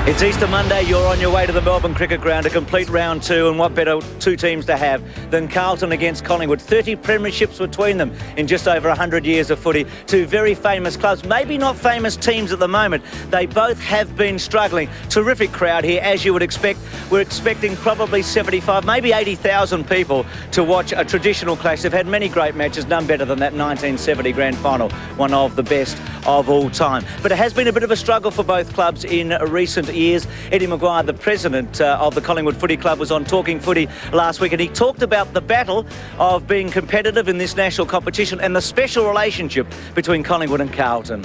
It's Easter Monday, you're on your way to the Melbourne Cricket Ground to complete round two, and what better two teams to have than Carlton against Collingwood. 30 premierships between them in just over 100 years of footy. Two very famous clubs, maybe not famous teams at the moment. They both have been struggling. Terrific crowd here, as you would expect. We're expecting probably 75, maybe 80,000 people to watch a traditional clash. They've had many great matches, none better than that 1970 grand final, one of the best of all time. But it has been a bit of a struggle for both clubs in recent years. Eddie Maguire, the president of the Collingwood Footy Club, was on Talking Footy last week, and he talked about the battle of being competitive in this national competition and the special relationship between Collingwood and Carlton.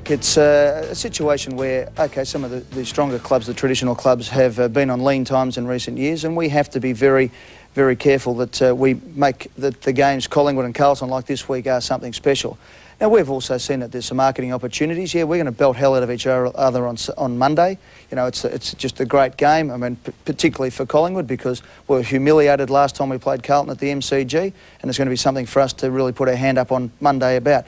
It's a situation where, OK, some of the stronger clubs, the traditional clubs, have been on lean times in recent years, and we have to be very, very careful that we make the games Collingwood and Carlton like this week are something special. Now, we've also seen that there's some marketing opportunities. Yeah, we're going to belt hell out of each other on Monday. You know, it's just a great game. I mean, particularly for Collingwood, because we were humiliated last time we played Carlton at the MCG, and it's going to be something for us to really put our hand up on Monday about.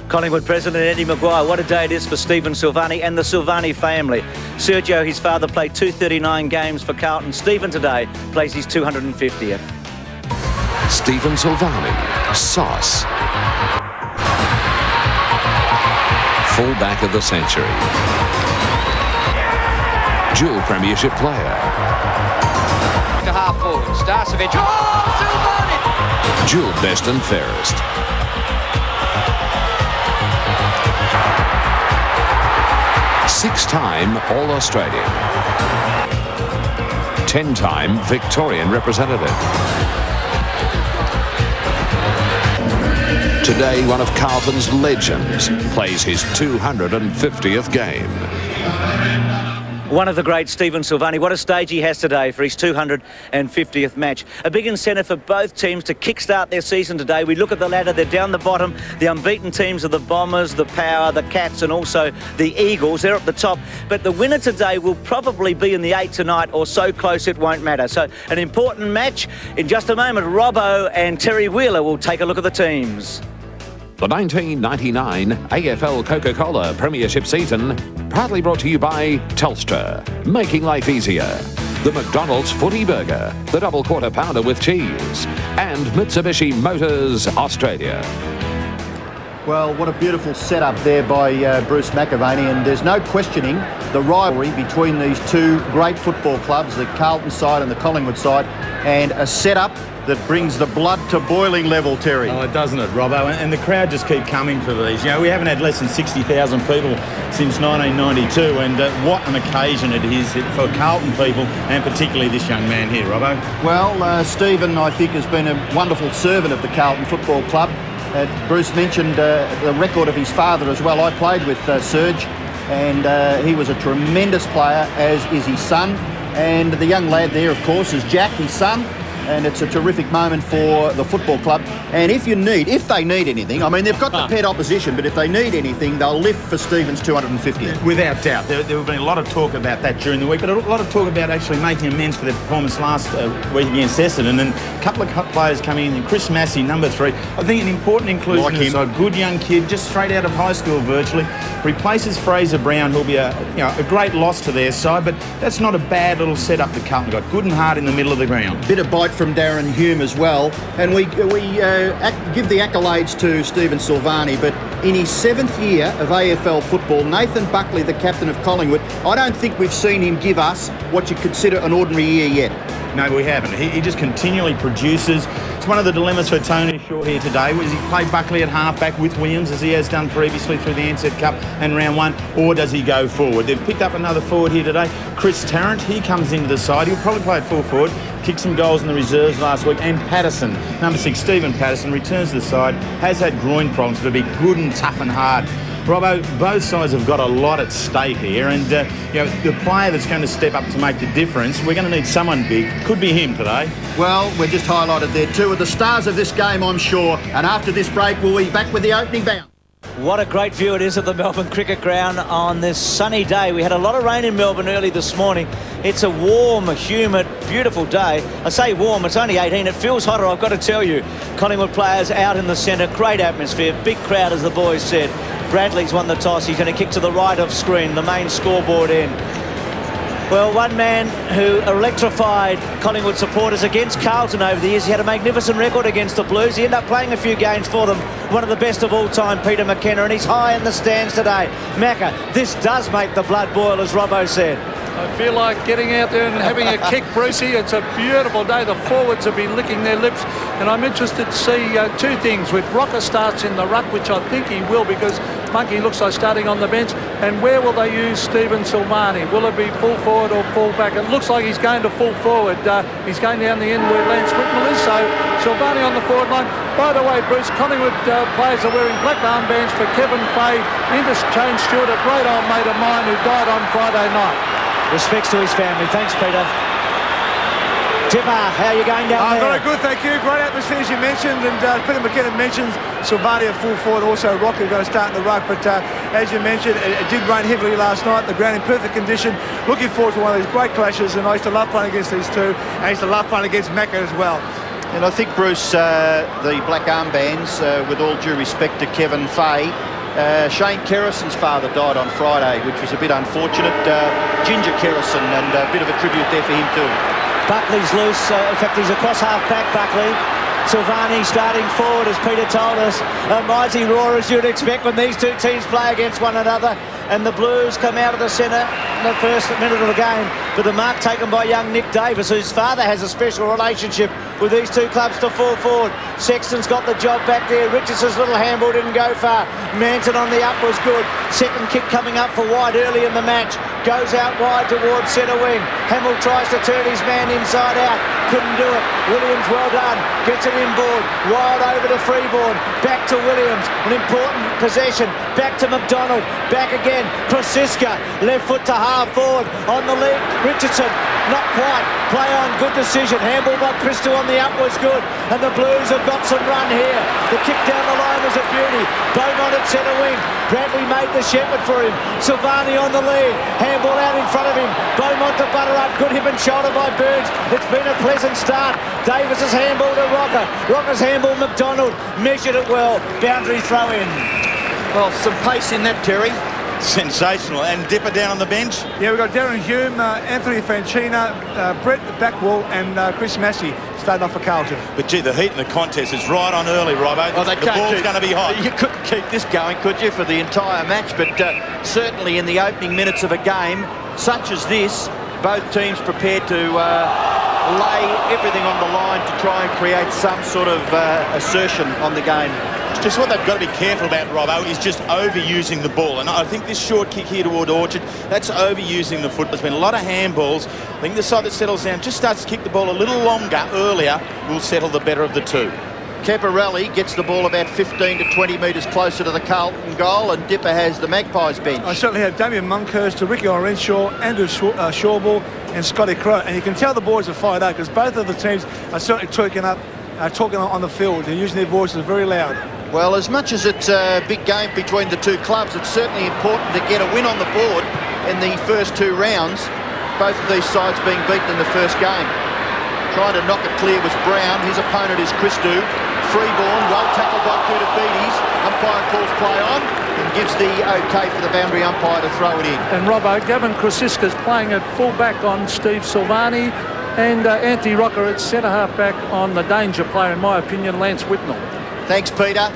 Collingwood President Eddie Maguire, what a day it is for Stephen Silvani and the Silvani family. Sergio, his father, played 239 games for Carlton. Stephen today plays his 250th. Stephen Silvani, sauce. Fullback of the century. Dual premiership player. To half forward, Starcevic. Oh, Silvani! Dual best and fairest. Six-time All-Australian. 10-time Victorian representative. Today, one of Carlton's legends plays his 250th game. One of the great, Stephen Silvani. What a stage he has today for his 250th match. A big incentive for both teams to kickstart their season today. We look at the ladder, they're down the bottom. The unbeaten teams are the Bombers, the Power, the Cats, and also the Eagles. They're at the top. But the winner today will probably be in the 8 tonight, or so close it won't matter. So an important match. In just a moment, Robbo and Terry Wheeler will take a look at the teams. The 1999 AFL Coca-Cola Premiership season, proudly brought to you by Telstra, making life easier. The McDonald's Footy Burger, the double quarter pounder with cheese, and Mitsubishi Motors Australia. Well, what a beautiful setup there by Bruce McAvaney, and there's no questioning the rivalry between these two great football clubs, the Carlton side and the Collingwood side, and a setup that brings the blood to boiling level, Terry. Oh, doesn't it, Robbo? And the crowd just keep coming for these. You know, we haven't had less than 60,000 people since 1992, and what an occasion it is for Carlton people, and particularly this young man here, Robbo. Well, Stephen, I think, has been a wonderful servant of the Carlton Football Club. Bruce mentioned the record of his father as well. I played with Serge, and he was a tremendous player, as is his son. And the young lad there, of course, is Jack, his son. And it's a terrific moment for the football club. And if they need anything, I mean, they've got the pet opposition, but if they need anything, they'll lift for Stephen's 250th. Without doubt. There have been a lot of talk about that during the week, but a lot of talk about actually making amends for their performance last week against Essendon. And a couple of players coming in. Chris Massey, number 3. I think an important inclusion like is a good young kid, just straight out of high school virtually. Replaces Fraser Brown, who'll be a great loss to their side, but that's not a bad little setup that Carlton got. Good and hard in the middle of the ground. Bit of bite from Darren Hume as well, and we give the accolades to Stephen Silvani, but in his 7th year of AFL football, Nathan Buckley, the captain of Collingwood, I don't think we've seen him give us what you consider an ordinary year yet. No, we haven't. He just continually produces. It's one of the dilemmas for Tony Shaw here today. Was he play Buckley at halfback with Williams, as he has done previously through the Ansett Cup and round 1, or does he go forward? They've picked up another forward here today. Chris Tarrant, he comes into the side. He'll probably play at full forward. Kicked some goals in the reserves last week. And Patterson, number 6, Stephen Patterson, returns to the side. Has had groin problems, but will be good and tough and hard. Robbo, both sides have got a lot at stake here, and the player that's going to step up to make the difference, we're going to need someone big. Could be him today. Well, we're just highlighted there. 2 of the stars of this game, I'm sure. And after this break, we'll be back with the opening bound. What a great view it is at the Melbourne Cricket Ground on this sunny day. We had a lot of rain in Melbourne early this morning. It's a warm, humid, beautiful day. I say warm, it's only 18. It feels hotter, I've got to tell you. Collingwood players out in the centre. Great atmosphere. Big crowd, as the boys said. Bradley's won the toss. He's going to kick to the right of screen, the main scoreboard end. Well, one man who electrified Collingwood supporters against Carlton over the years. He had a magnificent record against the Blues. He ended up playing a few games for them. One of the best of all time, Peter McKenna, and he's high in the stands today. Macca, this does make the blood boil, as Robbo said. I feel like getting out there and having a kick, Brucey. It's a beautiful day. The forwards have been licking their lips, and I'm interested to see two things. With Rocker starts in the ruck, which I think he will, because Monkey looks like starting on the bench, and where will they use Stephen Silvani? Will it be full forward or full back? It looks like he's going to full forward. He's going down the end where Lance Whitnell is, so Silvani on the forward line. By the way, Bruce, Collingwood players are wearing black armbands for Kevin Fay, interchange Stewart, a great old mate of mine who died on Friday night. Respects to his family. Thanks, Peter. Tipper, how are you going down there? Very good, thank you. Great atmosphere, as you mentioned, and Peter McKenna mentions Silvani at full forward, also Rocker going to start in the ruck, but as you mentioned, it did rain heavily last night, the ground in perfect condition. Looking forward to one of these great clashes, and I used to love playing against these two, and I used to love playing against Macca as well. And I think, Bruce, the black armbands, with all due respect to Kevin Fay, Shane Kerrison's father died on Friday, which was a bit unfortunate. Ginger Kerrison, and a bit of a tribute there for him too. Buckley's loose. In fact, he's across half-back, Buckley. Silvani starting forward, as Peter told us. A mighty roar, as you'd expect when these two teams play against one another. And the Blues come out of the centre in the first minute of the game. But the mark taken by young Nick Davis, whose father has a special relationship with these two clubs, to fall forward. Sexton's got the job back there. Richardson's little handball didn't go far. Manton on the up was good. Second kick coming up for White early in the match. Goes out wide towards centre wing. Hamill tries to turn his man inside out. Couldn't do it. Williams, well done. Gets it inboard. Wild over to Freeborn. Back to Williams. An important possession. Back to McDonald. Back again. Prosiska. Left foot to half forward. On the lead. Richardson. Not quite. Play on. Good decision. Handball by Christo on the up was good. And the Blues have got some run here. The kick down the line was a beauty. Beaumont at centre wing. Bradley made the shepherd for him. Silvani on the lead. Handball out in front of him. Beaumont to butter up. Good hip and shoulder by Burns. It's been a pleasant start. Davis's handball to Rocker. Rocker's handball McDonald. Measured it well. Boundary throw in. Well, some pace in that, Terry. Sensational. And Dipper down on the bench. Yeah, we've got Darren Hume, Anthony Franchina, Brett Backwell, and Chris Massey starting off for Carlton. But gee, the heat in the contest is right on early, Robbo. Oh, the ball's going to be hot. You couldn't keep this going, could you, for the entire match? But certainly in the opening minutes of a game such as this, both teams prepared to lay everything on the line to try and create some sort of assertion on the game. Just what they've got to be careful about, Robbo, is just overusing the ball. And I think this short kick here toward Orchard, that's overusing the foot. There's been a lot of handballs. I think the side that settles down just starts to kick the ball a little longer earlier will settle the better of the two. Caporelli gets the ball about 15 to 20 metres closer to the Carlton goal, and Dipper has the Magpies bench. I certainly have Damien Monkhurst, Ricky Orenshaw, Andrew Shawball, and Scotty Crow. And you can tell the boys are fired up because both of the teams are certainly talking on the field. They're using their voices very loud. Well, as much as it's a big game between the two clubs, it's certainly important to get a win on the board in the first two rounds. Both of these sides being beaten in the first game. Trying to knock it clear was Brown. His opponent is Christou. Freeborn, well tackled by Koutafidis. Umpire calls play on and gives the OK for the boundary umpire to throw it in. And Robbo, Gavin Krosiska's playing at full-back on Steve Silvani, and Anthony Rocker at centre-half-back on the danger player, in my opinion, Lance Whitnell. Thanks, Peter.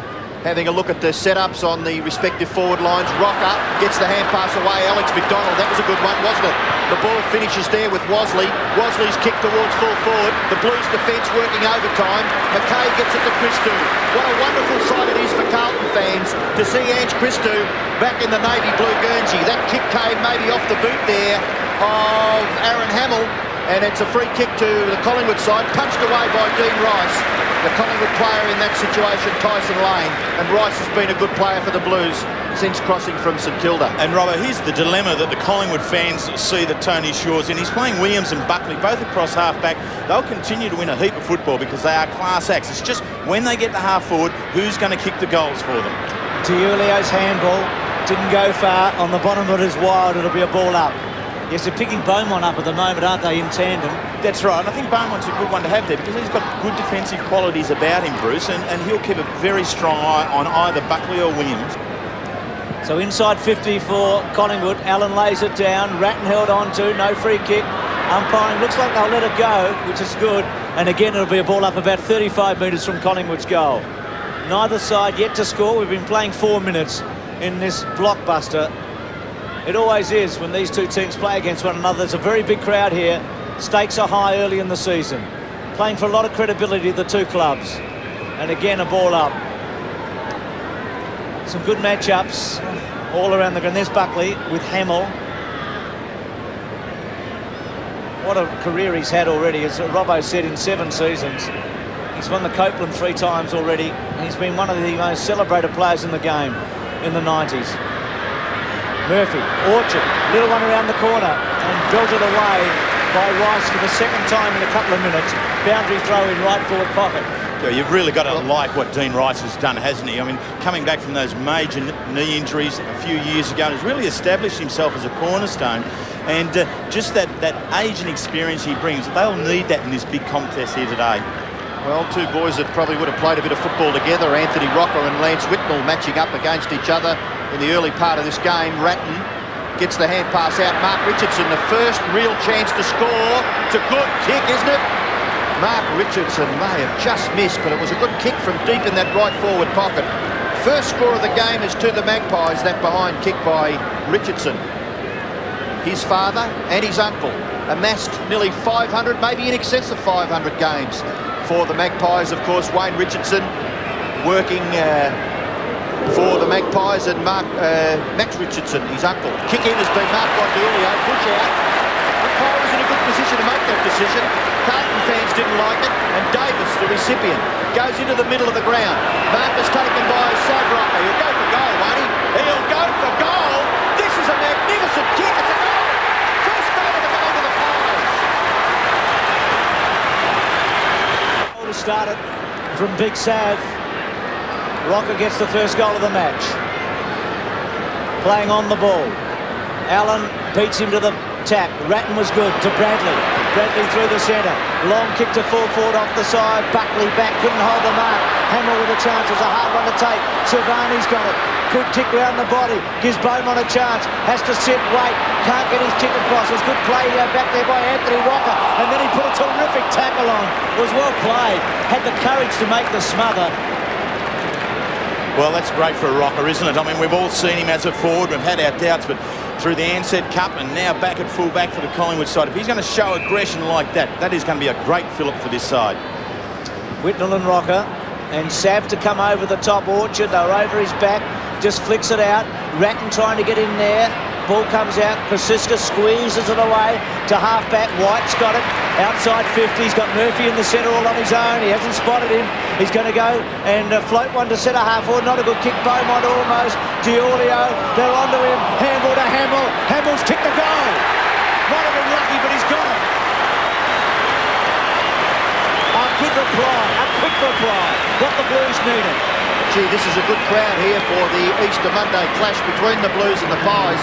Having a look at the setups on the respective forward lines. Rocker gets the hand pass away. Alex McDonald, that was a good one, wasn't it? The ball finishes there with Wasley. Wasley's kick towards full forward. The Blues defence working overtime. McKay gets it to Christou. What a wonderful sight it is for Carlton fans to see Ange Christou back in the navy blue Guernsey. That kick came maybe off the boot there of Aaron Hamill, and it's a free kick to the Collingwood side, punched away by Dean Rice. The Collingwood player in that situation, Tyson Lane, and Rice has been a good player for the Blues since crossing from St Kilda. And Robbo, here's the dilemma that the Collingwood fans see that Tony Shaw's in. He's playing Williams and Buckley, both across half-back. They'll continue to win a heap of football because they are class acts. It's just when they get to half-forward, who's going to kick the goals for them? Tiulio's handball didn't go far. On the bottom of it is wild. It'll be a ball up. Yes, they're picking Beaumont up at the moment, aren't they, in tandem? That's right, and I think Beaumont's a good one to have there because he's got good defensive qualities about him, Bruce, and he'll keep a very strong eye on either Buckley or Williams. So inside 50 for Collingwood. Allen lays it down. Ratton held on to. No free kick. Umpiring looks like they'll let it go, which is good. And again, it'll be a ball up about 35 metres from Collingwood's goal. Neither side yet to score. We've been playing 4 minutes in this blockbuster. It always is when these two teams play against one another. There's a very big crowd here. Stakes are high early in the season. Playing for a lot of credibility, the two clubs. And again, a ball up. Some good matchups all around the ground. There's Buckley with Hamill. What a career he's had already. As Robbo said, in 7 seasons. He's won the Copeland 3 times already. He's been one of the most celebrated players in the game in the 90s. Murphy, Orchard, little one around the corner and belted away by Rice for the 2nd time in a couple of minutes. Boundary throw in right forward pocket. Yeah, you've really got to like what Dean Rice has done, hasn't he? I mean, coming back from those major knee injuries a few years ago, he's really established himself as a cornerstone. And just that age and experience he brings, they'll need that in this big contest here today. Well, two boys that probably would have played a bit of football together, Anthony Rocker and Lance Whitnall, matching up against each other in the early part of this game. Ratton gets the hand pass out. Mark Richardson, the first real chance to score. It's a good kick, isn't it? Mark Richardson may have just missed, but it was a good kick from deep in that right forward pocket. First score of the game is to the Magpies, that behind kick by Richardson. His father and his uncle amassed nearly 500, maybe in excess of 500 games for the Magpies. Of course, Wayne Richardson working for the Magpies, and Max Richardson, his uncle. Kick in has been marked by D'Ulio. Push out. Umpire was in a good position to make that decision. Carlton fans didn't like it, and Davis, the recipient, goes into the middle of the ground. Mark is taken by Sagrocker. He'll go for goal, won't he? He'll go for goal. This is a magnificent kick. It's a goal. First goal of the game to the Pies. Started from Big Sav. Rocker gets the first goal of the match. Playing on the ball. Allen beats him to the tap. Ratton was good to Bradley. Bradley through the centre. Long kick to full forward off the side. Buckley back, couldn't hold the mark. Hamill with a chance. It was a hard one to take. Silvani's got it. Good kick round the body. Gives Beaumont a chance. Has to sit, wait. Can't get his kick across. It was good play back there by Anthony Rocker. And then he put a terrific tackle on. It was well played. Had the courage to make the smother. Well, that's great for a Rocker, isn't it? I mean, we've all seen him as a forward. We've had our doubts, but through the Ansett Cup and now back at full back for the Collingwood side, if he's going to show aggression like that, that is going to be a great fill-up for this side. Whitnall and Rocker. And Sav to come over the top. Orchard, they're over his back. Just flicks it out. Ratton trying to get in there. Ball comes out. Kosiska squeezes it away to half-back. White's got it. Outside 50. He's got Murphy in the centre all on his own. He hasn't spotted him. He's going to go and float one to centre half forward. Not a good kick. Beaumont almost. D'Ulio. They're onto him. Handball to Hamill. Hamill's kicked the goal. Might have been lucky, but he's got it. A good reply. A quick reply. What the Blues needed. Gee, this is a good crowd here for the Easter Monday clash between the Blues and the Pies,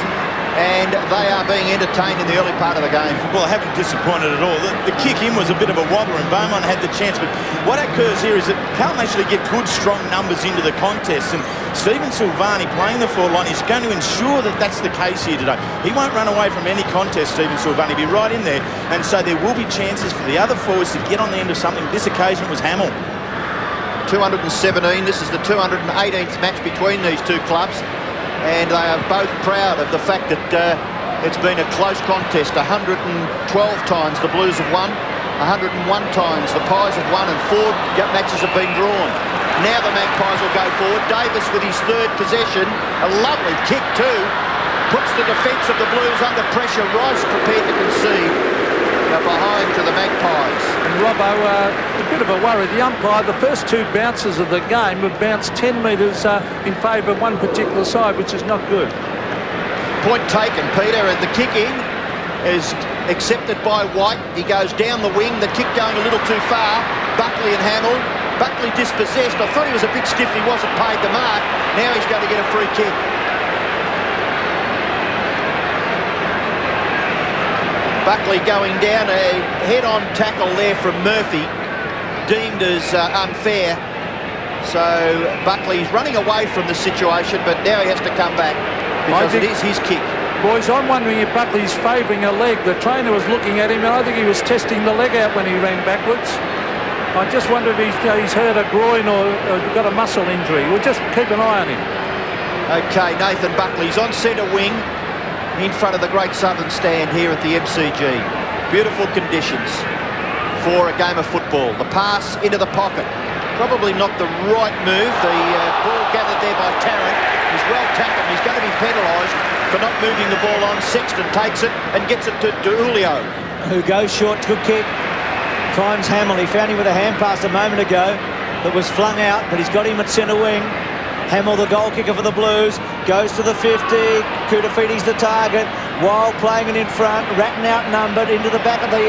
and they are being entertained in the early part of the game. Well, I haven't disappointed at all. The kick in was a bit of a wobbler and Beaumont had the chance, but what occurs here is that Carlton actually get good, strong numbers into the contest, and Stephen Silvani playing the forward line is going to ensure that that's the case here today. He won't run away from any contest, Stephen Silvani. He'll be right in there, and so there will be chances for the other forwards to get on the end of something. This occasion was Hamill. 217. This is the 218th match between these two clubs, and they are both proud of the fact that it's been a close contest. 112 times the Blues have won, 101 times the Pies have won, and 4 matches have been drawn. Now the Magpies will go forward. Davis with his 3rd possession. A lovely kick too. Puts the defence of the Blues under pressure. Rice prepared to concede. Behind to the Magpies. And Robbo, a bit of a worry. The umpire, the first 2 bounces of the game have bounced 10 metres in favour of one particular side, which is not good. Point taken, Peter, and the kick in is accepted by White. He goes down the wing, the kick going a little too far. Buckley and Hamill. Buckley dispossessed. I thought he was a bit stiff. He wasn't paid the mark. Now he's going to get a free kick. Buckley going down, a head-on tackle there from Murphy, deemed as unfair. So Buckley's running away from the situation, but now he has to come back. because it is his kick. Boys, I'm wondering if Buckley's favouring a leg. The trainer was looking at him, and I think he was testing the leg out when he ran backwards. I just wonder if he's hurt a groin or got a muscle injury. We'll just keep an eye on him. OK, Nathan Buckley's on centre wing in front of the Great Southern Stand here at the MCG. Beautiful conditions for a game of football. The pass into the pocket. Probably not the right move. The ball gathered there by Tarrant is well tackled. He's going to be penalised for not moving the ball on. Sexton takes it and gets it to Julio, who goes short. Good kick. Finds Hamill. He found him with a hand pass a moment ago that was flung out, but he's got him at centre wing. Hamill, the goal kicker for the Blues, goes to the 50. Kudafiti's the target. Wild playing it in front. Ratton outnumbered into the back of the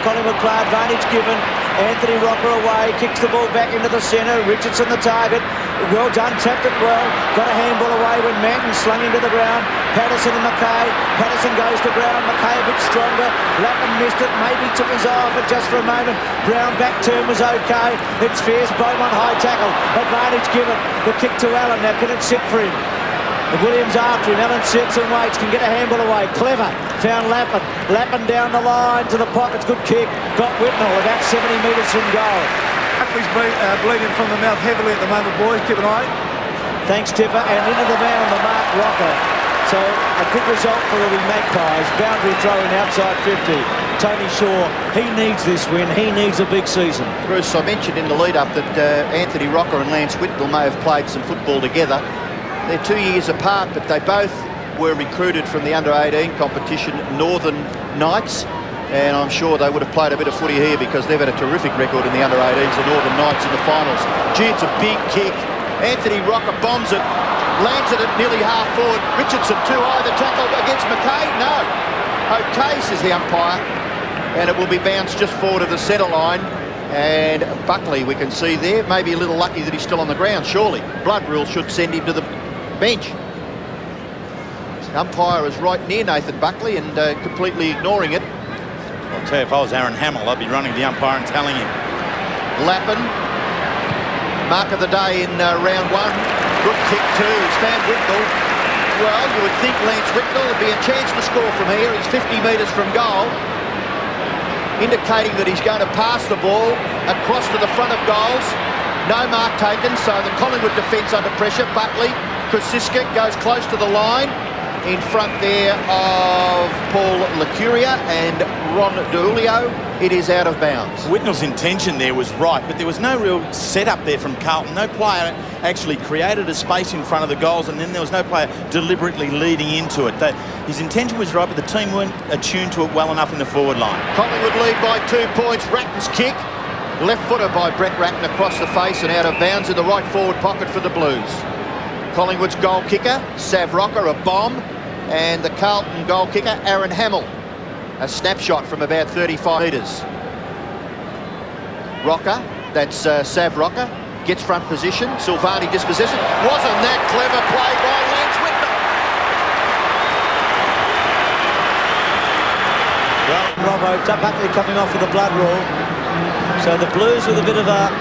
Collingwood crowd. Advantage given. Anthony Rocker away. Kicks the ball back into the centre. Richardson the target. Well done. Tapped it well. Got a handball away when Manton slung him to the ground. Patterson and Mackay. Patterson goes to Brown. Mackay a bit stronger. Lappin missed it. Maybe took his eye off it just for a moment. Brown back turn was okay. It's fierce. Beaumont high tackle. Advantage given. The kick to Allen. Now can it sit for him? Williams after him. Allen sits and waits. Can get a handball away. Clever. Found Lappin. Lappin down the line to the pockets. Good kick. Got Whitnell about 70 metres from goal. Buckley's bleeding from the mouth heavily at the moment, boys. Keep an eye. Thanks, Tipper. And into the man on the mark, Rocker. So a good result for the Magpies. Boundary throwing outside 50. Tony Shaw, he needs this win. He needs a big season. Bruce, I mentioned in the lead-up that Anthony Rocker and Lance Whitnell may have played some football together. They're 2 years apart, but they both were recruited from the under-18 competition, Northern Knights, and I'm sure they would have played a bit of footy here because they've had a terrific record in the under-18s, the Northern Knights in the finals. Gee, it's a big kick. Anthony Rocker bombs it, lands it at nearly half forward. Richardson too high, the tackle against Mackay. No. Okay, says the umpire, and it will be bounced just forward of the centre line. And Buckley, we can see there, maybe a little lucky that he's still on the ground, surely. Blood rule should send him to the bench. The umpire is right near Nathan Buckley and completely ignoring it. I'll tell you, if I was Aaron Hamill, I'd be running to the umpire and telling him. Lappin, mark of the day in round one. Good kick too. He's found Whitnell. Well, you would think Lance Whitnell would be a chance to score from here. He's 50 metres from goal, indicating that he's going to pass the ball across to the front of goals. No mark taken, so the Collingwood defence under pressure. Buckley, Krasiska goes close to the line. In front there of Paul Licuria and Ron DeJulio. It is out of bounds. Whitnell's intention there was right, but there was no real setup there from Carlton. No player actually created a space in front of the goals, and then there was no player deliberately leading into it. His intention was right, but the team weren't attuned to it well enough in the forward line. Collingwood lead by 2 points. Ratton's kick. Left footer by Brett Ratton across the face and out of bounds in the right forward pocket for the Blues. Collingwood's goal kicker, Sav Rocker, a bomb. And the Carlton goal kicker, Aaron Hamill. A snapshot from about 35 metres. Rocker, that's Sav Rocker, gets front position. Silvani dispossession. Wasn't that clever play by Lance Whitnell? Well, Robbo, Buckley coming off with the blood rule. So the Blues with a bit of a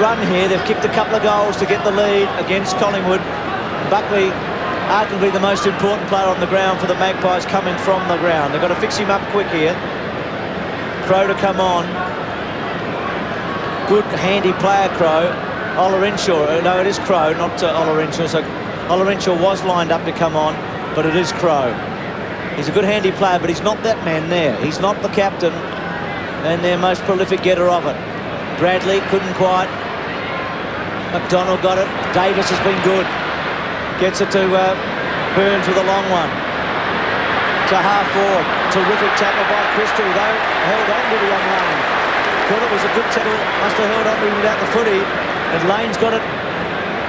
run here. They've kicked a couple of goals to get the lead against Collingwood. Buckley, arguably the most important player on the ground for the Magpies, coming from the ground. They've got to fix him up quick here. Crow to come on. Good handy player, Crow. Olorenshaw, no, it is Crow, not Olorenshaw. So Olorenshaw was lined up to come on, but it is Crow. He's a good handy player, but he's not that man there. He's not the captain and their most prolific getter of it. Bradley couldn't quite. McDonald got it. Davis has been good. Gets it to Burns with a long one. To half forward. Terrific tackle by Christie. They held on to the long lane. Thought it was a good tackle. Must have held on to him without the footy. And Lane's got it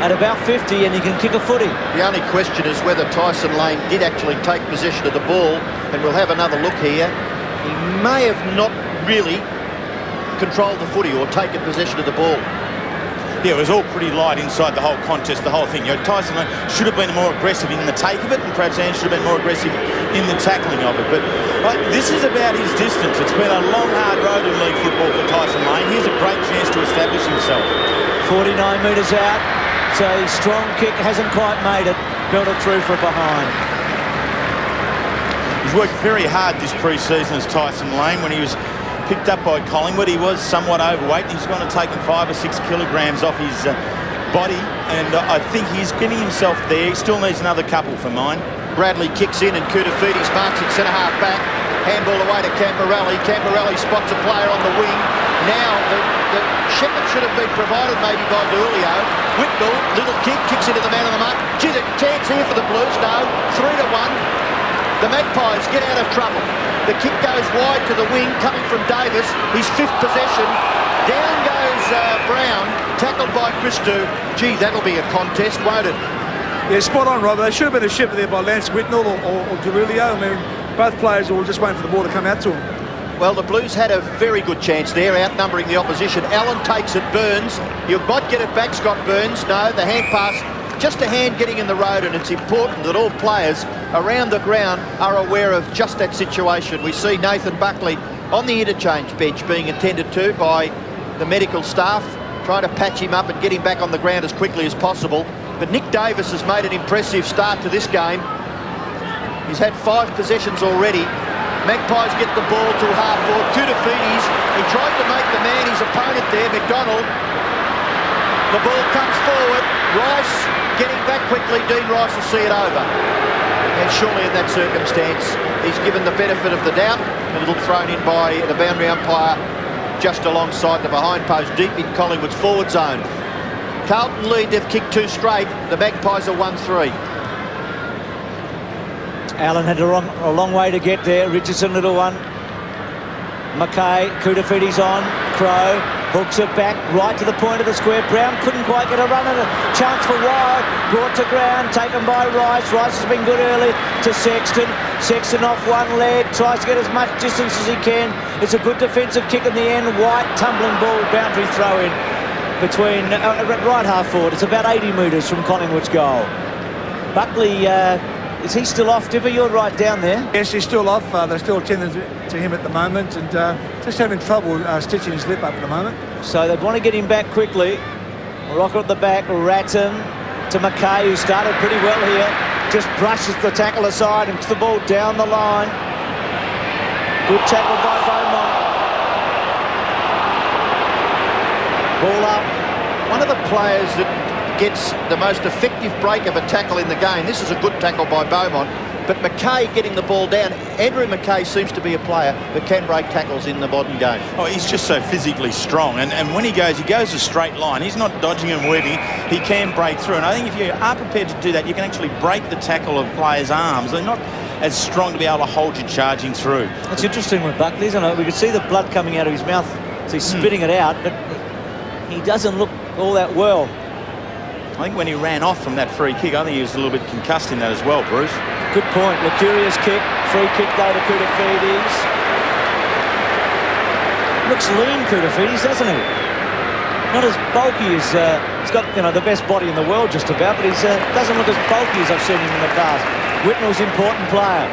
at about 50 and he can kick a footy. The only question is whether Tyson Lane did actually take possession of the ball. And we'll have another look here. He may have not really controlled the footy or taken possession of the ball. Yeah, it was all pretty light inside the whole contest, the whole thing. You know, Tyson Lane should have been more aggressive in the take of it, and perhaps Ange should have been more aggressive in the tackling of it. But this is about his distance. It's been a long, hard road in league football for Tyson Lane. Here's a great chance to establish himself. 49 metres out. So his strong kick hasn't quite made it. belted through for a behind. He's worked very hard this pre-season as Tyson Lane. When he was picked up by Collingwood, he was somewhat overweight. He's going to take 5 or 6 kilograms off his body, and I think he's getting himself there. He still needs another couple for mine. Bradley kicks in and Koutafidis marks it centre-half back. Handball away to Camporelli. Camporelli spots a player on the wing. Now the shepherd should have been provided maybe by D'Urlio. Whitnell, little kick, kicks into the man on the mark. Gee, the chance here for the Blues. No, 3-1. The Magpies get out of trouble. The kick goes wide to the wing, coming from Davis. His 5th possession. Down goes Brown, tackled by Christou. Gee, that'll be a contest, won't it? Yeah, spot on, Robert. There should have been a shepherd there by Lance Whitnell or D'Urlio. I mean, both players were just waiting for the ball to come out to him. Well, the Blues had a very good chance there, outnumbering the opposition. Allen takes it, Burns. You might get it back, Scott Burns. No, the hand pass, just a hand getting in the road, and it's important that all players around the ground are aware of just that situation. We see Nathan Buckley on the interchange bench being attended to by the medical staff, trying to patch him up and get him back on the ground as quickly as possible. But Nick Davis has made an impressive start to this game. He's had 5 possessions already. Magpies get the ball to half-forward. Koutafidis, he tried to make the man his opponent there, McDonald. The ball comes forward. Rice getting back quickly. Dean Rice will see it over. And surely in that circumstance, he's given the benefit of the doubt. A little thrown in by the boundary umpire just alongside the behind post, deep in Collingwood's forward zone. Carlton lead, they've kicked 2 straight. The Magpies are 1-3. Allen had a long way to get there. Richardson, little one. Mackay, Koutafidis on. Crow hooks it back right to the point of the square. Brown couldn't quite get a run and a chance for Wild. Brought to ground, taken by Rice. Rice has been good early to Sexton. Sexton off one leg, tries to get as much distance as he can. It's a good defensive kick in the end. White tumbling ball, boundary throw in between right half forward. It's about 80 metres from Collingwood's goal. Buckley, is he still off, Dipper? You're right down there. Yes, he's still off. They're still attending to him at the moment, and just having trouble stitching his lip up at the moment. So they'd want to get him back quickly. Rocker at the back, Ratton to Mackay, who started pretty well here. Just brushes the tackle aside and puts the ball down the line. Good tackle by Beaumont. Ball up. One of the players that gets the most effective break of a tackle in the game. This is a good tackle by Beaumont, but Mackay getting the ball down. Andrew Mackay seems to be a player that can break tackles in the modern game. Oh, he's just so physically strong, and when he goes a straight line. He's not dodging and weaving. He can break through, and I think if you are prepared to do that, you can actually break the tackle of players' arms. They're not as strong to be able to hold you charging through. That's interesting with Buckley, isn't it? We could see the blood coming out of his mouth, so he's spitting it out, but he doesn't look all that well. I think when he ran off from that free kick, I think he was a little bit concussed in that as well, Bruce. Good point. Lucuria's kick. Free kick though to Koutafidis. Looks lean, Koutafidis, doesn't he? Not as bulky as... he's got, the best body in the world just about, but he doesn't look as bulky as I've seen him in the past. Whitnell's important player.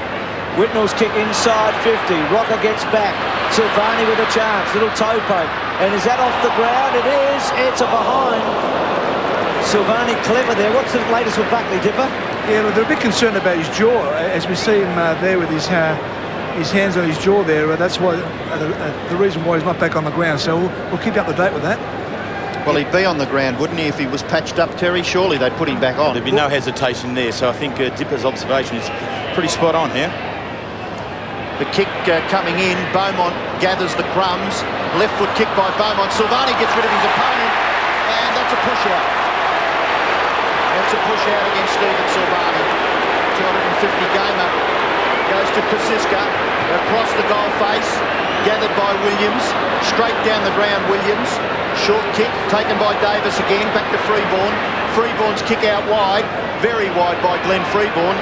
Whitnell's kick inside 50. Rocker gets back. Silvani with a chance. Little toe poke. And is that off the ground? It is. It's a behind. Silvani clever there. What's the latest with Buckley, Dipper? Yeah, they're a bit concerned about his jaw, as we see him there with his hands on his jaw there. That's why the reason why he's not back on the ground. So we'll keep up to date with that. Well, he'd be on the ground, wouldn't he, if he was patched up, Terry? Surely they'd put him back on. There'd be no hesitation there. So I think Dipper's observation is pretty spot on here. The kick coming in. Beaumont gathers the crumbs. Left foot kick by Beaumont. Silvani gets rid of his opponent, and that's a push out. That's a push out against Stephen Silvani. 250 gamer. Goes to Kosiska. Across the goal face. Gathered by Williams. Straight down the ground, Williams. Short kick taken by Davis again. Back to Freeborn. Freeborn's kick out wide. Very wide by Glenn Freeborn.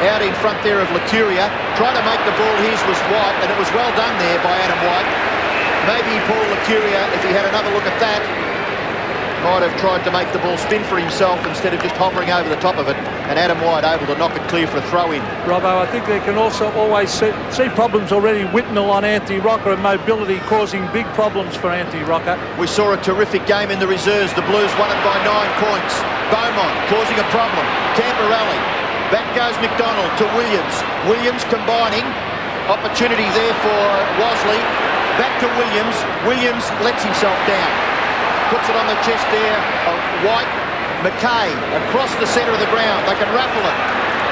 Out in front there of Lucuria. Trying to make the ball his was White, and it was well done there by Adam White. Maybe Paul Lucuria, if he had another look at that, might have tried to make the ball spin for himself instead of just hovering over the top of it, and Adam White able to knock it clear for a throw-in. Robbo, I think they can also always see problems already. Whitnell on Anthony Rocker and mobility causing big problems for Anthony Rocker. We saw a terrific game in the reserves. The Blues won it by 9 points. Beaumont causing a problem. Camporelli Back goes McDonald to Williams. Williams combining. Opportunity there for Wosley. Back to Williams. Williams lets himself down. Puts it on the chest there of White. McKay across the centre of the ground. They can raffle it.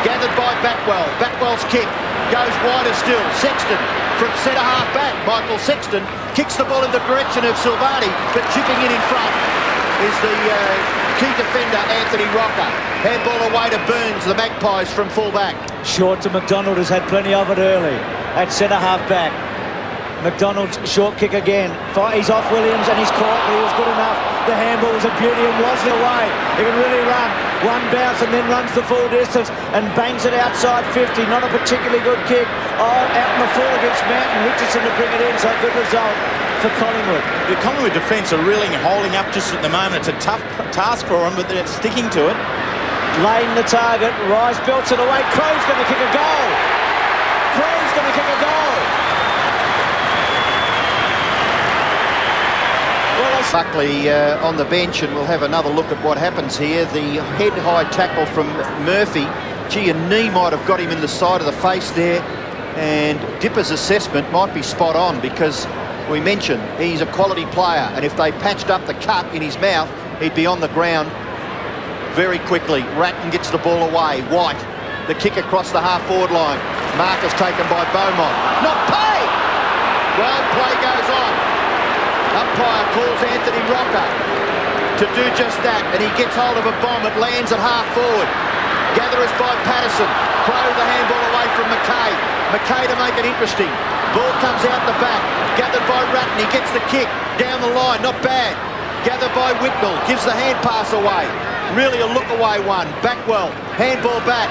Gathered by Backwell. Backwell's kick goes wider still. Sexton from centre half back. Michael Sexton kicks the ball in the direction of Silvani, but chipping in front is the key defender, Anthony Rocker. Handball away to Burns, the Magpies from full back. Short to McDonald, has had plenty of it early at centre half back. McDonald's short kick again. He's off Williams and he's caught, but he was good enough. The handball was a beauty and Wosley away. He can really run. One bounce and then runs the full distance and bangs it outside 50. Not a particularly good kick. Oh, out in the full against Mountain. Richardson to bring it in, so a good result for Collingwood. The Collingwood defence are really holding up just at the moment. It's a tough task for them, but they're sticking to it. Laying the target. Rice belts it away. Crow's going to kick a goal. Crow's going to kick a goal. Buckley on the bench, and we'll have another look at what happens here. The head-high tackle from Murphy. Gee, a knee might have got him in the side of the face there, and Dipper's assessment might be spot on, because we mentioned he's a quality player, and if they patched up the cut in his mouth, he'd be on the ground very quickly. Ratton gets the ball away. White, the kick across the half-forward line. Marcus taken by Beaumont. Not paid! Well, play goes on. Umpire calls Anthony Rocker to do just that, and he gets hold of a bomb. It lands at half-forward. Gatherers by Patterson. Crow the handball away from McKay. McKay to make it interesting. Ball comes out the back. Gathered by Ratton. He gets the kick down the line. Not bad. Gathered by Whitnell. Gives the hand pass away. Really a look-away one. Backwell. Handball back.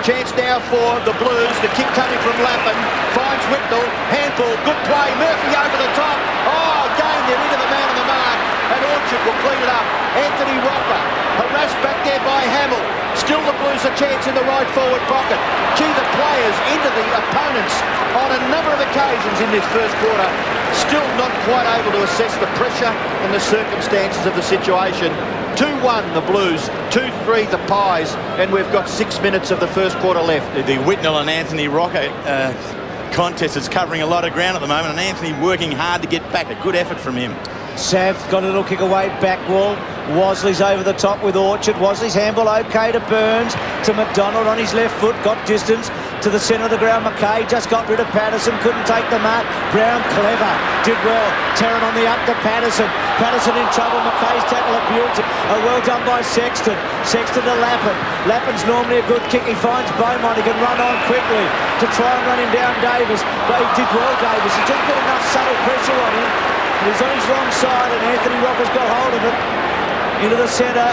Chance now for the Blues. The kick coming from Lappin. Finds Whitnell. Handball. Good play. Murphy over the top. Oh, again, they're into the man on the mark. And Orchard will clean it up. Anthony Rocker. Harassed back there by Hamill. Still the Blues a chance in the right forward pocket. Gee, the players into the opponents on a number of occasions in this first quarter. Still not quite able to assess the pressure and the circumstances of the situation. 2-1 the Blues, 2-3 the Pies, and we've got 6 minutes of the first quarter left. The Whitnell and Anthony Rocker contest is covering a lot of ground at the moment, and Anthony working hard to get back. A good effort from him. Sav got a little kick away, back wall. Wosley's over the top with Orchard. Wosley's handball okay to Burns, to McDonald on his left foot, got distance to the centre of the ground. McKay just got rid of Patterson, couldn't take the mark. Brown clever, did well. Tarrant on the up to Patterson. Patterson in trouble. McKay's tackle abused. Well done by Sexton. Sexton to Lappin. Lappin's normally a good kick. He finds Beaumont. He can run on quickly to try and run him down Davis. But he did well, Davis. He didn't get enough subtle pressure on him. He's on his wrong side, and Anthony Rocker's got hold of it. Into the centre.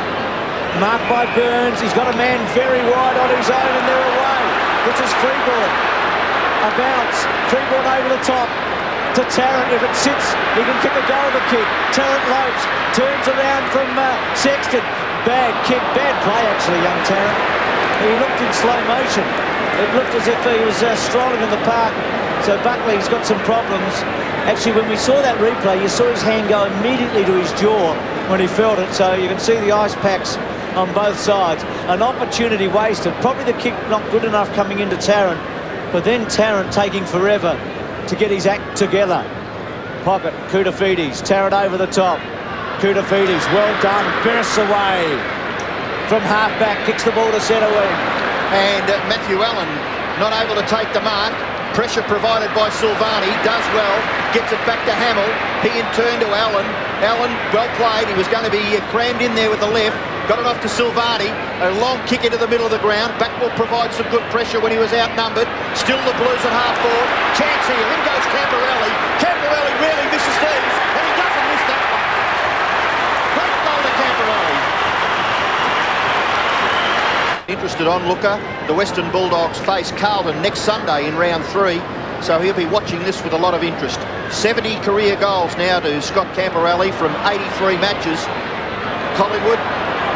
Marked by Burns. He's got a man very wide on his own, and they're away. This is free ball. A bounce. Free ball over the top to Tarrant. If it sits, he can kick a goal to kick. Tarrant lopes. Turns around from Sexton. Bad kick. Bad play, actually, young Tarrant. He looked in slow motion. It looked as if he was strolling in the park. So Buckley's got some problems. Actually, when we saw that replay, you saw his hand go immediately to his jaw when he felt it. So you can see the ice packs on both sides. An opportunity wasted. Probably the kick not good enough coming into Tarrant, but then Tarrant taking forever to get his act together. Pocket, Koutafidis. Tarrant over the top. Koutafidis, well done. Bursts away from half-back. Kicks the ball to centre wing. And Matthew Allen not able to take the mark. Pressure provided by Silvani, does well, gets it back to Hamill. He in turn to Allen. Allen, well played. He was going to be crammed in there with the left. Got it off to Silvani. A long kick into the middle of the ground. Back will provide some good pressure when he was outnumbered. Still the Blues at half forward. Chance here. In goes Camporelli. Camporelli really misses these, and he doesn't miss that one. Great goal to Camporelli. Interested onlooker, the Western Bulldogs face Carlton next Sunday in round 3, so he'll be watching this with a lot of interest. 70 career goals now to Scott Camporelli from 83 matches. Collingwood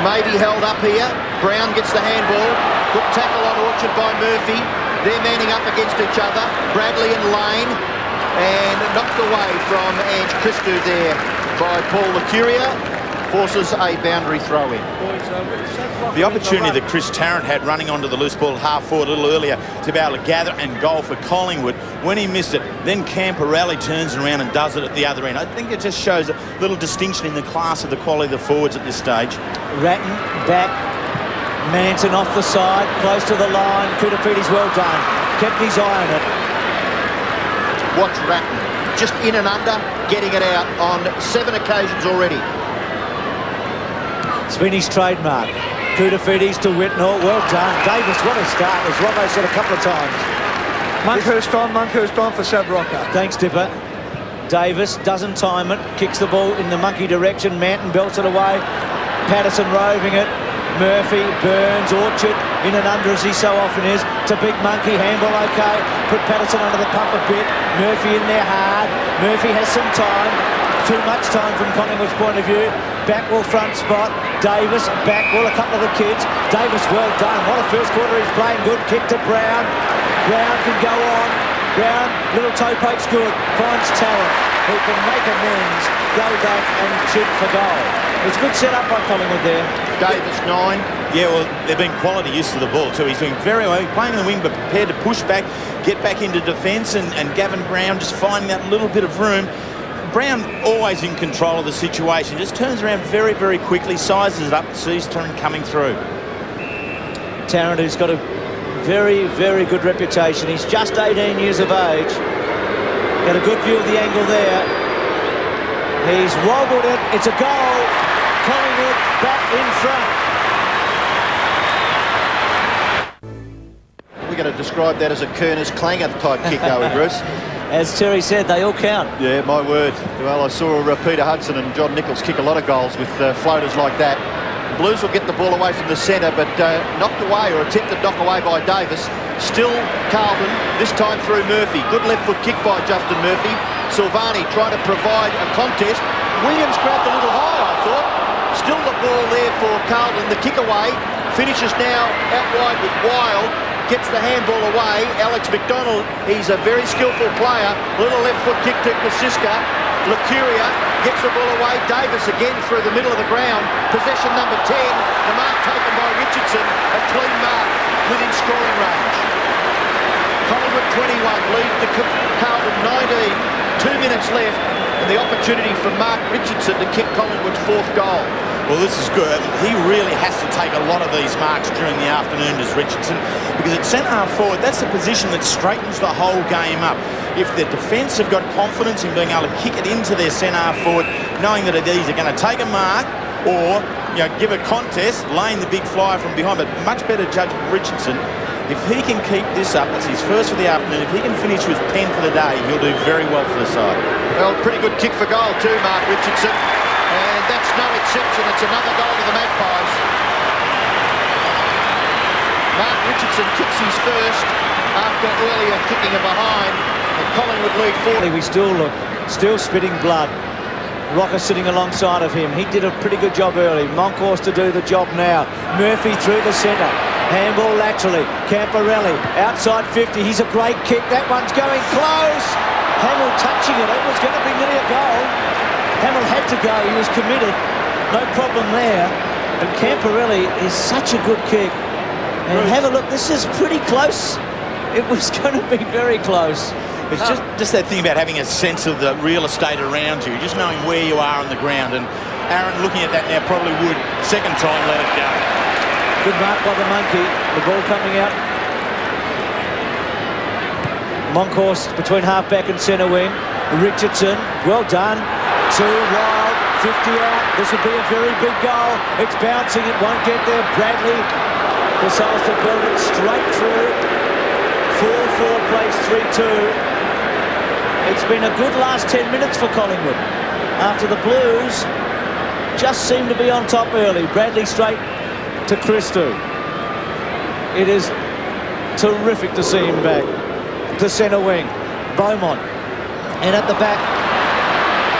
may be held up here. Brown gets the handball. Good tackle on Orchard by Murphy. They're manning up against each other. Bradley and Lane, and knocked away from Ange Christou there by Paul Lecuria. forces a boundary throw in. The opportunity that Chris Tarrant had running onto the loose ball half forward a little earlier to be able to gather and goal for Collingwood, when he missed it, then Camporelli turns around and does it at the other end. I think it just shows a little distinction in the class of the quality of the forwards at this stage. Ratton back, Manton off the side, close to the line. Kutafides well done, kept his eye on it. Watch Ratton, just in and under, getting it out on 7 occasions already. It's been his trademark. Kutafides to Whitnall, well done. Davis, what a start, as Robbo said a couple of times. Monkhurst on for Sab Rocker. Thanks, Dipper. Davis doesn't time it, kicks the ball in the monkey direction. Manton belts it away. Patterson roving it. Murphy, Burns, Orchard, in and under as he so often is. To Big Monkey, handball okay. Put Patterson under the pump a bit. Murphy in there hard. Murphy has some time. Too much time from Collingwood's point of view. Backwell front spot. Davis, Backwell, a couple of the kids. Davis, well done. What a first quarter he's playing. Good kick to Brown. Brown can go on. Brown, little toe poke's good. Finds Tarrant, who can make amends, go back and shoot for goal. It's a good setup by Collingwood there. Davis, 9. Yeah, well, they've been quality use of the ball too. He's doing very well. He's playing in the wing, but prepared to push back, get back into defence, and Gavin Brown just finding that little bit of room. Brown always in control of the situation. Just turns around very, very quickly, sizes it up, sees Tarrant coming through. Tarrant, who's got a very, very good reputation. He's just 18 years of age. Got a good view of the angle there. He's wobbled it. It's a goal. Collingwood back in front. We're going to describe that as a Kerner's Clanger type kick, are we, Bruce? As Terry said, they all count. Yeah, my word. Well, I saw Peter Hudson and John Nichols kick a lot of goals with floaters like that. The Blues will get the ball away from the centre, but knocked away, or attempted knock away by Davis. Still Carlton, this time through Murphy. Good left foot kick by Justin Murphy. Silvani trying to provide a contest. Williams grabbed a little high, I thought. Still the ball there for Carlton. The kick away finishes now out wide with Wild. Gets the handball away. Alex McDonald, he's a very skillful player. Little left foot kick to Kosiska. Lucuria gets the ball away. Davis again through the middle of the ground. Possession number 10. The mark taken by Richardson. A clean mark within scoring range. Collingwood 21 lead to Carlton 19. 2 minutes left. And the opportunity for Mark Richardson to kick Collingwood's 4th goal. Well, this is good. He really has to take a lot of these marks during the afternoon, does Richardson, because at centre-half forward, that's the position that straightens the whole game up. If the defence have got confidence in being able to kick it into their centre-half forward, knowing that these are going to take a mark or, you know, give a contest, laying the big flyer from behind, but much better judge Richardson. If he can keep this up, it's his first for the afternoon. If he can finish with 10 for the day, he'll do very well for the side. Well, pretty good kick for goal too, Mark Richardson. And that's no exception. It's another goal to the Magpies. Mark Richardson kicks his first after earlier kicking it behind. And Collingwood lead 4. We still spitting blood. Rocker sitting alongside of him. He did a pretty good job early. Monkhorst to do the job now. Murphy through the centre. Handball laterally. Camporelli outside 50. He's a great kick. That one's going close. Hamill touching it. It was going to be nearly a goal. Hamill had to go. He was committed. No problem there. But Camporelli is such a good kick. And have a look. This is pretty close. It was going to be very close. It's just that thing about having a sense of the real estate around you, just knowing where you are on the ground. And Aaron, looking at that now, probably would second time let it go. Good mark by the monkey. The ball coming out. Monkhorst between half-back and centre wing. Richardson, well done. 2 Wild, 50 out. This would be a very big goal. It's bouncing, it won't get there. Bradley decides to build it straight through. 4-4 plays 3-2. It's been a good last 10 minutes for Collingwood. After the Blues just seem to be on top early. Bradley straight to Christou. It is terrific to see him back. To centre wing. Beaumont. And at the back,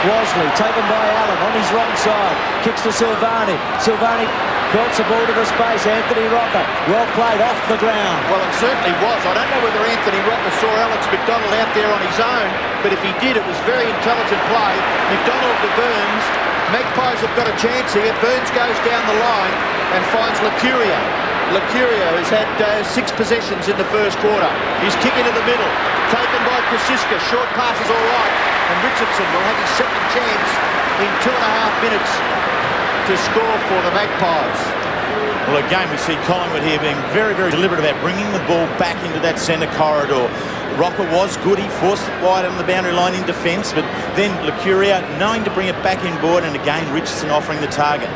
Wosley, taken by Allen on his wrong side. Kicks to Silvani. Silvani belts the ball to the space. Anthony Rocker, well played off the ground. Well, it certainly was. I don't know whether Anthony Rocker saw Alex McDonald out there on his own, but if he did, it was very intelligent play. McDonald to Burns. Magpies have got a chance here. Burns goes down the line and finds Licurio. Licurio has had 6 possessions in the first quarter. He's kicking to the middle. Taken by Krasiska. Short pass is all right. And Richardson will have his second chance in 2.5 minutes to score for the Magpies. Well, again, we see Collingwood here being very, very deliberate about bringing the ball back into that centre corridor. Rocker was good. He forced it wide on the boundary line in defence, but then Licurio knowing to bring it back in board, and again, Richardson offering the target.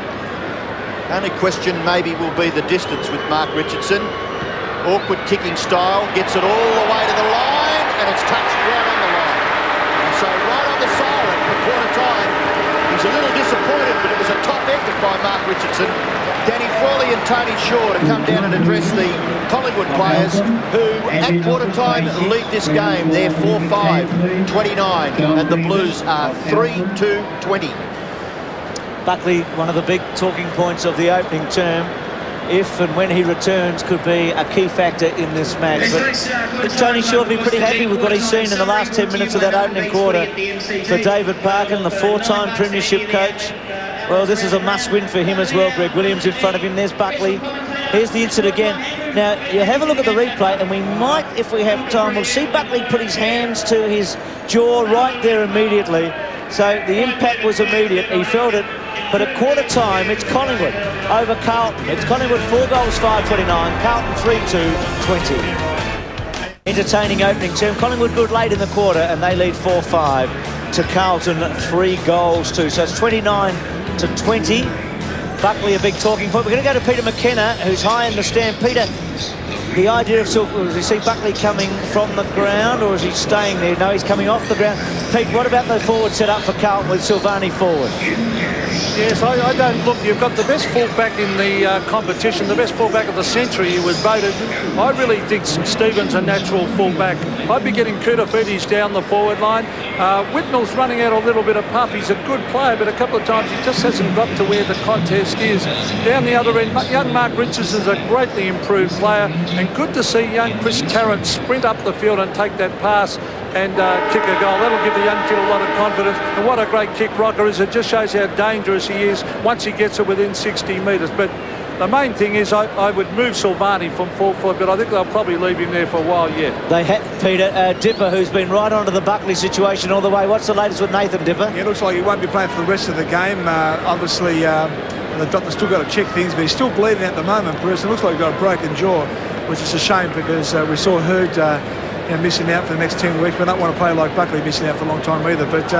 Only question maybe will be the distance with Mark Richardson. Awkward kicking style, gets it all the way to the line, and it's touched right on the line. And so right on the siren for quarter time. He's a little disappointed, but it was a top effort by Mark Richardson. Danny Frawley and Tony Shaw to come down and address the Collingwood players who at quarter time lead this game. They're 4-5, 29, and the Blues are 3-2-20. Buckley, one of the big talking points of the opening term, if and when he returns, could be a key factor in this match. But Tony Shaw will be pretty happy with what he's seen in the last 10 minutes of that opening quarter. For David Parkin, the 4-time premiership coach, well, this is a must-win for him as well. Greg Williams in front of him. There's Buckley. Here's the incident again. Now, you have a look at the replay, and we might, if we have time, we'll see Buckley put his hands to his jaw right there immediately. So the impact was immediate. He felt it. But at quarter time, it's Collingwood over Carlton. It's Collingwood 4 goals, 5-29. Carlton 3-2, 20. Entertaining opening term. Collingwood good late in the quarter, and they lead 4-5 to Carlton 3 goals, 2. So it's 29-20. Buckley a big talking point. We're going to go to Peter McKenna, who's high in the stand. Peter, the idea of does he see Buckley coming from the ground, or is he staying there? No, he's coming off the ground. Pete, what about the forward set up for Carlton with Silvani forward? Yes, I don't look. You've got the best fullback in the competition, the best fullback of the century. He was voted. I really think Stevens a natural fullback. I'd be getting Koutafidis down the forward line. Whitnell's running out a little bit of puff. He's a good player, but a couple of times he just hasn't got to where the contest is. Down the other end, young Mark Richardson's a greatly improved player, and good to see young Chris Tarrant sprint up the field and take that pass and kick a goal. That'll give the young kid a lot of confidence. And what a great kick Rocker is. It just shows how dangerous he is once he gets it within 60 metres. But the main thing is I would move Silvani from full foot, but I think they'll probably leave him there for a while yet. They had Peter Dipper, who's been right onto the Buckley situation all the way. What's the latest with Nathan Dipper? Yeah, it looks like he won't be playing for the rest of the game. Obviously, they've still got to check things, but he's still bleeding at the moment, Bruce. It looks like he's got a broken jaw, which is a shame because we saw Hurd missing out for the next 10 weeks. We don't want to play like Buckley missing out for a long time either. But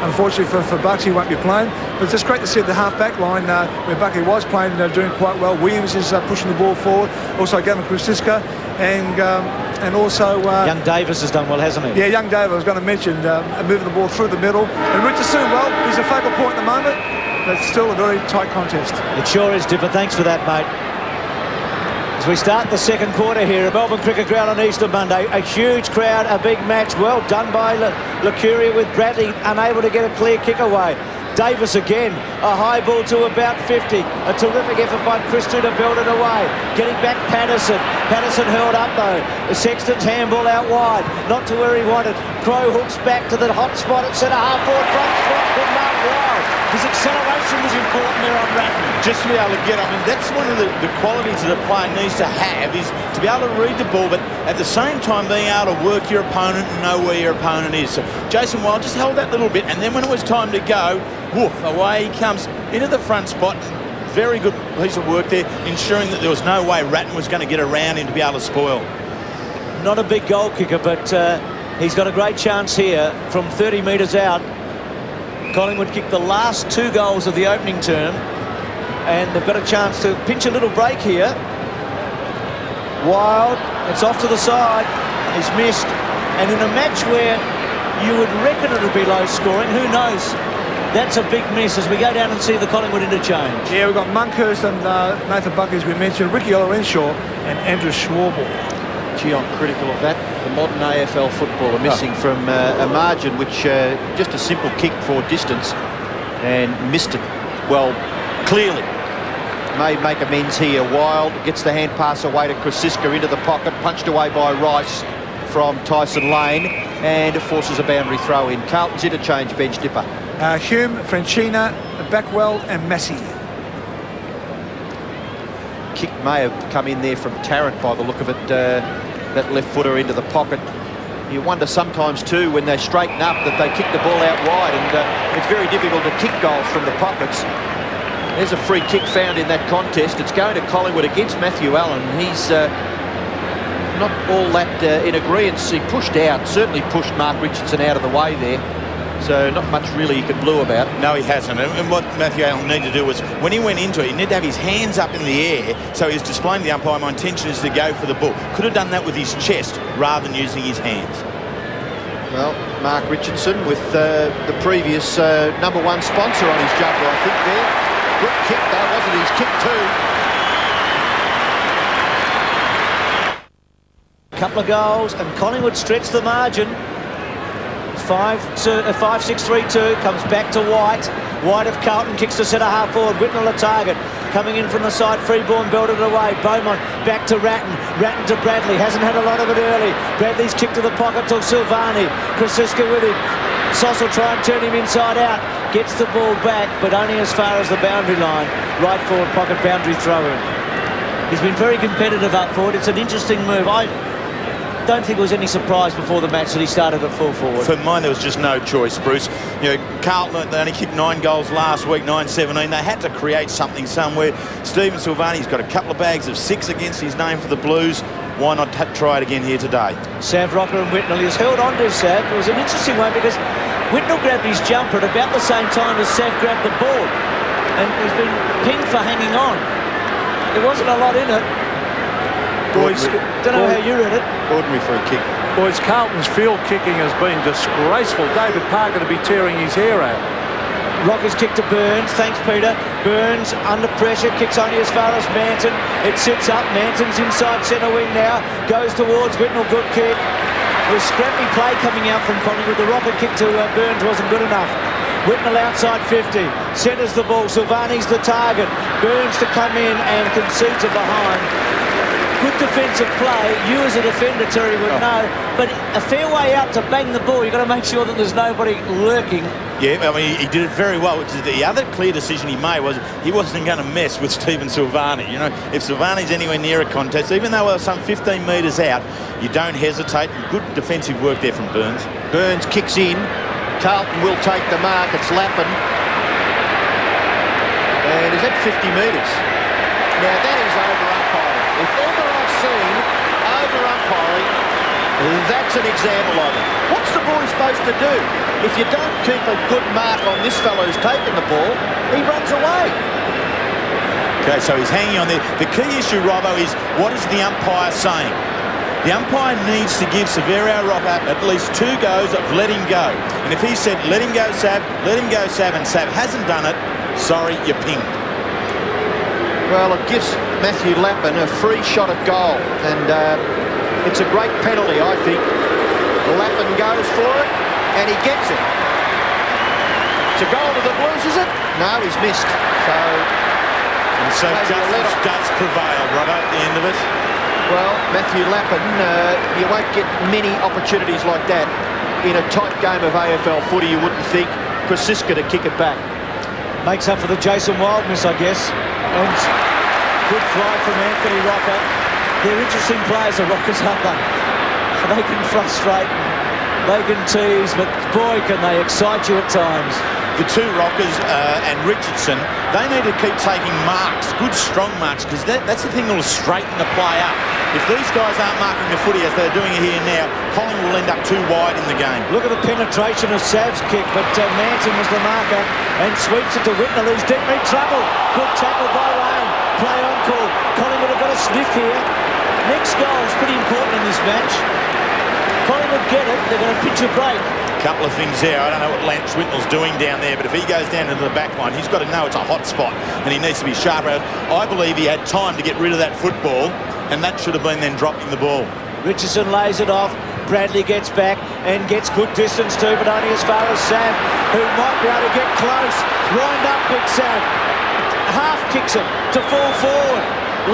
unfortunately for Bucks, he won't be playing. But it's just great to see the half-back line where Buckley was playing, doing quite well. Williams is pushing the ball forward. Also Gavin Krasiska and also... young Davis has done well, hasn't he? Yeah, young Davis, I was going to mention, moving the ball through the middle. And Richardson, well, he's a focal point at the moment, but it's still a very tight contest. It sure is, Dipper. Thanks for that, mate. As we start the second quarter here at Melbourne Cricket Ground on Easter Monday, a huge crowd, a big match. Well done by Licurio with Bradley unable to get a clear kick away. Davis again, a high ball to about 50. A terrific effort by Christie to build it away. Getting back Patterson. Patterson hurled up though. The Sexton's handball out wide, not to where he wanted. Crow hooks back to the hot spot at centre half forward front spot. Good mark wide. His acceleration was important there on Ratton. Just to be able to get, I mean, that's one of the qualities that a player needs to have, is to be able to read the ball, but at the same time being able to work your opponent and know where your opponent is. So Jason Wild just held that little bit, and then when it was time to go, woof, away he comes into the front spot. Very good piece of work there, ensuring that there was no way Ratton was going to get around him to be able to spoil. Not a big goal kicker, but he's got a great chance here from 30 metres out. Collingwood kicked the last 2 goals of the opening term, and they've got a chance to pinch a little break here. Wild, it's off to the side. He's missed. And in a match where you would reckon it would be low scoring, who knows? That's a big miss as we go down and see the Collingwood interchange. Yeah, we've got Monkhurst and Nathan Buckley, as we mentioned, Ricky Olorenshaw and Andrew Schwarble. Gee, I'm critical of that. The modern AFL footballer missing from a margin which just a simple kick for distance and missed it. Well, clearly may make amends here. Wild gets the hand pass away to Krasiska into the pocket, punched away by Rice from Tyson Lane, and it forces a boundary throw in. Carlton's interchange bench, Dipper. Hume, Francina, Backwell and Massey. Kick may have come in there from Tarrant by the look of it, that left footer into the pocket. You wonder sometimes too when they straighten up that they kick the ball out wide, and it's very difficult to kick goals from the pockets. There's a free kick found in that contest. It's going to Collingwood against Matthew Allen. He's not all that in agreement. He pushed out, certainly pushed Mark Richardson out of the way there. So not much really he could blue about. No, he hasn't. And what Matthew Allen needed to do was, when he went into it, he needed to have his hands up in the air, so he's displaying to the umpire, my intention is to go for the ball. Could have done that with his chest rather than using his hands. Well, Mark Richardson with the previous #1 sponsor on his jumper, I think there. Good kick though, wasn't his kick too. Couple of goals and Collingwood stretched the margin. 5-6-3-2, comes back to White. White of Carlton kicks to centre half forward. Whitnell a target. Coming in from the side, Freeborn belted away. Beaumont back to Ratton. Ratton to Bradley. Hasn't had a lot of it early. Bradley's kicked to the pocket to Silvani. Krasiska with him. Sauce will try and turn him inside out. Gets the ball back, but only as far as the boundary line. Right forward pocket boundary throw in. He's been very competitive up forward. It's an interesting move. I don't think it was any surprise before the match that he started at full forward. For mine, there was just no choice, Bruce. You know, Carlton, they only kicked 9 goals last week, 9-17. They had to create something somewhere. Stephen Silvani's got a couple of bags of 6 against his name for the Blues. Why not try it again here today? Sav Rocker and Whitnell. He's held on to Sav. It was an interesting one because Whitnell grabbed his jumper at about the same time as Sav grabbed the ball. And he's been pinged for hanging on. There wasn't a lot in it. Boys, don't know how you read it. Ordinary free kick. Boys, Carlton's field kicking has been disgraceful. David Parker to be tearing his hair out. Rocker's kick to Burns. Thanks, Peter. Burns under pressure. Kicks only as far as Manton. It sits up. Manton's inside centre wing now. Goes towards Whitnell. Good kick. With scrappy play coming out from Collingwood. The Rocker kick to Burns wasn't good enough. Whitnell outside 50. Centres the ball. Silvani's the target. Burns to come in and concedes it behind. Good defensive play. You as a defender, Terry, would know. But a fair way out to bang the ball. You've got to make sure that there's nobody lurking. Yeah, I mean, he did it very well. Which is the other clear decision he made was he wasn't going to mess with Stephen Silvani. You know, if Silvani's anywhere near a contest, even though we're some 15 metres out, you don't hesitate. Good defensive work there from Burns. Burns kicks in. Carlton will take the mark. It's Lappin. And is that 50 metres? Now that is over umpiring. If ever I've seen over umpiring, that's an example of it. What's the boy supposed to do? If you don't keep a good mark on this fellow who's taken the ball, he runs away. Okay, so he's hanging on there. The key issue, Robbo, is what is the umpire saying? The umpire needs to give Severo Rocker at least 2 goes of let him go. And if he said, let him go, Sav, and Sav hasn't done it, sorry, you're pinged. Well, it gives Matthew Lappin a free shot at goal, and it's a great penalty, I think. Lappin goes for it, and he gets it. It's a goal to the Blues, is it? No, he's missed. So justice does prevail, Robbo, at the end of it. Well, Matthew Lappin, you won't get many opportunities like that in a tight game of AFL footy, you wouldn't think. Krasiska to kick it back. Makes up for the Jason Wild miss, I guess. And good fly from Anthony Rocker. They're interesting players, the Rockers, aren't they? They can frustrate, they can tease, but boy, can they excite you at times. The 2 Rockers and Richardson, they need to keep taking marks, good strong marks, because that's the thing that will straighten the play up. If these guys aren't marking the footy as they're doing it here now, Collingwood will end up too wide in the game. Look at the penetration of Sav's kick, but Manton was the marker and sweeps it to Whitnell, who's deep in trouble. Good tackle by Lane. Play on call. Collingwood have got a sniff here. Next goal is pretty important in this match. Collingwood get it, they're going to pitch a break. Couple of things there. I don't know what Lance Whitnell's doing down there, but if he goes down into the back line, he's got to know it's a hot spot and he needs to be sharp. I believe he had time to get rid of that football, and that should have been then dropping the ball. Richardson lays it off. Bradley gets back and gets good distance too, but only as far as Sav, who might be able to get close. Wind up, big Sav. Half kicks it to fall forward.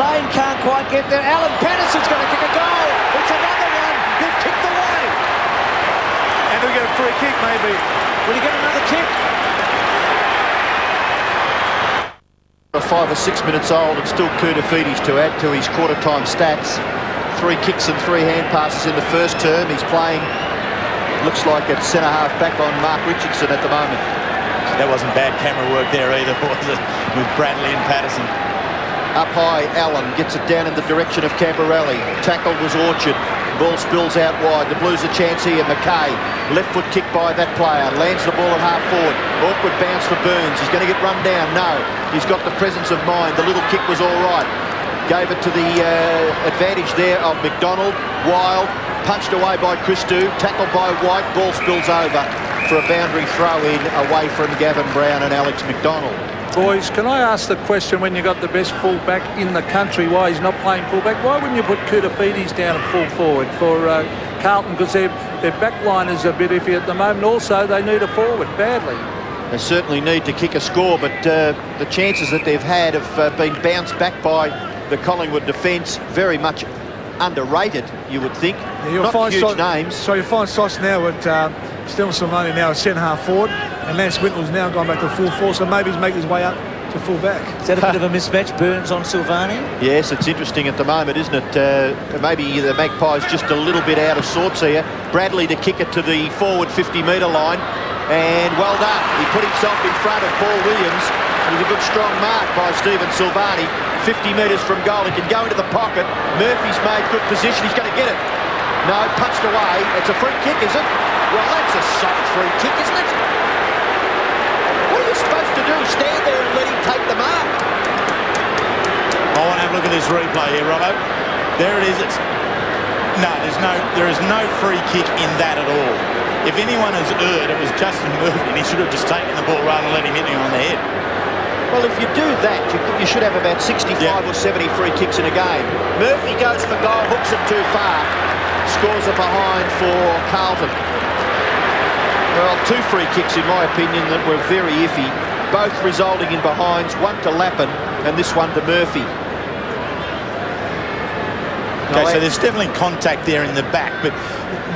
Lane can't quite get there. Alan Patterson's going to kick a goal. It's another one. They've kicked away. And we get a free kick, maybe. Will he get another kick? 5 or 6 minutes old, and still Koutafidis to add to his quarter-time stats. 3 kicks and 3 hand passes in the first term. He's playing, looks like at centre-half back on Mark Richardson at the moment. That wasn't bad camera work there either, was it? With Bradley and Patterson. Up high, Allen gets it down in the direction of Camporelli. Tackle was Orchard. Ball spills out wide. The Blues a chance here. McKay, left foot kick by that player. Lands the ball at half forward. Awkward bounce for Burns. He's going to get run down. No, he's got the presence of mind. The little kick was all right. Gave it to the advantage there of McDonald. Wild, punched away by Christou. Tackled by White. Ball spills over for a boundary throw in away from Gavin Brown and Alex McDonald. Boys, can I ask the question, when you got the best fullback in the country, why he's not playing fullback? Why wouldn't you put Koutafidis down at full forward for Carlton? Because their back line is a bit iffy at the moment. Also, they need a forward badly. They certainly need to kick a score, but the chances that they've had have been bounced back by the Collingwood defence. Very much underrated, you would think. Yeah, you'll not find huge names. So you'll find Sauce now at Still Simone now at centre-half forward, and Lance Whitnell's now gone back to full forward, so maybe he's making his way up to full back. Is that a bit of a mismatch, Burns on Silvani? Yes, it's interesting at the moment, isn't it? Maybe the Magpies just a little bit out of sorts here. Bradley to kick it to the forward 50-metre line, and well done. He put himself in front of Paul Williams. It was a good strong mark by Stephen Silvani. 50 metres from goal. He can go into the pocket. Murphy's made good position. He's going to get it. No, punched away. It's a free kick, is it? Well, that's a soft free kick, isn't it? What are you supposed to do? Stand there and let him take the mark? I want to have a look at this replay here, Robbo. There it is. There is no free kick in that at all. If anyone has erred, it was Justin Murphy, and he should have just taken the ball rather than let him hit him on the head. Well, if you do that, you should have about 65 or 70 free kicks in a game. Murphy goes for goal, hooks it too far. Scores a behind for Carlton. Well, 2 free kicks, in my opinion, that were very iffy, both resulting in behinds, one to Lappin and this one to Murphy. Okay, so there's definitely contact there in the back, but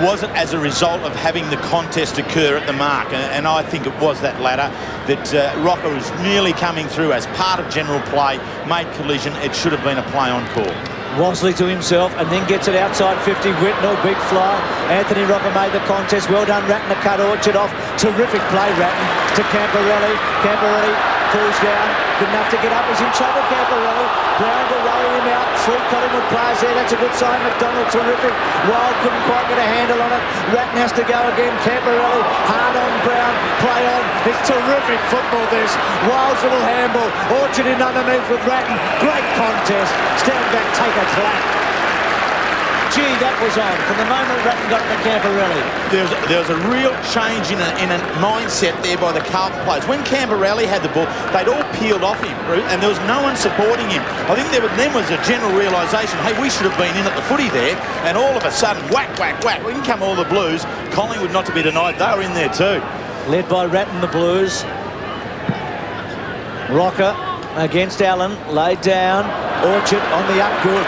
was it as a result of having the contest occur at the mark? And I think it was that latter, that Rocker was merely coming through as part of general play, made collision. It should have been a play on call. Wosley to himself and then gets it outside 50. Whitnell, big fly. Anthony Rocker made the contest. Well done, Ratton to cut Orchard off. Terrific play, Ratton to Camporelli. Camporelli falls down. Good enough to get up. He's in trouble, Camporelli. Brown to roll him out. 3 Collingwood players there. That's a good sign. McDonald, terrific. Wild couldn't quite get a handle on it. Ratton has to go again. Camporelli hard on Brown. Play on. It's terrific football, this. Wild's little handball. Orchard in underneath with Ratton. Great contest. Stand back, take a clap. Gee, that was on. From the moment Ratton got to Camporelli. There was a real change in a mindset there by the Carlton players. When Camporelli had the ball, they'd all peeled off him, and there was no one supporting him. I think then was a general realisation, hey, we should have been in at the footy there, and all of a sudden, whack, whack, whack. In come all the Blues. Collingwood, not to be denied, they were in there too. Led by Ratton, the Blues. Rocker against Allen, laid down. Orchard on the up, good.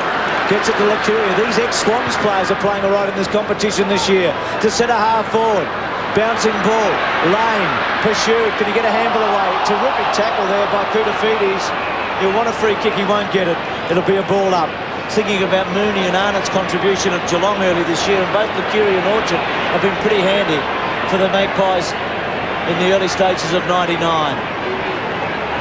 Gets it to Lacuria. These ex-Swans players are playing all right in this competition this year. To centre half forward. Bouncing ball. Lane. Pursued. Can he get a handle away? Terrific tackle there by Koutafidis. He'll want a free kick. He won't get it. It'll be a ball up. Thinking about Mooney and Arnott's contribution at Geelong early this year, and both Lacuria and Orchard have been pretty handy for the Magpies in the early stages of '99.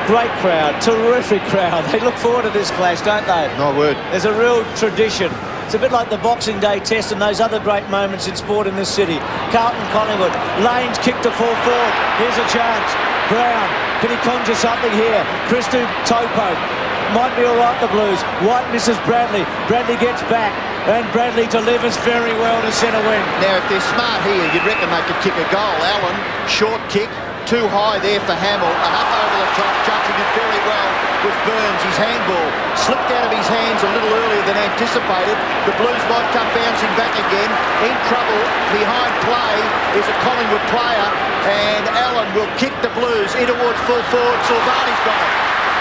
Great crowd, terrific crowd. They look forward to this clash, don't they? My word. There's a real tradition. It's a bit like the Boxing Day test and those other great moments in sport in this city. Carlton, Collingwood. Lane's kick to full forward. Here's a chance. Brown, can he conjure something here? Christou, toe poke. Might be all right, the Blues. White misses Bradley. Bradley gets back. And Bradley delivers very well to centre wing. Now, if they're smart here, you'd reckon they could kick a goal. Allen, short kick. Too high there for Hamill, and up over the top, judging it very well with Burns. His handball slipped out of his hands a little earlier than anticipated. The Blues might come bouncing back again. In trouble, behind play is a Collingwood player, and Allen will kick the Blues in towards full forward. Silvani's got it.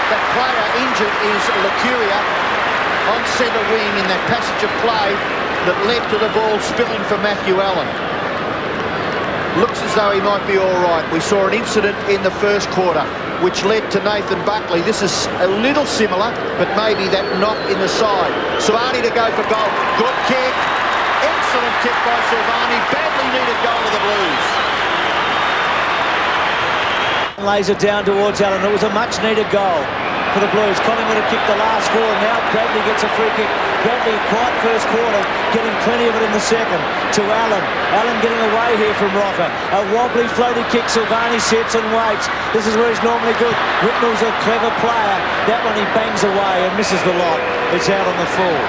That player injured is Lacuria on centre wing in that passage of play that led to the ball spilling for Matthew Allen. Looks as though he might be all right. We saw an incident in the first quarter which led to Nathan Buckley. This is a little similar, but maybe that knock in the side. Silvani to go for goal. Good kick. Excellent kick by Silvani. Badly needed goal to the Blues. Lays it down towards Allen. It was a much-needed goal for the Blues. Collingwood have kicked the last 4, and now Bradley gets a free kick. Bradley, quiet first quarter, getting plenty of it in the second. To Allen. Allen getting away here from Rocker. A wobbly, floaty kick. Silvani sits and waits. This is where he's normally good. Whitnell's a clever player. That one he bangs away and misses the lot. It's out on the full.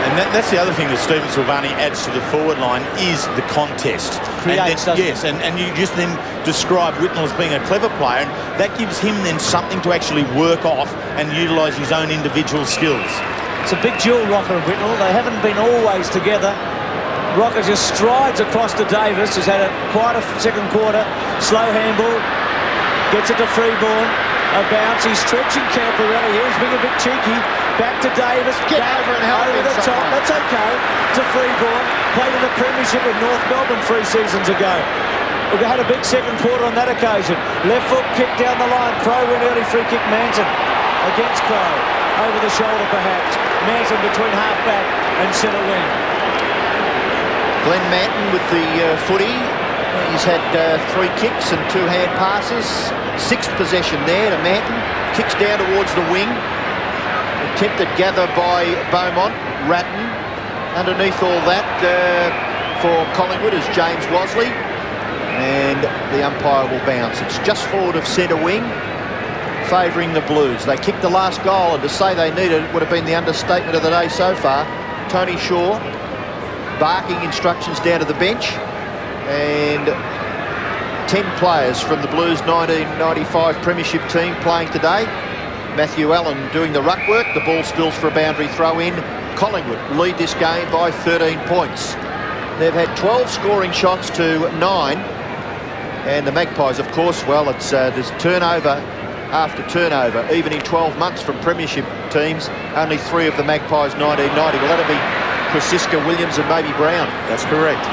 And that's the other thing that Stephen Silvani adds to the forward line is the contest. Creates, yes, and you just then describe Whitnell as being a clever player, and that gives him then something to actually work off and utilise his own individual skills. It's a big duel, Rocker and Whitnell. They haven't been always together. Rocker just strides across to Davis, who's had quite a second quarter. Slow handball, gets it to Freeborn. A bounce, he's stretching Camporelli here. He's being a bit cheeky. Back to Davis. Get over and help over him the top. someone. That's okay. To Freeborn. Played in the Premiership with North Melbourne 3 seasons ago. We had a big second quarter on that occasion. Left foot kick down the line. Crow went early free kick. Manson against Crow. Over the shoulder perhaps. Manson between half-back and centre wing. Glenn Manton with the footy. He's had 3 kicks and 2 hand passes. 6th possession there to Manton. Kicks down towards the wing. Attempted gather by Beaumont. Ratton. Underneath all that for Collingwood is James Wasley. And the umpire will bounce. It's just forward of centre wing, favouring the Blues. They kicked the last goal, and to say they needed it would have been the understatement of the day so far. Tony Shaw barking instructions down to the bench. And 10 players from the Blues 1995 Premiership team playing today. Matthew Allen doing the ruck work. The ball spills for a boundary throw in. Collingwood lead this game by 13 points. They've had 12 scoring shots to 9. And the Magpies, of course, well, it's there's turnover after turnover. Even in 12 months from Premiership teams, only 3 of the Magpies 1990. Well, that'll be Krasiska, Williams and maybe Brown. That's correct.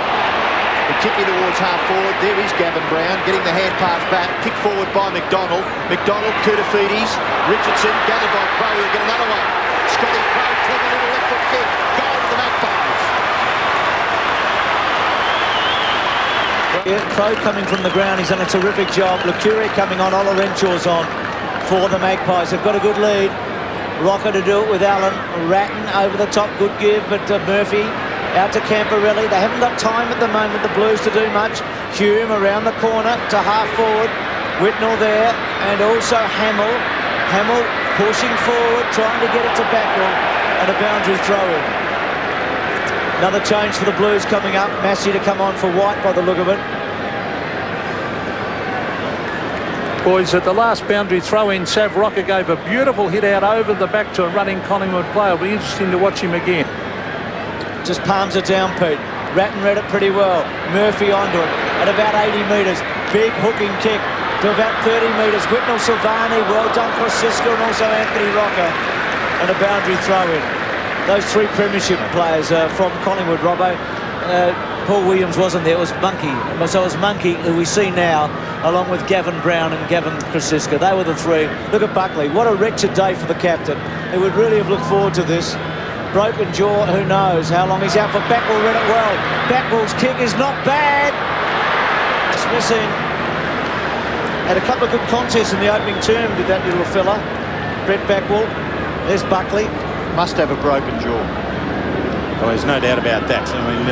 The kick in towards half forward. There is Gavin Brown getting the hand pass back. Kick forward by McDonald. McDonald, Koutafidis, Richardson, gathered by Crow. He'll get another one. Scotty Crow, clever little left foot kick. Goal to the Magpies. Yeah, Crow coming from the ground. He's done a terrific job. Lucuria coming on. Ola Renshaw's on for the Magpies. They've got a good lead. Rocker to do it with Allen. Ratton over the top. Good give, but Murphy out to Camporelli. They haven't got time at the moment, the Blues, to do much. Hume around the corner to half forward. Whitnell there, and also Hamill. Hamill pushing forward, trying to get it to Backwell, and a boundary throw-in. Another change for the Blues coming up. Massey to come on for White by the look of it. Boys, at the last boundary throw-in, Sav Rocker gave a beautiful hit out over the back to a running Collingwood player. It'll be interesting to watch him again. Just palms it down, Pete. Ratton read it pretty well. Murphy onto it at about 80 metres. Big hooking kick to about 30 metres. Whitnell, Silvani, well done for Sisko and also Anthony Rocker. And a boundary throw-in. Those 3 Premiership players from Collingwood, Robbo. Paul Williams wasn't there. It was Monkey. So it was Monkey, who we see now, along with Gavin Brown and Gavin Krasiska. They were the 3. Look at Buckley. What a wretched day for the captain. He would really have looked forward to this. Broken jaw, who knows how long he's out for. Backwell read it well. Backwell's kick is not bad. Just missing. Had a couple of good contests in the opening term, did that little fella. Brett Backwell. There's Buckley. Must have a broken jaw. Well, there's no doubt about that. I mean,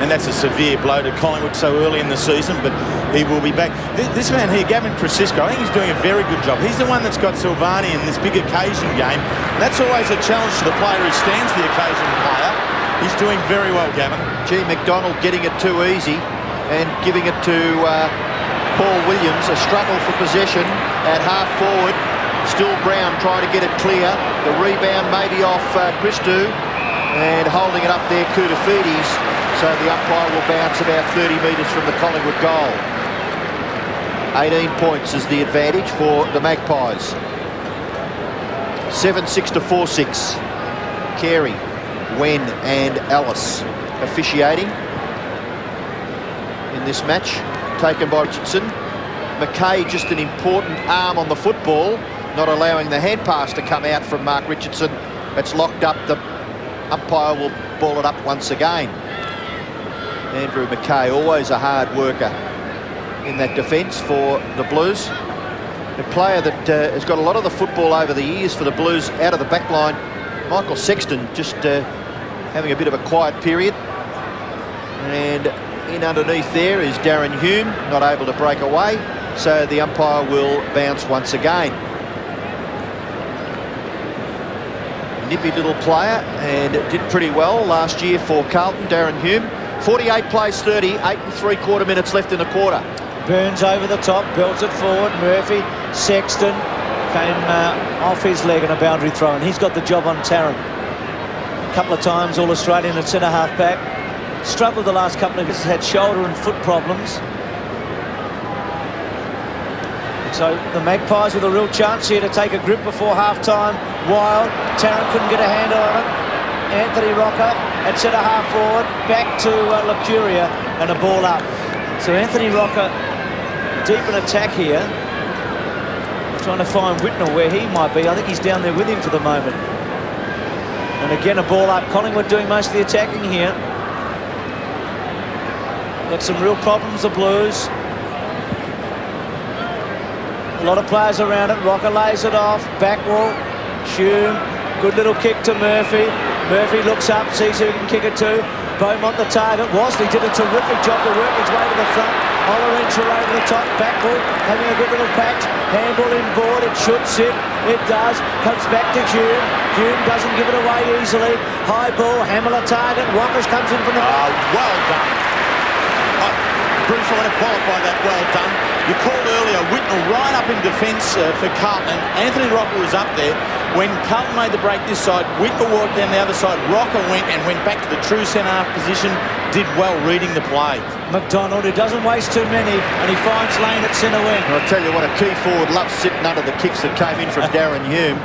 and that's a severe blow to Collingwood so early in the season, but he will be back. This man here, Gavin Krasiska, I think he's doing a very good job. He's the one that's got Silvani in this big occasion game. And that's always a challenge to the player who stands the occasion player. He's doing very well, Gavin. Gee, McDonald getting it too easy and giving it to Paul Williams. A struggle for possession at half forward. Still Brown trying to get it clear. The rebound maybe off Christou. And holding it up there, Koutafidis. So the umpire will bounce about 30 metres from the Collingwood goal. 18 points is the advantage for the Magpies. 7-6 to 4-6. Carey, Wen and Ellis officiating in this match. Taken by Richardson. McKay just an important arm on the football, not allowing the hand pass to come out from Mark Richardson. It's locked up. The umpire will ball it up once again. Andrew McKay, always a hard worker in that defence for the Blues. A player that has got a lot of the football over the years for the Blues out of the back line. Michael Sexton just having a bit of a quiet period. And in underneath there is Darren Hume, not able to break away. So the umpire will bounce once again. Nippy little player and did pretty well last year for Carlton, Darren Hume. 48 plays 30, 8 3/4 minutes left in the quarter. Burns over the top, belts it forward. Murphy, Sexton came off his leg in a boundary throw, and he's got the job on Tarrant. A couple of times All-Australian at centre-half back. Struggled the last couple of years, had shoulder and foot problems. So the Magpies with a real chance here to take a grip before half-time. Wild, Tarrant couldn't get a handle on it. Anthony Rocker at centre-half forward, back to Lacuria, and a ball up. So Anthony Rocker deep in attack here, trying to find Whitnell where he might be. I think he's down there with him for the moment. And again, a ball up. Collingwood doing most of the attacking here. Got some real problems, the Blues. A lot of players around it. Rocker lays it off. Back wall. Hume. Good little kick to Murphy. Murphy looks up, sees who he can kick it to. Beaumont the target. Wasley did a terrific job to work his way to the front. Olorenshaw over the top. Back ball. Having a good little patch. Handball inboard. It should sit. It does. Comes back to Hume. Hume doesn't give it away easily. High ball. Hammer target. Rockers comes in from the back. Well done. Bruce, I want to qualify that well done. You called earlier Whitnell right up in defence for Carlton. Anthony Rocker was up there. When Carlton made the break this side, Whitnell walked down the other side. Rocker went back to the true centre-half position. Did well reading the play. McDonald, who doesn't waste too many, and he finds lane at centre wing. I'll tell you what, a key forward loves sitting under the kicks that came in from Darren Hume.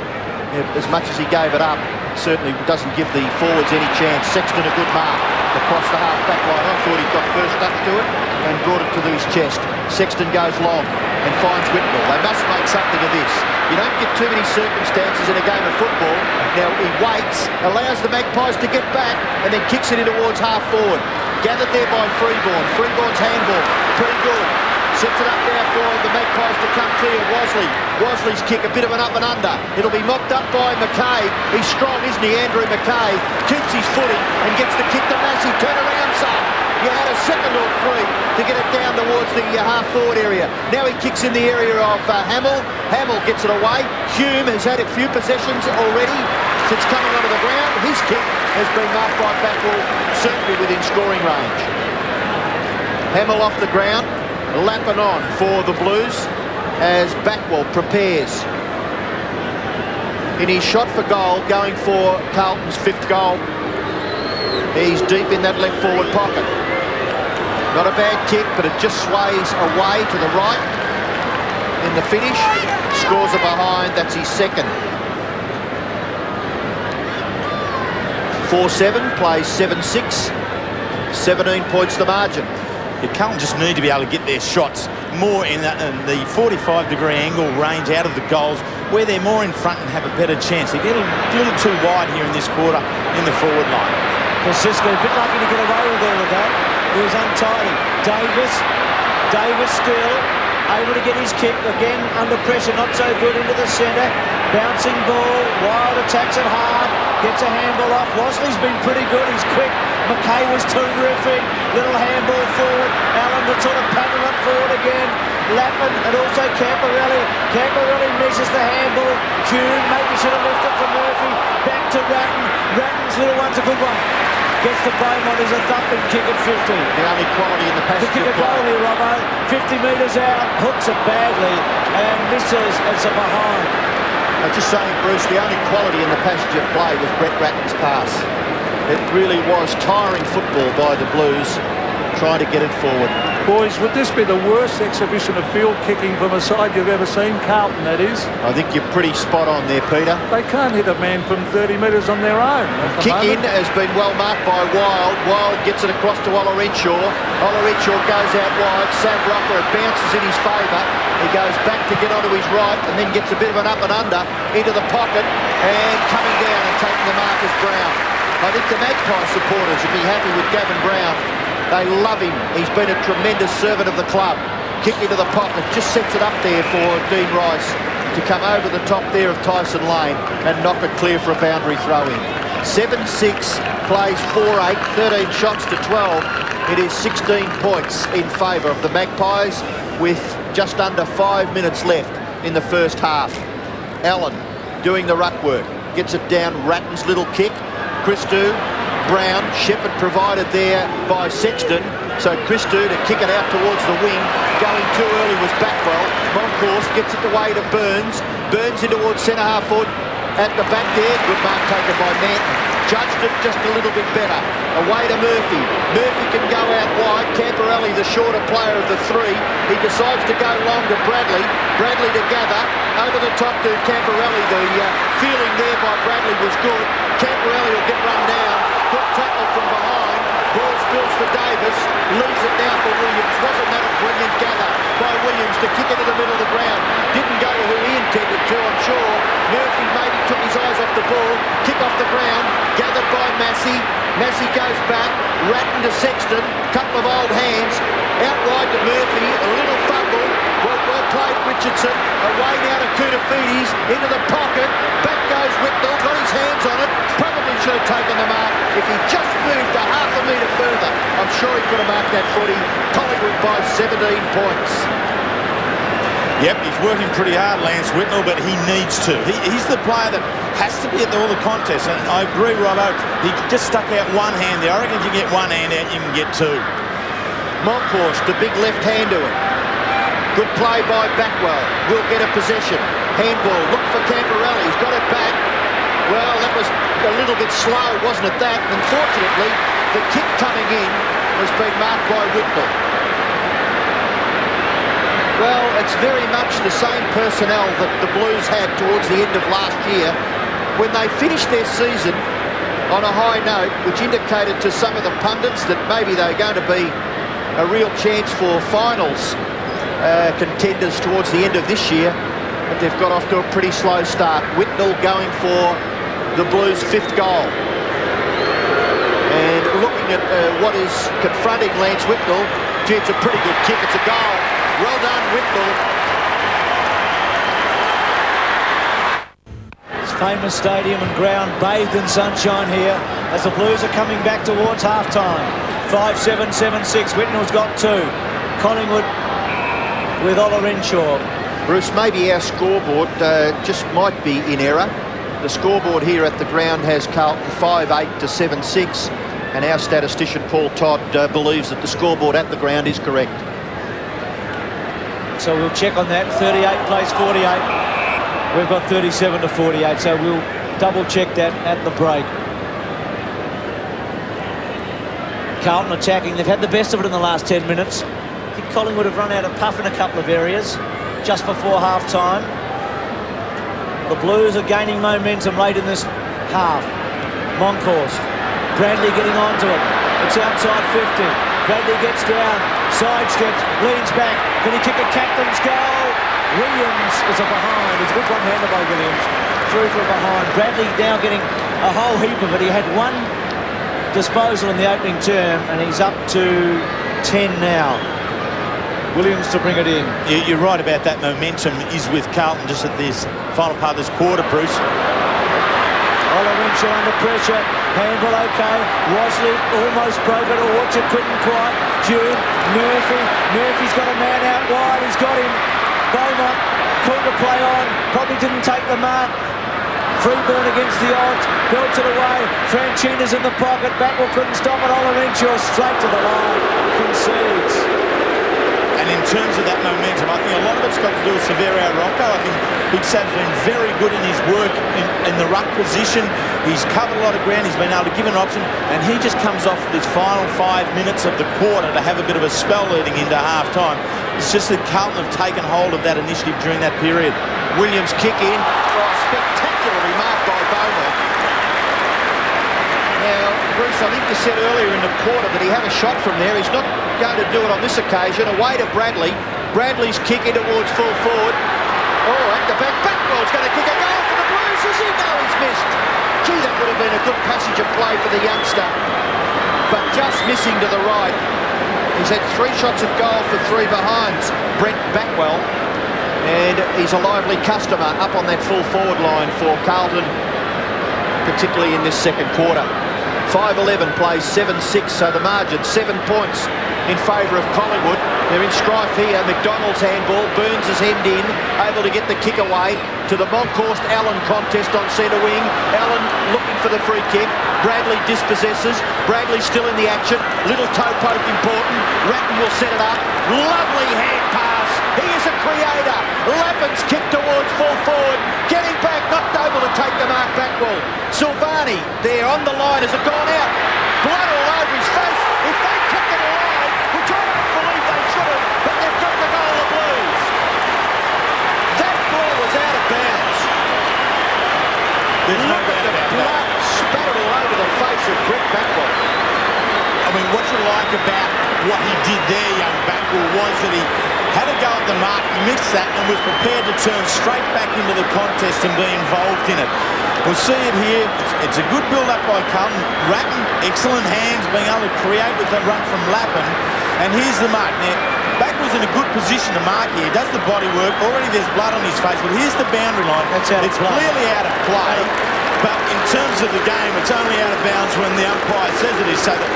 As much as he gave it up, it certainly doesn't give the forwards any chance. Sexton a good mark across the half-back line. I thought he got first touch to it and brought it to his chest. Sexton goes long and finds Whitnell. They must make something of this. You don't get too many circumstances in a game of football. Now he waits, allows the Magpies to get back, and then kicks it in towards half-forward. Gathered there by Freeborn. Freeborn's handball, pretty good. Sets it up there for the Magpies to come clear. Wasley's kick, a bit of an up and under. It'll be mopped up by McKay. He's strong, isn't he, Andrew McKay? Keeps his footing and gets the kick to Massey. Turn around, son. You had a second or three to get it down towards the half-forward area. Now he kicks in the area of Hamill. Hamill gets it away. Hume has had a few possessions already since coming onto the ground. His kick has been marked by Backwell, certainly within scoring range. Hamill off the ground. Lapping on for the Blues as Backwell prepares in his shot for goal, going for Carlton's 5th goal. He's deep in that left forward pocket. Not a bad kick, but it just sways away to the right in the finish. Scores a behind, that's his 2nd. 4-7, plays 7-6, 17 points the margin. Carlton just need to be able to get their shots more in the 45-degree angle range out of the goals, where they're more in front and have a better chance. They get a little too wide here in this quarter in the forward line. Cisco a bit lucky to get away with all of that. He was untidy. Davis still able to get his kick again under pressure, not so good into the centre. Bouncing ball, Wild attacks it hard, gets a handball off. Wasley's been pretty good, he's quick. McKay was terrific. Little handball forward. Allen to sort of pattern it forward again. Lappin and also Camporelli. Camporelli misses the handball. June maybe should have left it for Murphy. Back to Ratton. Ratton's little one's a good one. Gets to Beaumont, is a thumping kick at 50. The only quality in the passage. To kick a goal here, Robbo. 50 metres out, hooks it badly and misses. It's a behind. I'm just saying, Bruce, the only quality in the passage of play was Brett Ratton's pass. It really was tiring football by the Blues, trying to get it forward. Boys, would this be the worst exhibition of field kicking from a side you've ever seen? Carlton, that is. I think you're pretty spot on there, Peter. They can't hit a man from 30 metres on their own. Kick in has been well marked by Wild. Wild gets it across to Ola Renshaw. Ola Renshaw goes out wide. Sam Rocker, it bounces in his favour. He goes back to get onto his right and then gets a bit of an up and under into the pocket and coming down and taking the mark is Brown. I think the Magpie supporters would be happy with Gavin Brown. They love him. He's been a tremendous servant of the club. Kick into the pocket, just sets it up there for Dean Rice to come over the top there of Tyson Lane and knock it clear for a boundary throw-in. 7-6, plays 4-8, 13 shots to 12. It is 16 points in favour of the Magpies with just under 5 minutes left in the first half. Allen doing the ruck work. Gets it down, Ratton's little kick. Christou, Brown, Shepherd provided there by Sexton. So Christou to kick it out towards the wing. Going too early was Backwell. Moncourse gets it away to Burns. Burns in towards centre half foot. At the back there, good mark taken by Manton. Judged it just a little bit better. Away to Murphy. Murphy can go out wide. Camporelli, the shorter player of the three. He decides to go long to Bradley. Bradley to gather. Over the top to Camporelli. The feeling there by Bradley was good. Camporelli will get run down. Good tackle from behind. Ball spills for Davis. Leaves it now for Williams. Wasn't that a brilliant gather by Williams to kick it to the middle of the ground? Didn't go to who he intended to, I'm sure. Murphy maybe took his eyes off the ball. Kick off the ground. Gathered by Massey. Massey goes back. Ratton to Sexton. Couple of old hands. Out wide to Murphy. A little fumble. Well played, Richardson. Away now to Koutafidis. Into the pocket. Back goes Whitnell. Got his hands on it. Probably should have taken the mark. If he just moved a half a metre further, I'm sure he could have marked that footy. Collingwood by 17 points. Yep, he's working pretty hard, Lance Whitnell, but he needs to. He's the player that has to be at all the contests. And I agree, Robbo. He just stuck out one hand there. I reckon if you get one hand out, you can get two. Moncourse, the big left hand to him. Good play by Backwell. Will get a possession. Handball. Look for Camporelli. He's got it back. Well, that was a little bit slow, wasn't it, that? Unfortunately, the kick coming in has been marked by Whitnell. Well, it's very much the same personnel that the Blues had towards the end of last year when they finished their season on a high note, which indicated to some of the pundits that maybe they're going to be a real chance for finals contenders towards the end of this year, but they've got off to a pretty slow start. Whitnell going for the Blues' 5th goal. And looking at what is confronting Lance Whitnell, gee, it's a pretty good kick, it's a goal. Well done, Whitnell. It's famous stadium and ground bathed in sunshine here as the Blues are coming back towards half-time. 5-7, 7-6, Whitnell's got 2. Collingwood with Ola Renshaw. Bruce, maybe our scoreboard just might be in error. The scoreboard here at the ground has Carlton 5-8 to 7-6, and our statistician Paul Todd believes that the scoreboard at the ground is correct. So we'll check on that. 38 plays 48. We've got 37 to 48, so we'll double check that at the break. Carlton attacking. They've had the best of it in the last 10 minutes. I think Collingwood have run out of puff in a couple of areas just before half-time. The Blues are gaining momentum late in this half. Moncourse. Bradley getting onto it. It's outside 50. Bradley gets down, sidesteps, leans back. Can he kick a captain's goal? Williams is a behind. It's a good one-hander by Williams. Through for a behind. Bradley now getting a whole heap of it. He had 1 disposal in the opening term, and he's up to 10 now. Williams to bring it in. You're right about that. Momentum is with Carlton just at this final part of this quarter, Bruce. Ola Renshaw under pressure. Handball okay. Wasley almost broke it. Orchard couldn't quite. June. Murphy. Murphy's got a man out wide. He's got him. Beaumont called the play on. Probably didn't take the mark. Freeborn against the odds. Belts it away. Franchina's in the pocket. Backwell couldn't stop it. Ola Renshaw straight to the line. Concedes. And in terms of that momentum, I think a lot of it's that's got to do with Severo Rocco. I think Big Sav's been very good in his work in the ruck position. He's covered a lot of ground. He's been able to give an option, and he just comes off this final 5 minutes of the quarter to have a bit of a spell leading into half-time. It's just that Carlton have taken hold of that initiative during that period. Williams kick in. Oh, spectacularly marked by Beaumont. Now, Bruce, I think you said earlier in the quarter that he had a shot from there. He's not going to do it on this occasion. Away to Bradley. Bradley's kicking towards full forward. Oh, at the back. Backwell's going to kick a goal for the Blues. Is he? No, he's missed. Gee, that would have been a good passage of play for the youngster. But just missing to the right. He's had 3 shots at goal for 3 behinds. Brent Backwell. And he's a lively customer up on that full forward line for Carlton, particularly in this second quarter. 5-11 plays 7-6, so the margin 7 points in favour of Collingwood. They're in strife here. McDonald's handball. Burns is hemmed in, able to get the kick away to the Monkhorst-Allen contest on centre wing. Allen looking for the free kick. Bradley dispossesses. Bradley still in the action. Little toe poke important. Ratton will set it up. Lovely hand pass. He is a creator. Lappin's kick towards full forward. Getting back, not able to take the mark Backwell. Silvani there on the line. Has it gone out? Blood all over his face. If they kick it alive, which I don't believe they should have, but they've got the goal of Blues. That ball was out of bounds. There's no doubt about blood spattered all over the face of Brett Backwell. I mean, what you like about what he did there, young Backwell, was that he had a go at the mark, missed that, and was prepared to turn straight back into the contest and be involved in it. We'll see it here. It's a good build-up by Carlton. Ratton, excellent hands, being able to create with the run from Lappin. And here's the mark. Now, Backwell's in a good position to mark here. Does the body work. Already there's blood on his face, but here's the boundary line. It's clearly out of play. But in terms of the game, it's only out of bounds when the umpire says it is. So that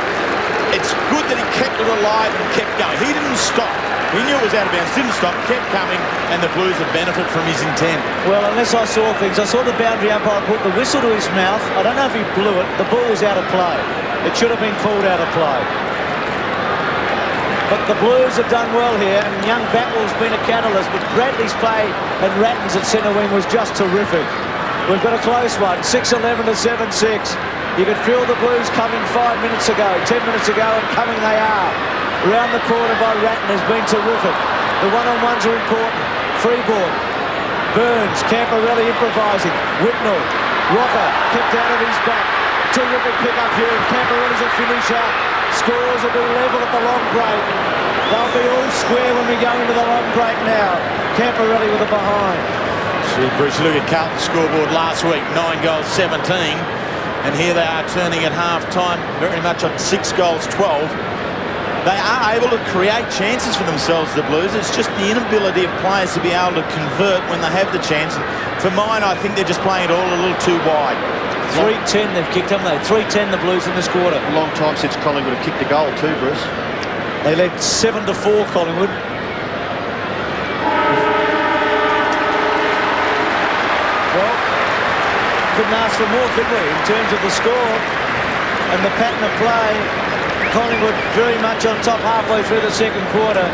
it's good that he kept it alive and kept going. He didn't stop. He knew it was out of bounds, didn't stop, kept coming, and the Blues have benefited from his intent. Well, unless I saw things, I saw the boundary umpire put the whistle to his mouth. I don't know if he blew it. The ball was out of play. It should have been called out of play. But the Blues have done well here, and young Backwell's been a catalyst, but Bradley's play and Ratton's at centre wing was just terrific. We've got a close one, 6-11 to 7-6. You could feel the Blues coming 5 minutes ago, 10 minutes ago, and coming they are. Round the corner by Ratton has been terrific. The one-on-ones are important. Free ball. Burns, Camporelli improvising. Whitnell, Rocker kept out of his back. Terrific pick up here, and Camporelli's a finisher. Scores will be level at the long break. They'll be all square when we go into the long break now. Camporelli with a behind. See, Bruce, look at Carlton's scoreboard last week, 9 goals, 17. And here they are turning at half-time, very much on 6 goals, 12. They are able to create chances for themselves, the Blues. It's just the inability of players to be able to convert when they have the chance. And for mine, I think they're just playing it all a little too wide. 3-10 they've kicked, haven't they? 3-10 the Blues in this quarter. A long time since Collingwood have kicked a goal too, Bruce. They led 7-4, Collingwood. Well, couldn't ask for more, could we, in terms of the score and the pattern of play. Collingwood very much on top halfway through the second quarter.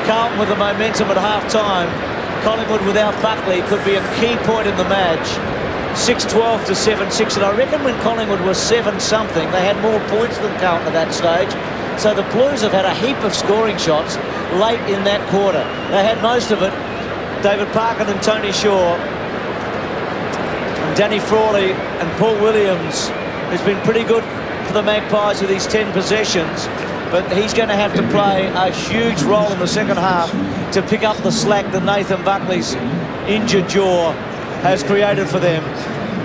Carlton with the momentum at half-time. Collingwood without Buckley could be a key point in the match. 6-12 to 7-6, and I reckon when Collingwood was 7-something, they had more points than Carlton at that stage. So the Blues have had a heap of scoring shots late in that quarter. They had most of it. David Parkin and Tony Shaw, and Danny Frawley and Paul Williams, who's been pretty good for the Magpies with his 10 possessions, but he's going to have to play a huge role in the second half to pick up the slack that Nathan Buckley's injured jaw has created for them.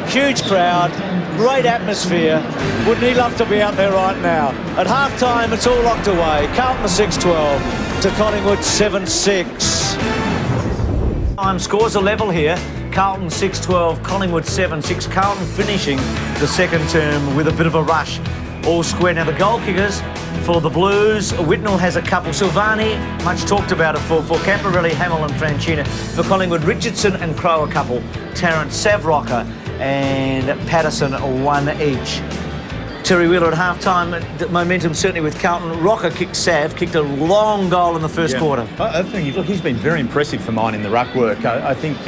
Huge crowd, great atmosphere. Wouldn't he love to be out there right now? At half-time, it's all locked away. Carlton 6-12 to Collingwood 7-6. Time scores a level here. Carlton 6-12, Collingwood 7-6. Carlton finishing the second term with a bit of a rush. All square. Now the goal kickers for the Blues, Whitnell has a couple. Silvani, much talked about it for Camporelli, Hamill and Franchina. For Collingwood, Richardson and Crowe a couple. Tarrant, Savrocker and Patterson 1 each. Terry Wheeler at half-time, the momentum certainly with Carlton. Rocker kicked a long goal in the first quarter. I think, look, he's been very impressive for mine in the ruck work. I think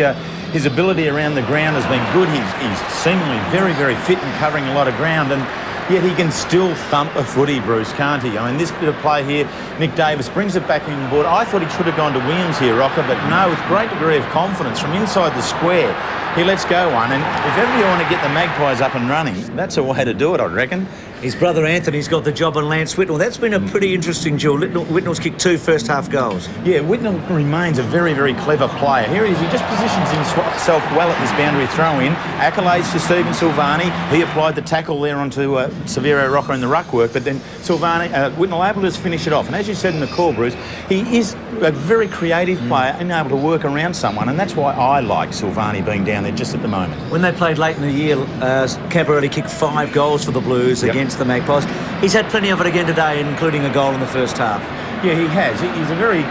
his ability around the ground has been good. He's seemingly very, very fit and covering a lot of ground, and yet he can still thump a footy, Bruce, can't he? I mean, this bit of play here, Nick Davis brings it back in board. I thought he should have gone to Williams here, Rocker, but no, with great degree of confidence from inside the square. He lets go one, and if ever you want to get the Magpies up and running, that's a way to do it, I reckon. His brother Anthony's got the job on Lance Whitnell. That's been a pretty interesting duel. Whitnell's kicked 2 first-half goals. Yeah, Whitnell remains a very, very clever player. Here he is. He just positions himself well at this boundary throw-in. Accolades to Stephen Silvani. He applied the tackle there onto Severo Rocker in the ruck work, but then Whitnell able to just finish it off. And as you said in the call, Bruce, he is a very creative player and able to work around someone, and that's why I like Silvani being down there just at the moment. When they played late in the year, Camperelli kicked 5 goals for the Blues against the Magpies. He's had plenty of it again today, including a goal in the first half. Yeah, he has. He's a very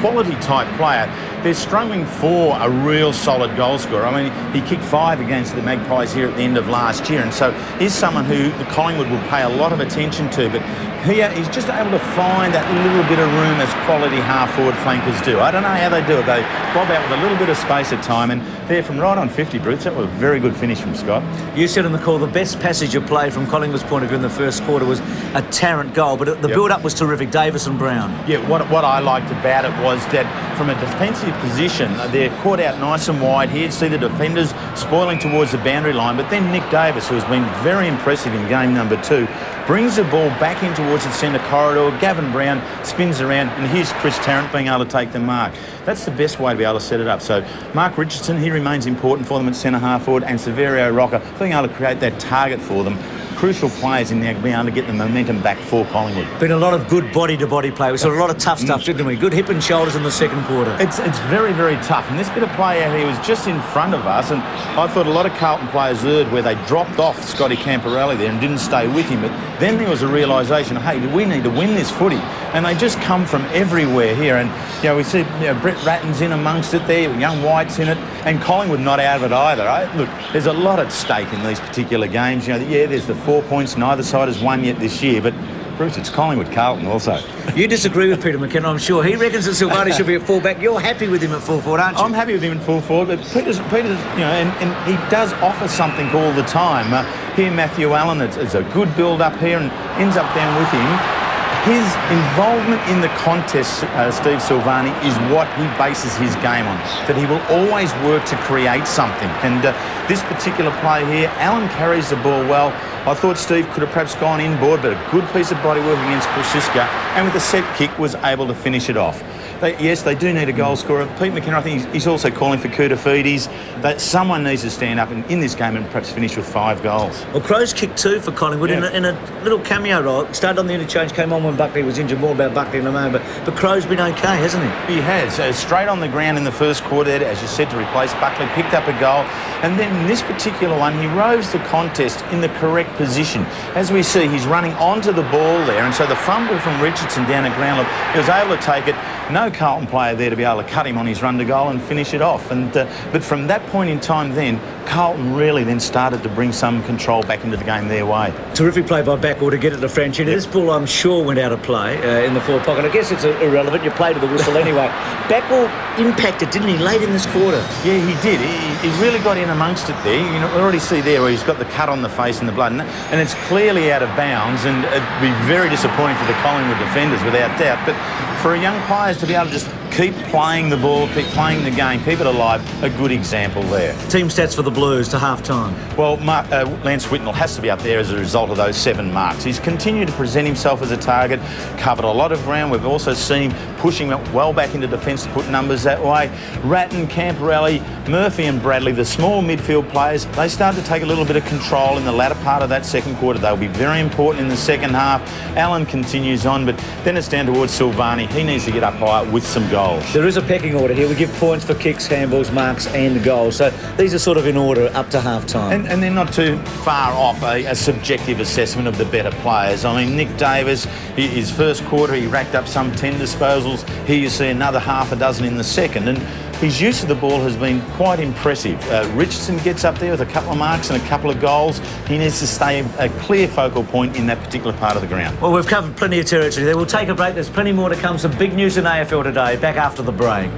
quality type player. They're struggling for a real solid goal scorer. I mean, he kicked 5 against the Magpies here at the end of last year, and so he's someone who the Collingwood will pay a lot of attention to. But here, he's just able to find that little bit of room as quality half-forward flankers do. I don't know how they do it. They bob out with a little bit of space at time, and there from right on 50, Bruce, that was a very good finish from Scott. You said in the call the best passage of play from Collingwood's point of view in the first quarter was a Tarrant goal, but the build-up was terrific. Davis and Brown. Yeah, what I liked about it was that from a defensive position, they're caught out nice and wide here. See the defenders spoiling towards the boundary line, but then Nick Davis, who has been very impressive in game number 2, brings the ball back in towards the centre corridor. Gavin Brown spins around, and here's Chris Tarrant being able to take the mark. That's the best way to be able to set it up. So Mark Richardson, he remains important for them at centre half forward, and Severo Rocker being able to create that target for them. Crucial players in there being able to get the momentum back for Collingwood. Been a lot of good body-to-body play. We saw a lot of tough stuff, didn't we? Good hip and shoulders in the second quarter. It's very, very tough. And this bit of play out here was just in front of us, and I thought a lot of Carlton players erred where they dropped off Scotty Camperelli there and didn't stay with him. But then there was a realisation, hey, we need to win this footy. And they just come from everywhere here. And, we see Brett Ratton's in amongst it there, young White's in it, and Collingwood not out of it either. Look, there's a lot at stake in these particular games. There's the 4 points, neither side has won yet this year, but Bruce, it's Collingwood Carlton also. You disagree with Peter McKenna, I'm sure. He reckons that Silvani should be at full-back. You're happy with him at full-forward, aren't you? I'm happy with him at full-forward, but Peter's and he does offer something all the time. Here, Matthew Allen, it's a good build-up here and ends up down with him. His involvement in the contest, Steve Silvani, is what he bases his game on, that he will always work to create something. And this particular play here, Allen carries the ball well. I thought Steve could have perhaps gone inboard, but a good piece of body work against Krasiska, and with a set kick was able to finish it off. Yes, they do need a goal scorer. Pete McKenna, I think he's also calling for Koutafidis. That someone needs to stand up in this game and perhaps finish with 5 goals. Well, Crows kicked 2 for Collingwood in a little cameo role. Started on the interchange, came on when Buckley was injured. More about Buckley in a moment. But Crow's been okay, hasn't he? He has. Straight on the ground in the first quarter, as you said, to replace Buckley. Picked up a goal. And then in this particular one, he rose the contest in the correct position. As we see, he's running onto the ball there. And so the fumble from Richardson down at ground level, he was able to take it. No Carlton player there to be able to cut him on his run to goal and finish it off. And but from that point in time then, Carlton really then started to bring some control back into the game their way. Terrific play by Backwell to get it to Franchini. This ball, I'm sure, went out of play in the forward pocket. I guess it's irrelevant. You play to the whistle anyway. Backwell impacted, didn't he, late in this quarter? Yeah, he did. He really got in amongst it there. You already see there where he's got the cut on the face and the blood, and it's clearly out of bounds, and it'd be very disappointing for the Collingwood defenders, without doubt. But for young players to be able to just keep playing the ball, keep playing the game, keep it alive, a good example there. Team stats for the Blues to half-time. Well, Lance Whitnell has to be up there as a result of those 7 marks. He's continued to present himself as a target, covered a lot of ground. We've also seen him pushing well back into defence to put numbers that way. Ratton, Camperelli, Murphy and Bradley, the small midfield players, they started to take a little bit of control in the latter part of that second quarter. They'll be very important in the second half. Allen continues on, but then it's down towards Silvani. He needs to get up higher with some goals. There is a pecking order here. We give points for kicks, handballs, marks and goals. So these are sort of in order up to half-time. And they're not too far off a subjective assessment of the better players. I mean, Nick Davis, his first quarter, he racked up some 10 disposals. Here you see another half a dozen in the second. And his use of the ball has been quite impressive. Richardson gets up there with a couple of marks and a couple of goals. He needs to stay a clear focal point in that particular part of the ground. Well, we've covered plenty of territory there. We'll take a break. There's plenty more to come. Some big news in AFL today. Back after the break.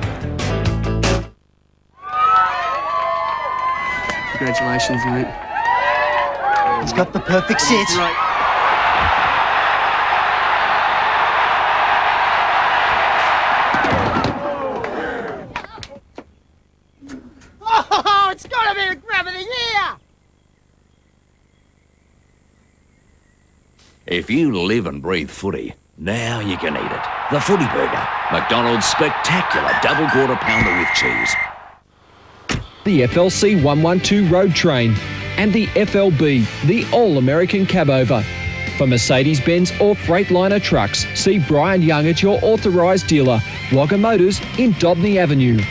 Congratulations, mate. He's got the perfect set. Oh, it's got to be the grab of the year! If you live and breathe footy, now you can eat it. The Footy Burger, McDonald's spectacular double quarter pounder with cheese. The FLC 112 Road Train and the FLB, the All-American Cabover. For Mercedes-Benz or Freightliner trucks, see Brian Young at your authorised dealer, Wagga Motors in Dobney Avenue.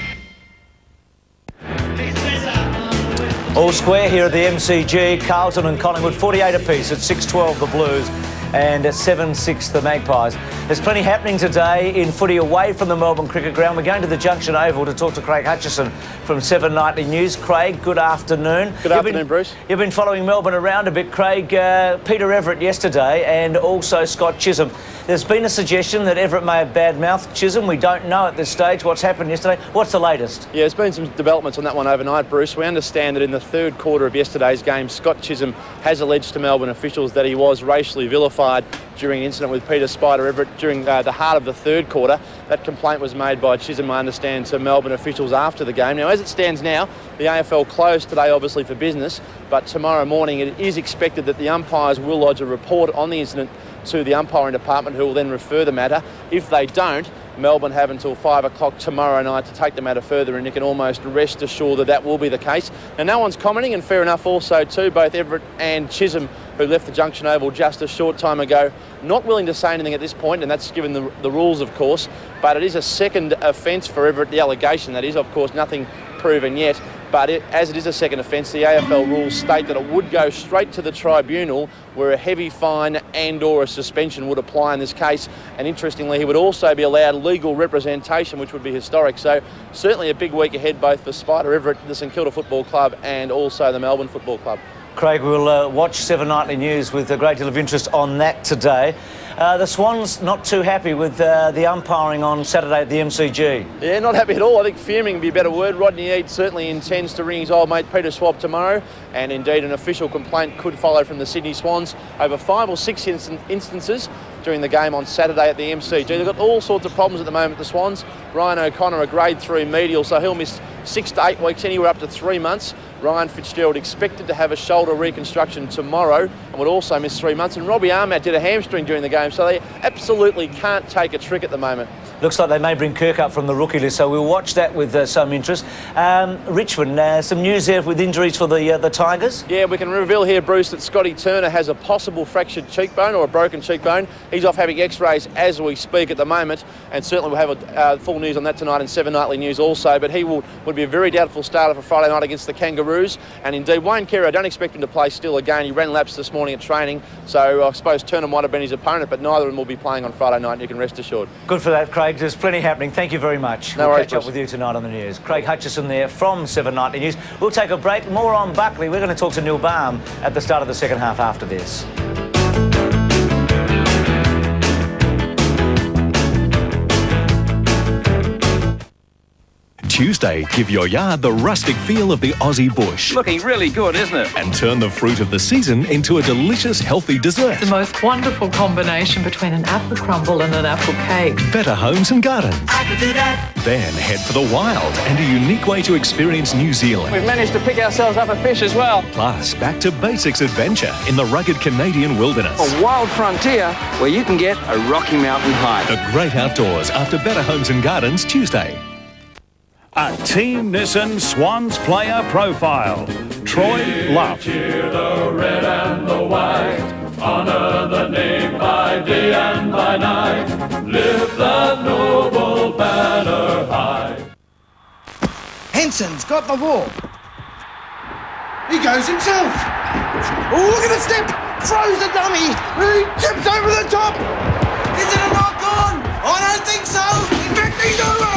All square here at the MCG. Carlton and Collingwood 48 apiece at 6-12 the Blues and at 7-6 the Magpies. There's plenty happening today in footy away from the Melbourne Cricket Ground. We're going to the Junction Oval to talk to Craig Hutchison from 7 Nightly News. Craig, good afternoon. Good afternoon, Bruce. You've been following Melbourne around a bit, Craig. Peter Everett yesterday and also Scott Chisholm. There's been a suggestion that Everett may have bad-mouthed Chisholm. We don't know at this stage what's happened yesterday. What's the latest? Yeah, there's been some developments on that one overnight, Bruce. We understand that in the third quarter of yesterday's game, Scott Chisholm has alleged to Melbourne officials that he was racially vilified during an incident with Peter Spider Everett during the heart of the third quarter. That complaint was made by Chisholm, I understand, to Melbourne officials after the game. Now, as it stands now, the AFL closed today, obviously, for business, but tomorrow morning it is expected that the umpires will lodge a report on the incident to the umpiring department, who will then refer the matter. If they don't, Melbourne have until 5 o'clock tomorrow night to take the matter further, and you can almost rest assured that that will be the case. And no one's commenting, and fair enough also too, both Everett and Chisholm, who left the Junction Oval just a short time ago, not willing to say anything at this point, and that's given the rules, of course, but it is a second offence for Everett, the allegation that is, of course, nothing proven yet. But as it is a second offence, the AFL rules state that it would go straight to the tribunal, where a heavy fine and or a suspension would apply in this case. And interestingly, he would also be allowed legal representation, which would be historic. So certainly a big week ahead, both for Spider Everett, the St Kilda Football Club, and also the Melbourne Football Club. Craig, we'll watch 7 Nightly News with a great deal of interest on that today. The Swans not too happy with the umpiring on Saturday at the MCG. Yeah, not happy at all. I think fuming would be a better word. Rodney Eade certainly intends to ring his old mate Peter Swab tomorrow, and indeed an official complaint could follow from the Sydney Swans over 5 or 6 instances during the game on Saturday at the MCG. They've got all sorts of problems at the moment, the Swans. Ryan O'Connor, a grade 3 medial, so he'll miss 6 to 8 weeks, anywhere up to 3 months. Ryan Fitzgerald expected to have a shoulder reconstruction tomorrow and would also miss 3 months. And Robbie Armat did a hamstring during the game, so they absolutely can't take a trick at the moment. Looks like they may bring Kirk up from the rookie list, so we'll watch that with some interest. Richmond, some news there with injuries for the Tigers? Yeah, we can reveal here, Bruce, that Scotty Turner has a possible fractured cheekbone or a broken cheekbone. He's off having x-rays as we speak at the moment, and certainly we'll have full news on that tonight in 7 Nightly News also, but he would be a very doubtful starter for Friday night against the Kangaroos. And indeed, Wayne Carey, I don't expect him to play still again. He ran laps this morning at training, so I suppose Turner might have been his opponent, but neither of them will be playing on Friday night, and you can rest assured. Good for that, Craig. There's plenty happening. Thank you very much. No we'll worries, catch up with you tonight on the news. Craig Hutchison there from 7 Nightly News. We'll take a break. More on Buckley. We're going to talk to Neil Baum at the start of the second half after this. Tuesday, give your yard the rustic feel of the Aussie bush. Looking really good, isn't it? And turn the fruit of the season into a delicious, healthy dessert. The most wonderful combination between an apple crumble and an apple cake. Better Homes and Gardens. I could do that. Then head for the wild and a unique way to experience New Zealand. We've managed to pick ourselves up a fish as well. Plus, back to basics adventure in the rugged Canadian wilderness. A wild frontier where you can get a Rocky Mountain hike. The great outdoors after Better Homes and Gardens Tuesday. A Team Nissan Swans player profile. Troy Luff. Cheer the red and the white, honor the name by day and by night, lift that noble banner high. Henson's got the ball. He goes himself. Oh, look at the step. Throws the dummy. He tips over the top. Is it a knock on? I don't think so. In fact, he's over.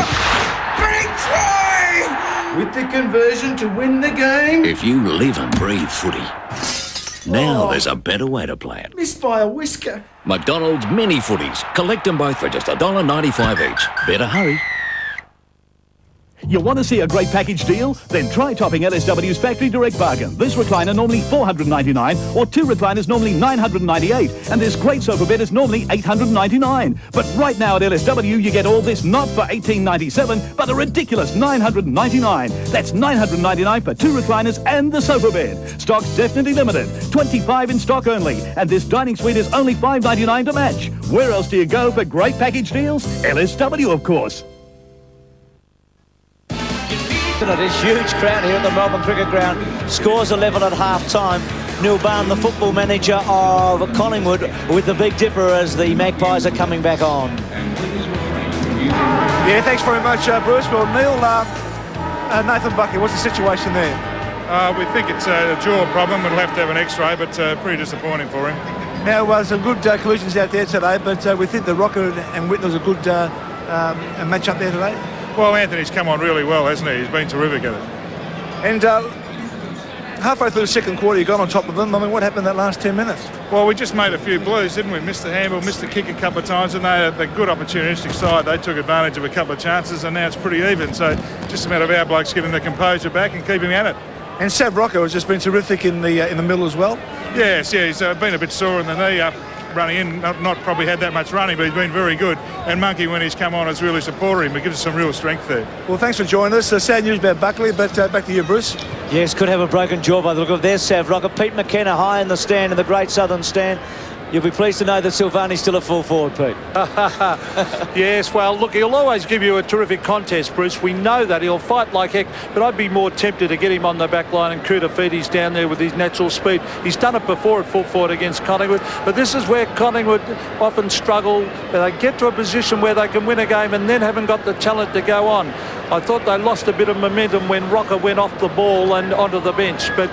Big try! with the conversion to win the game. If you live and breathe footy, now there's a better way to play it. Missed by a whisker. McDonald's mini footies. Collect them both for just $1.95 each. Better hurry. You want to see a great package deal? Then try topping LSW's Factory Direct Bargain. This recliner normally $499, or 2 recliners normally $998, and this great sofa bed is normally $899. But right now at LSW, you get all this not for $1897, but a ridiculous $999. That's $999 for 2 recliners and the sofa bed. Stock's definitely limited. 25 in stock only, and this dining suite is only $599 to match. Where else do you go for great package deals? LSW, of course. It is huge crowd here at the Melbourne Cricket Ground. Scores 11 at half-time. Neil Barn, the football manager of Collingwood, with the Big Dipper as the Magpies are coming back on. Yeah, thanks very much, Bruce. Well, Neil, Nathan Buckley, what's the situation there? We think it's a jaw problem. We'll have to have an X-ray, but pretty disappointing for him. Now, some good collisions out there today, but we think the Rocker and Whitnell was a good match up there today. Well, Anthony's come on really well, hasn't he? He's been terrific at it. And halfway through the second quarter, you got on top of them. I mean, what happened that last 10 minutes? Well, we just made a few blues, didn't we? Missed the handball, missed the kick a couple of times, and they're a good opportunistic side. They took advantage of a couple of chances, and now it's pretty even. So just a matter of our blokes getting the composure back and keeping at it. And Sav Rocco has just been terrific in the middle as well. Yes, yeah, he's been a bit sore in the knee running in, not probably had that much running, but he's been very good. And Monkey, when he's come on, has really supported him. It gives us some real strength there. Well, thanks for joining us. Sad news about Buckley, but back to you, Bruce. Yes, could have a broken jaw by the look of it. There's Sav Rocco. Pete McKenna high in the stand, in the Great Southern Stand. You'll be pleased to know that Silvani's still a full forward, Pete. Yes, well, look, he'll always give you a terrific contest, Bruce. We know that. He'll fight like heck, but I'd be more tempted to get him on the back line and Koutafidis down there with his natural speed. He's done it before at full forward against Collingwood, but this is where Collingwood often struggle. They get to a position where they can win a game and then haven't got the talent to go on. I thought they lost a bit of momentum when Rocker went off the ball and onto the bench, but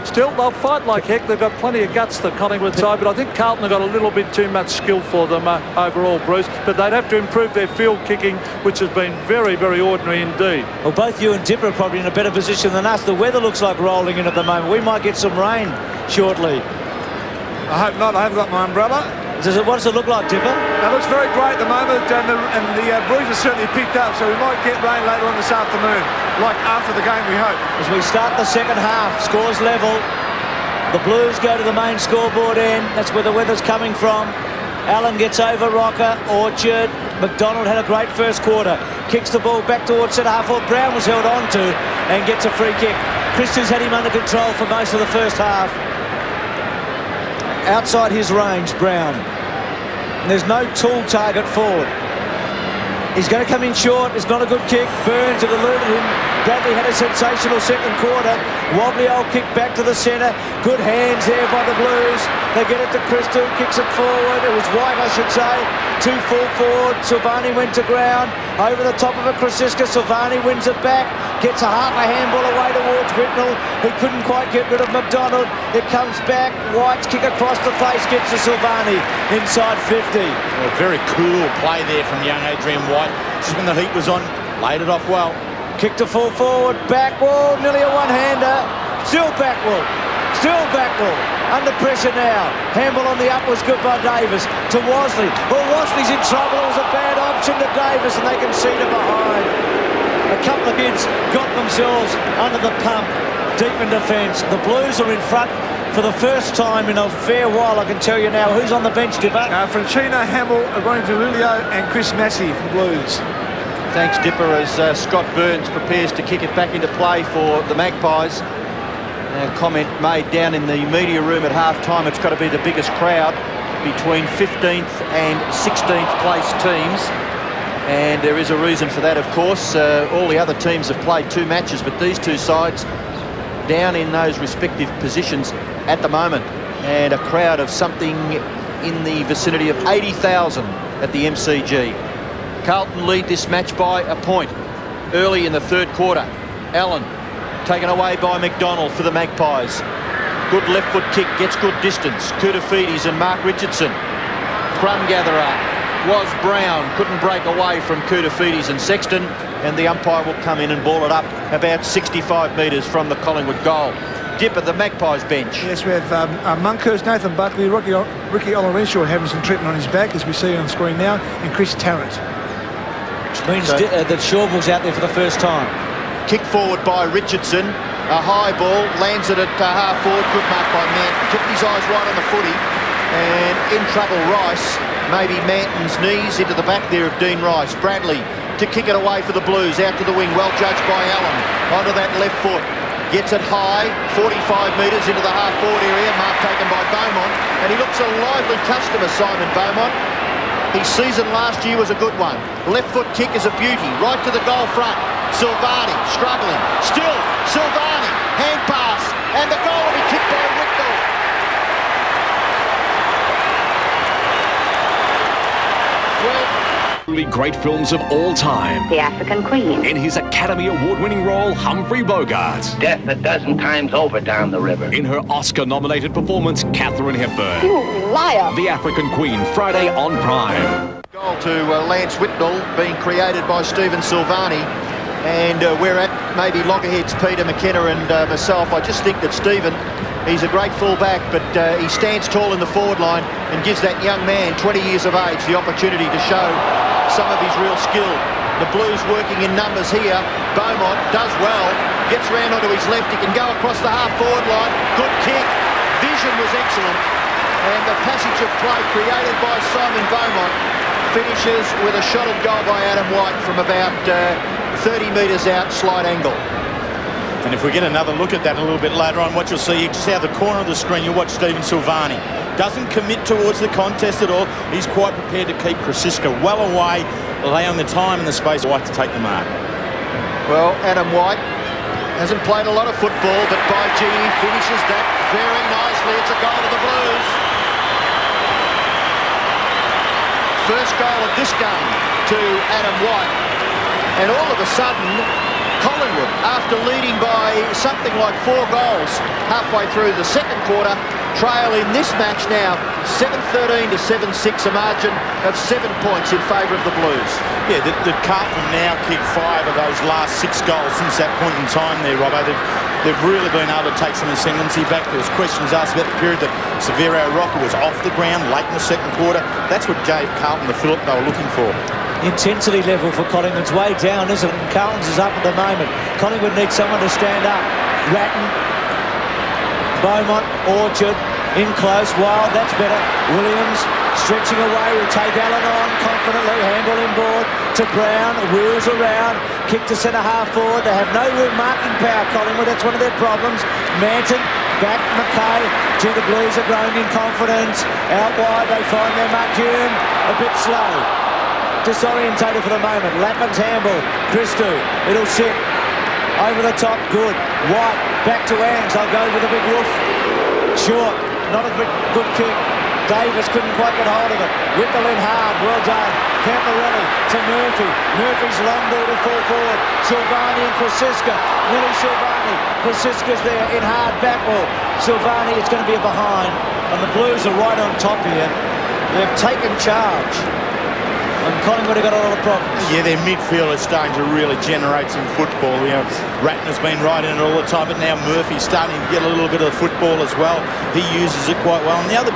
still, they'll fight like heck. They've got plenty of guts, the Collingwood side, but I think Carlton have got a little bit too much skill for them overall, Bruce, but they'd have to improve their field kicking, which has been very, very ordinary indeed. Well, both you and Dipper are probably in a better position than us. The weather looks like rolling in at the moment. We might get some rain shortly. I hope not. I haven't got my umbrella. What does it look like, Dipper? It looks very grey at the moment, and the breeze has certainly picked up, so we might get rain later on this afternoon, like after the game, we hope. As we start the second half, scores level. The Blues go to the main scoreboard end. That's where the weather's coming from. Allen gets over Rocker. Orchard. McDonald had a great first quarter. Kicks the ball back towards centre half. Brown was held on to and gets a free kick. Christian's had him under control for most of the first half. Outside his range, Brown. And there's no tall target forward. He's going to come in short. It's not a good kick. Burns had eluded him. Bradley had a sensational second quarter. Wobbly old kick back to the centre. Good hands there by the Blues. They get it to Christo. Kicks it forward. It was White, I should say. 2 full forward. Silvani went to ground. Over the top of it, Krasiska. Silvani wins it back. Gets a half a handball away towards Whitnell, who couldn't quite get rid of McDonald. It comes back. White's kick across the face gets to Silvani inside 50. A very cool play there from young Adrian White. Just when the heat was on, laid it off well. Kick to full forward. Back wall. Nearly a one-hander. Still back wall. Still back wall. Under pressure now. Handball on the up was good by Davis to Worsley. Well, Worsley's in trouble. It was a bad option to Davis, and they can see it behind. A couple of kids got themselves under the pump, deep in defence. The Blues are in front for the first time in a fair while, I can tell you now. Who's on the bench, Dipper? Francina, Hamill, Ronnie DeLilio and Chris Massey for the Blues. Thanks, Dipper, as Scott Burns prepares to kick it back into play for the Magpies. A comment made down in the media room at half-time. It's got to be the biggest crowd between 15th and 16th place teams. And there is a reason for that, of course. All the other teams have played 2 matches, but these 2 sides down in those respective positions at the moment. And a crowd of something in the vicinity of 80,000 at the MCG. Carlton lead this match by a point early in the third quarter. Allen taken away by McDonald for the Magpies. Good left foot kick, gets good distance. Koutafidis and Mark Richardson. Crumb gatherer was Brown, couldn't break away from Koutafidis and Sexton. and the umpire will come in and ball it up about 65 metres from the Collingwood goal. Dip at the Magpies bench. Yes, we have Monkhurst, Nathan Buckley, Ricky Olorenshaw having some treatment on his back, as we see on screen now, and Chris Tarrant. Which means that Shawball's out there for the first time. Kick forward by Richardson. A high ball, lands it at half forward. Good mark by Manton. Kept his eyes right on the footy. And in trouble, Rice. Maybe Manton's knees into the back there of Dean Rice. Bradley to kick it away for the Blues. Out to the wing. Well judged by Allen. Onto that left foot. Gets it high. 45 metres into the half forward area. Mark taken by Beaumont. And he looks a lively customer, Simon Beaumont. His season last year was a good one. Left foot kick is a beauty. Right to the goal front. Silvani struggling. Still Silvani. Hand pass. And the goal will be kicked by Whitnell. Well, great films of all time. The African Queen. In his Academy Award-winning role, Humphrey Bogart. Death a dozen times over down the river. In her Oscar-nominated performance, Katharine Hepburn. You liar. The African Queen, Friday on Prime. Goal to Lance Whitnell being created by Stephen Silvani. And we're at maybe loggerheads, Peter McKenna and myself. I just think that Stephen, he's a great fullback, but he stands tall in the forward line and gives that young man, 20 years of age, the opportunity to show some of his real skill. The Blues working in numbers here. Beaumont does well, gets round onto his left. He can go across the half-forward line. Good kick. Vision was excellent. And the passage of play created by Simon Beaumont finishes with a shot at goal by Adam White from about 30 metres out, slight angle. And if we get another look at that a little bit later on, what you'll see, just out of the corner of the screen, you'll watch Stephen Silvani. Doesn't commit towards the contest at all. He's quite prepared to keep Krasiska well away, allowing the time and the space for White to take the mark. Well, Adam White hasn't played a lot of football, but by G, he finishes that very nicely. It's a goal to the Blues. First goal of this game to Adam White. And all of a sudden, Collingwood, after leading by something like 4 goals halfway through the second quarter, trail in this match now 7-13 to 7-6, a margin of 7 points in favour of the Blues. Yeah, the Carlton now kicked 5 of those last 6 goals since that point in time there, Robbo. They've really been able to take some ascendancy back. There was questions asked about the period that Severo Rocker was off the ground late in the second quarter. That's what gave Carlton the fillip they were looking for. Intensity level for Collingwood's way down, isn't it? And Carlton's is up at the moment. Collingwood needs someone to stand up. Ratton, Beaumont, Orchard, in close, Wild, that's better. Williams stretching away, will take Allen on confidently, handle inboard to Brown, wheels around, kick to centre half forward. They have no real marking power, Collingwood, that's one of their problems. Manton, back Mackay to the Blues, are growing in confidence. Out wide, they find their mark. Hume, a bit slow. Disorientated for the moment. Lappin's handball. Christou, it'll sit. Over the top, good. White, back to Angs. I'll go with a big woof. Short, not a good kick. Davis couldn't quite get hold of it. Whittle in hard, well done. Camporelli to Murphy. Murphy's long ball to fall forward. Silvani and Krasiska. Willie Silvani. Krasiska's there in hard back ball. Silvani, it's going to be a behind. And the Blues are right on top here. They've taken charge. And Collingwood have got a lot of problems. Yeah, their midfield is starting to really generate some football. You know, Ratton has been right in it all the time, but now Murphy's starting to get a little bit of football as well. He uses it quite well. And the other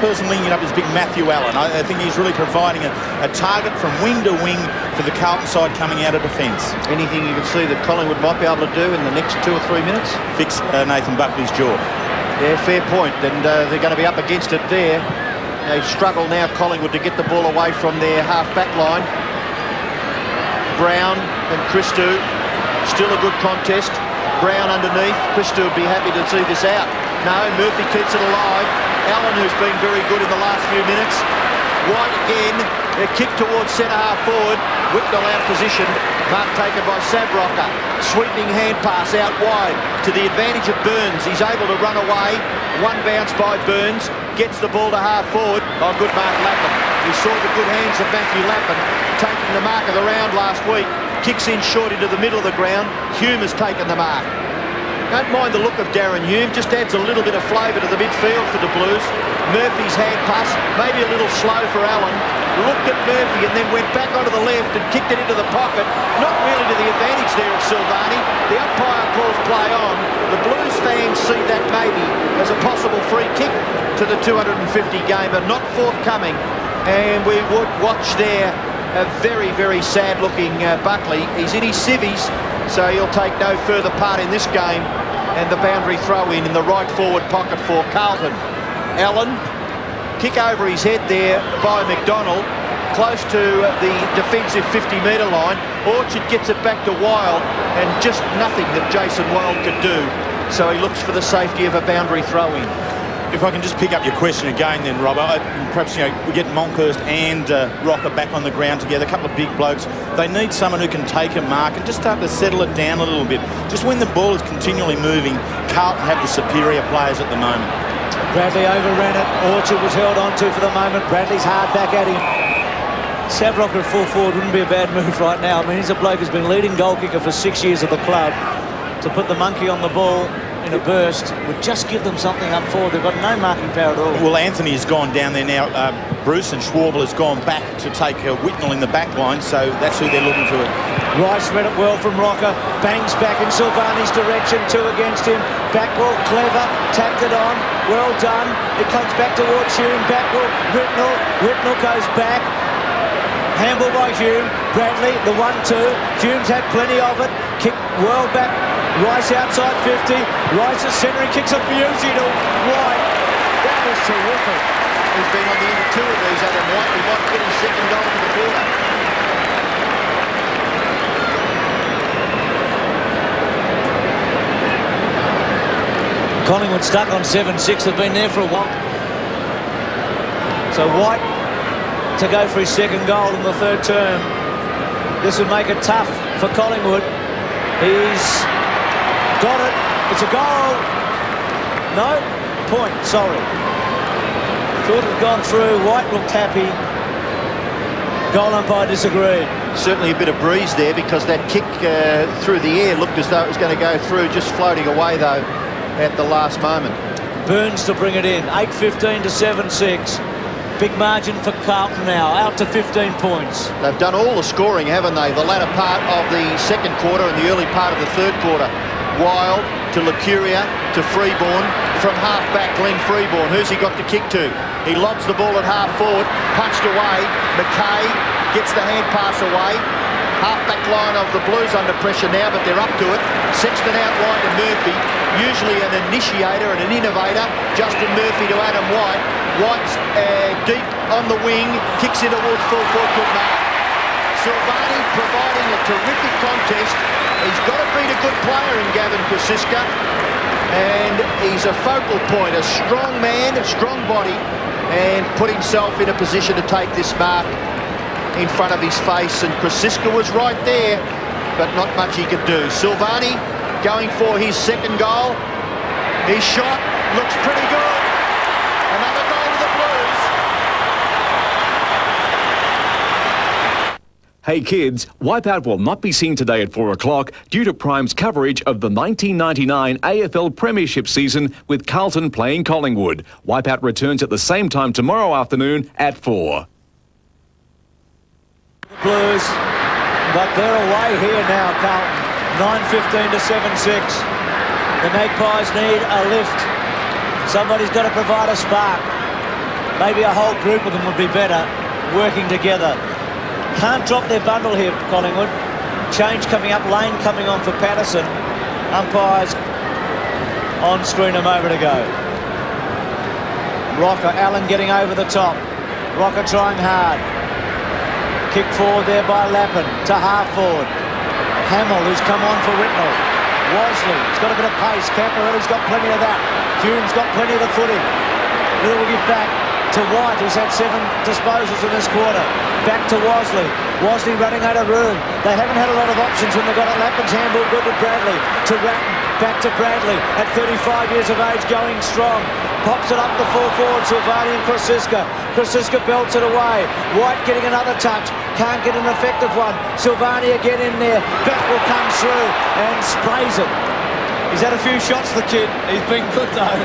person linking it up is big Matthew Allen. I think he's really providing a target from wing to wing for the Carlton side coming out of defence. Anything you can see that Collingwood might be able to do in the next 2 or 3 minutes? Fix Nathan Buckley's jaw. Yeah, fair point. And they're going to be up against it there. They struggle now, Collingwood, to get the ball away from their half-back line. Brown and Christou, still a good contest. Brown underneath. Christou would be happy to see this out. No, Murphy keeps it alive. Allen, who's been very good in the last few minutes. White again. A kick towards centre-half forward. Whitnell out position. Mark taken by Savrocker. Sweeping hand pass out wide to the advantage of Burns. He's able to run away. One bounce by Burns. Gets the ball to half forward. Oh, good mark, Lappin. We saw the good hands of Matthew Lappin taking the mark of the round last week. Kicks in short into the middle of the ground. Hume has taken the mark. Don't mind the look of Darren Hume, just adds a little bit of flavour to the midfield for the Blues. Murphy's hand pass, maybe a little slow for Allen. Looked at Murphy and then went back onto the left and kicked it into the pocket. Not really to the advantage there of Silvani. The umpire calls play on. The Blues fans see that maybe as a possible free kick to the 250 gamer, not forthcoming. And we would watch there a very, very sad-looking Buckley. He's in his civvies, so he'll take no further part in this game. And the boundary throw-in the right forward pocket for Carlton. Allen, kick over his head there by McDonald, close to the defensive 50-metre line. Orchard gets it back to Wild, and just nothing that Jason Wild could do. So he looks for the safety of a boundary throw-in. If I can just pick up your question again then, Rob, perhaps, you know, we get Monkhorst and Rocker back on the ground together, a couple of big blokes. They need someone who can take a mark and just start to settle it down a little bit. Just when the ball is continually moving, Carlton have the superior players at the moment. Bradley overran it. Orchard was held on to for the moment. Bradley's hard back at him. Savrock at full forward wouldn't be a bad move right now. I mean, he's a bloke who's been leading goal kicker for 6 years at the club. To put the monkey on the ball in a burst would just give them something up forward. They've got no marking power at all. Well, Anthony has gone down there now. Bruce and Schwabel has gone back to take Whitnell in the back line, so that's who they're looking for. Rice read it well from Rocker. Bangs back in Silvani's direction. 2 against him. Backwell, clever. Tapped it on. Well done. It comes back towards Hume. Backwell. Whitnell. Whitnell goes back. Handball by Hume. Bradley, the 1-2. Hume's had plenty of it. Kick well back. Rice outside 50. Rice's centre. He kicks a beauty to White. That was terrific. He's been on the end of 2 of these, Adam White. He might get his second goal for the quarter. Collingwood stuck on 7-6. They've been there for a while. So White to go for his second goal in the 3rd term. This would make it tough for Collingwood. He's got it. It's a goal. No? Point. Sorry. Thought it had gone through. White looked happy. Goal umpire disagreed. Certainly a bit of breeze there because that kick through the air looked as though it was going to go through, just floating away though at the last moment. Burns to bring it in. 8-15 to 7-6. Big margin for Carlton now, out to 15 points. They've done all the scoring, haven't they? The latter part of the 2nd quarter and the early part of the 3rd quarter. Wild to Lucuria to Freeborn. From half-back, Glenn Freeborn. Who's he got to kick to? He lobs the ball at half-forward, punched away. McKay gets the hand pass away. Half-back line of the Blues under pressure now, but they're up to it. Sexton out wide to Murphy. Usually an initiator and an innovator. Justin Murphy to Adam White. White's deep on the wing, kicks in towards full forward, good mark. Silvani providing a terrific contest. He's got to beat a good player in Gavin Kosiska, and he's a focal point, a strong man, a strong body, and put himself in a position to take this mark in front of his face, and Kosiska was right there, but not much he could do. Silvani going for his 2nd goal. His shot looks pretty good. Another goal to the Blues. Hey kids, Wipeout will not be seen today at 4 o'clock due to Prime's coverage of the 1999 AFL Premiership season with Carlton playing Collingwood. Wipeout returns at the same time tomorrow afternoon at 4. Blues, but they're away here now, Carlton. 9-15 to 7-6. The Magpies need a lift. Somebody's got to provide a spark. Maybe a whole group of them would be better working together. Can't drop their bundle here, Collingwood. Change coming up, Lane coming on for Patterson. Umpires on screen a moment ago. Rocker, Allen getting over the top. Rocker trying hard. Kick forward there by Lappin to half forward. Hamill, who's come on for Whitnell. Worsley, he's got a bit of pace. Camporelli's got plenty of that. Hume's got plenty of the footing. Little give back to White, who's had 7 disposals in this quarter. Back to Worsley. Worsley running out of room. They haven't had a lot of options when they got it. Lappin's handball good to Bradley. To Ratton. Back to Bradley. At 35 years of age, going strong. Pops it up the full forward. Silvani and Kosiska. Kosiska belts it away. White getting another touch. Can't get an effective one. Silvani again in there. Backwell comes through and sprays it. He's had a few shots, the kid. He's been good, though.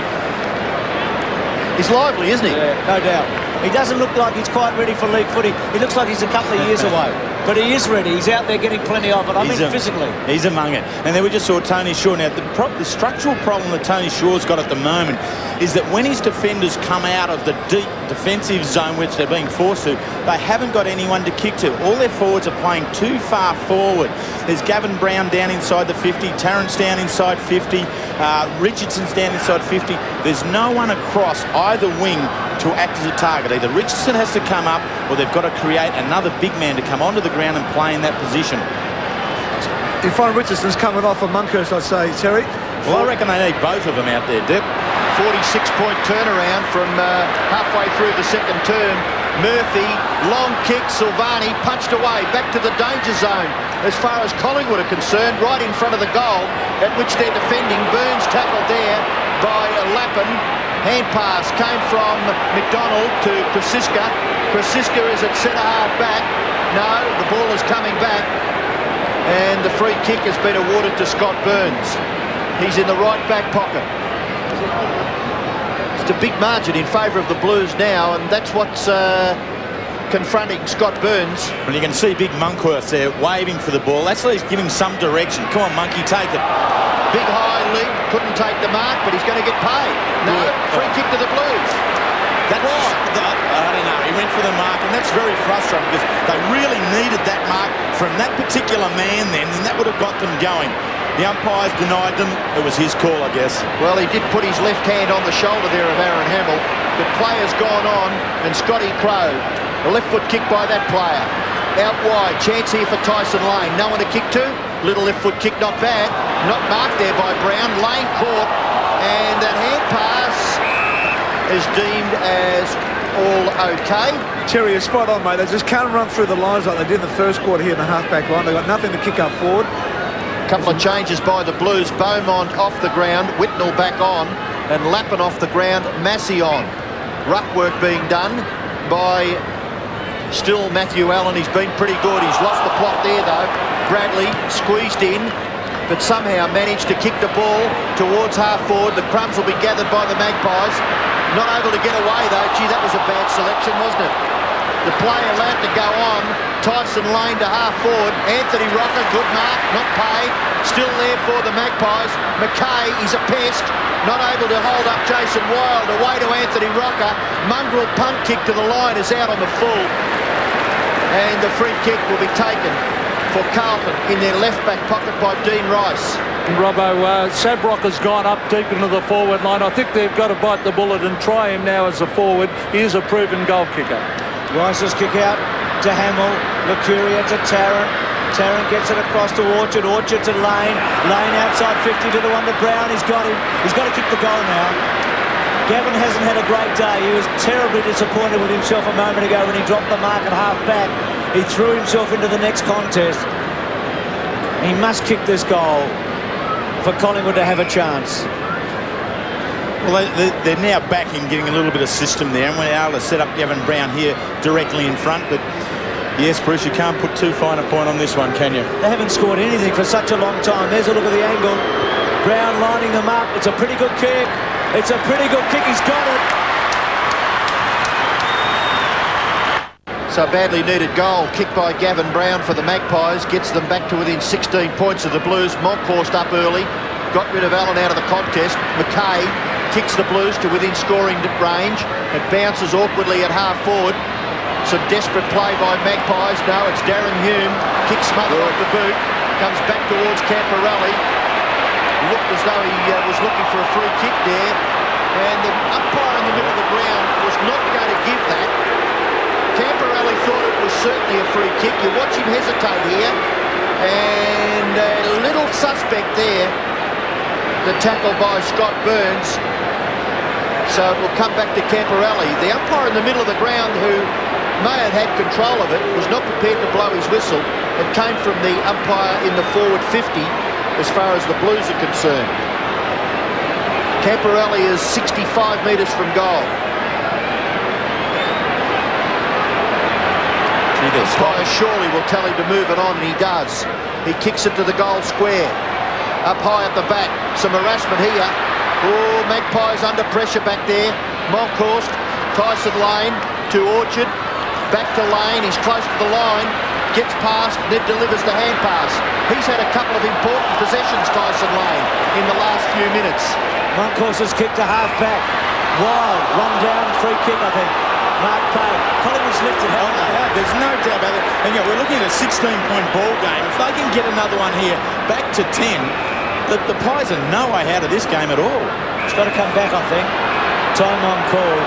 He's lively, isn't he? Yeah, no doubt. He doesn't look like he's quite ready for league footy. He looks like he's a couple of years away. But he is ready. He's out there getting plenty of it. I mean, physically. He's among it. And then we just saw Tony Shaw. Now, the structural problem that Tony Shaw's got at the moment is that when his defenders come out of the deep defensive zone, which they're being forced to, they haven't got anyone to kick to. All their forwards are playing too far forward. There's Gavin Brown down inside the 50, Tarrant's down inside 50, Richardson's down inside 50. There's no one across either wing to act as a target. Either Richardson has to come up or they've got to create another big man to come onto the ground and play in that position. You find Richardson's coming off a Monkhurst, I'd say, Terry. Well, I reckon they need both of them out there, Dip. 46-point turnaround from halfway through the second term. Murphy, long kick, Silvani punched away, back to the danger zone. As far as Collingwood are concerned, right in front of the goal, at which they're defending. Burns tackled there by Lappin. Hand pass came from McDonald to Krasiska. Krasiska is at centre-half back. No, the ball is coming back. And the free kick has been awarded to Scott Burns. He's in the right back pocket. It's a big margin in favour of the Blues now, and that's what's confronting Scott Burns. Well, you can see big Monkhurst there waving for the ball. That's at least giving some direction. Come on, Monkey, take it. Big high leap, couldn't take the mark, but he's going to get paid. No, free kick to the Blues. That's I don't know. He went for the mark, and that's very frustrating because they really needed that mark from that particular man then, and that would have got them going. The umpires denied them. It was his call, I guess. Well, he did put his left hand on the shoulder there of Aaron Hamill. The player's gone on, and Scotty Crowe, the left foot kick by that player. Out wide, chance here for Tyson Lane. No one to kick to. Little left foot kick, not bad. Not marked there by Brown. Lane caught, and that hand pass is deemed as all okay. Terry, you're spot on, mate. They just can't run through the lines like they did in the first quarter here in the half-back line. They've got nothing to kick up forward. Couple of changes by the Blues. Beaumont off the ground, Whitnell back on, and Lappin off the ground, Massey on. Ruck work being done by still Matthew Allen. He's been pretty good. He's lost the plot there, though. Bradley squeezed in, but somehow managed to kick the ball towards half forward. The crumbs will be gathered by the Magpies. Not able to get away, though. Gee, that was a bad selection, wasn't it? The play allowed to go on. Tyson Lane to half forward. Anthony Rocker, good mark, not paid. Still there for the Magpies. McKay, he's a pest. Not able to hold up Jason Wild. Away to Anthony Rocker. Mongrel punt kick to the line is out on the full. And the free kick will be taken for Carlton in their left-back pocket by Dean Rice. Robbo, Sabrock has gone up deep into the forward line. I think they've got to bite the bullet and try him now as a forward. He is a proven goal kicker. Rice's kick out to Hamill. Lucuria to Tarrant. Tarrant gets it across to Orchard. Orchard to Lane. Lane outside 50 to the one to Brown. He's got him. He's got to kick the goal now. Gavin hasn't had a great day. He was terribly disappointed with himself a moment ago when he dropped the mark at half-back. He threw himself into the next contest. He must kick this goal for Collingwood to have a chance. Well, they're now back in getting a little bit of system there, and we're able to set up Gavin Brown here directly in front. But yes, Bruce, you can't put too fine a point on this one, can you? They haven't scored anything for such a long time. There's a look at the angle. Brown lining them up. It's a pretty good kick. It's a pretty good kick. He's got it. So badly needed goal, kicked by Gavin Brown for the Magpies, gets them back to within 16 points of the Blues. Monkhorst up early, got rid of Allen out of the contest. McKay kicks the Blues to within scoring range. It bounces awkwardly at half forward. Some desperate play by Magpies. No, it's Darren Hume. Kicks smothered off the boot. Comes back towards Camporelli. Looked as though he was looking for a free kick there. And the umpire in the middle of the ground was not going to give that. Camporelli thought it was certainly a free kick. You watch him hesitate here. And a little suspect there. The tackle by Scott Burns. So it will come back to Camporelli. The umpire in the middle of the ground, who may have had control of it, was not prepared to blow his whistle. It came from the umpire in the forward 50 as far as the Blues are concerned. Camporelli is 65 metres from goal. Umpire surely will tell him to move it on, and he does. He kicks it to the goal square. up high at the back. Some harassment here. Oh, Magpies under pressure back there. Monkhorst, Tyson Lane to Orchard. Back to Lane, he's close to the line. Gets past, then delivers the hand pass. He's had a couple of important possessions, Tyson Lane, in the last few minutes. Monkhorst has kicked a half-back. Wild, run down, free kick, I think. Mark Payne. Collingwood's lifted, haven't they? Yeah, there's no doubt about it. And yeah, we're looking at a 16-point ball game. If they can get another one here, back to 10, the Pies are no way out of this game at all. It's got to come back, I think. Time on call.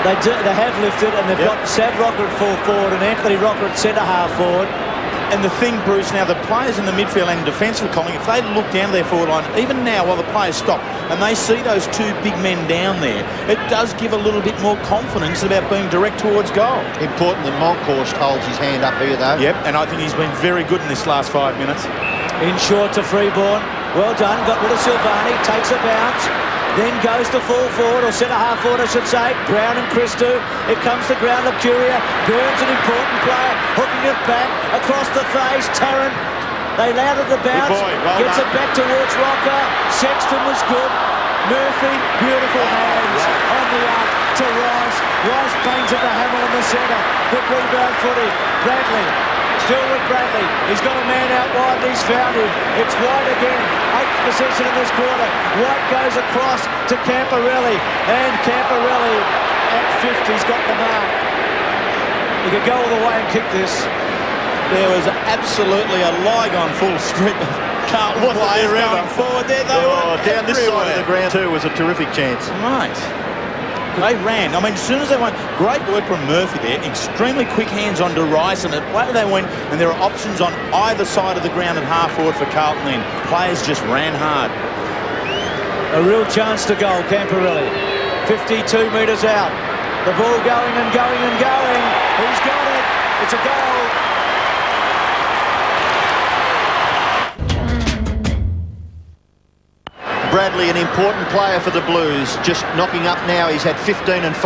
They have lifted, and they've got Sav Rocker at full forward and Anthony Rocker at centre-half forward. And the thing, Bruce, now the players in the midfield and defence of Collingwood, if they look down their forward line, even now while the players stop, and they see those two big men down there, it does give a little bit more confidence about being direct towards goal. Important that Monkhorst holds his hand up here, though. Yep, and I think he's been very good in this last 5 minutes. In short to Freeborn. Well done. Got rid of Silvani. Takes a bounce. Then goes to full forward, or centre-half forward, I should say. Brown and Christou. It comes to ground of Curia. Burns, an important player. Hooking it back. Across the face. Tarrant. They allowed it the bounce. Gets it back towards Rocker. Sexton was good. Murphy, beautiful hands on the up to Rice. Rice bangs at the hammer in the centre. Good rebound footy. Bradley. Still with Bradley. He's got a man out wide and he's found him. It's White again. 8th possession in this quarter. White goes across to Camporelli. And Camporelli at 50's got the mark. He could go all the way and kick this. There was absolutely a Lygon full strip of Carlton players going forward there. They were down this side of the ground too was a terrific chance. Right. They ran. I mean, as soon as they went, great work from Murphy there. Extremely quick hands on Rice, and away they went. And there are options on either side of the ground and half forward for Carlton then. Players just ran hard. A real chance to goal, Camporelli. 52 metres out. The ball going and going and going. He's got it. It's a goal. Bradley, an important player for the Blues, just knocking up now. He's had 15 and 5.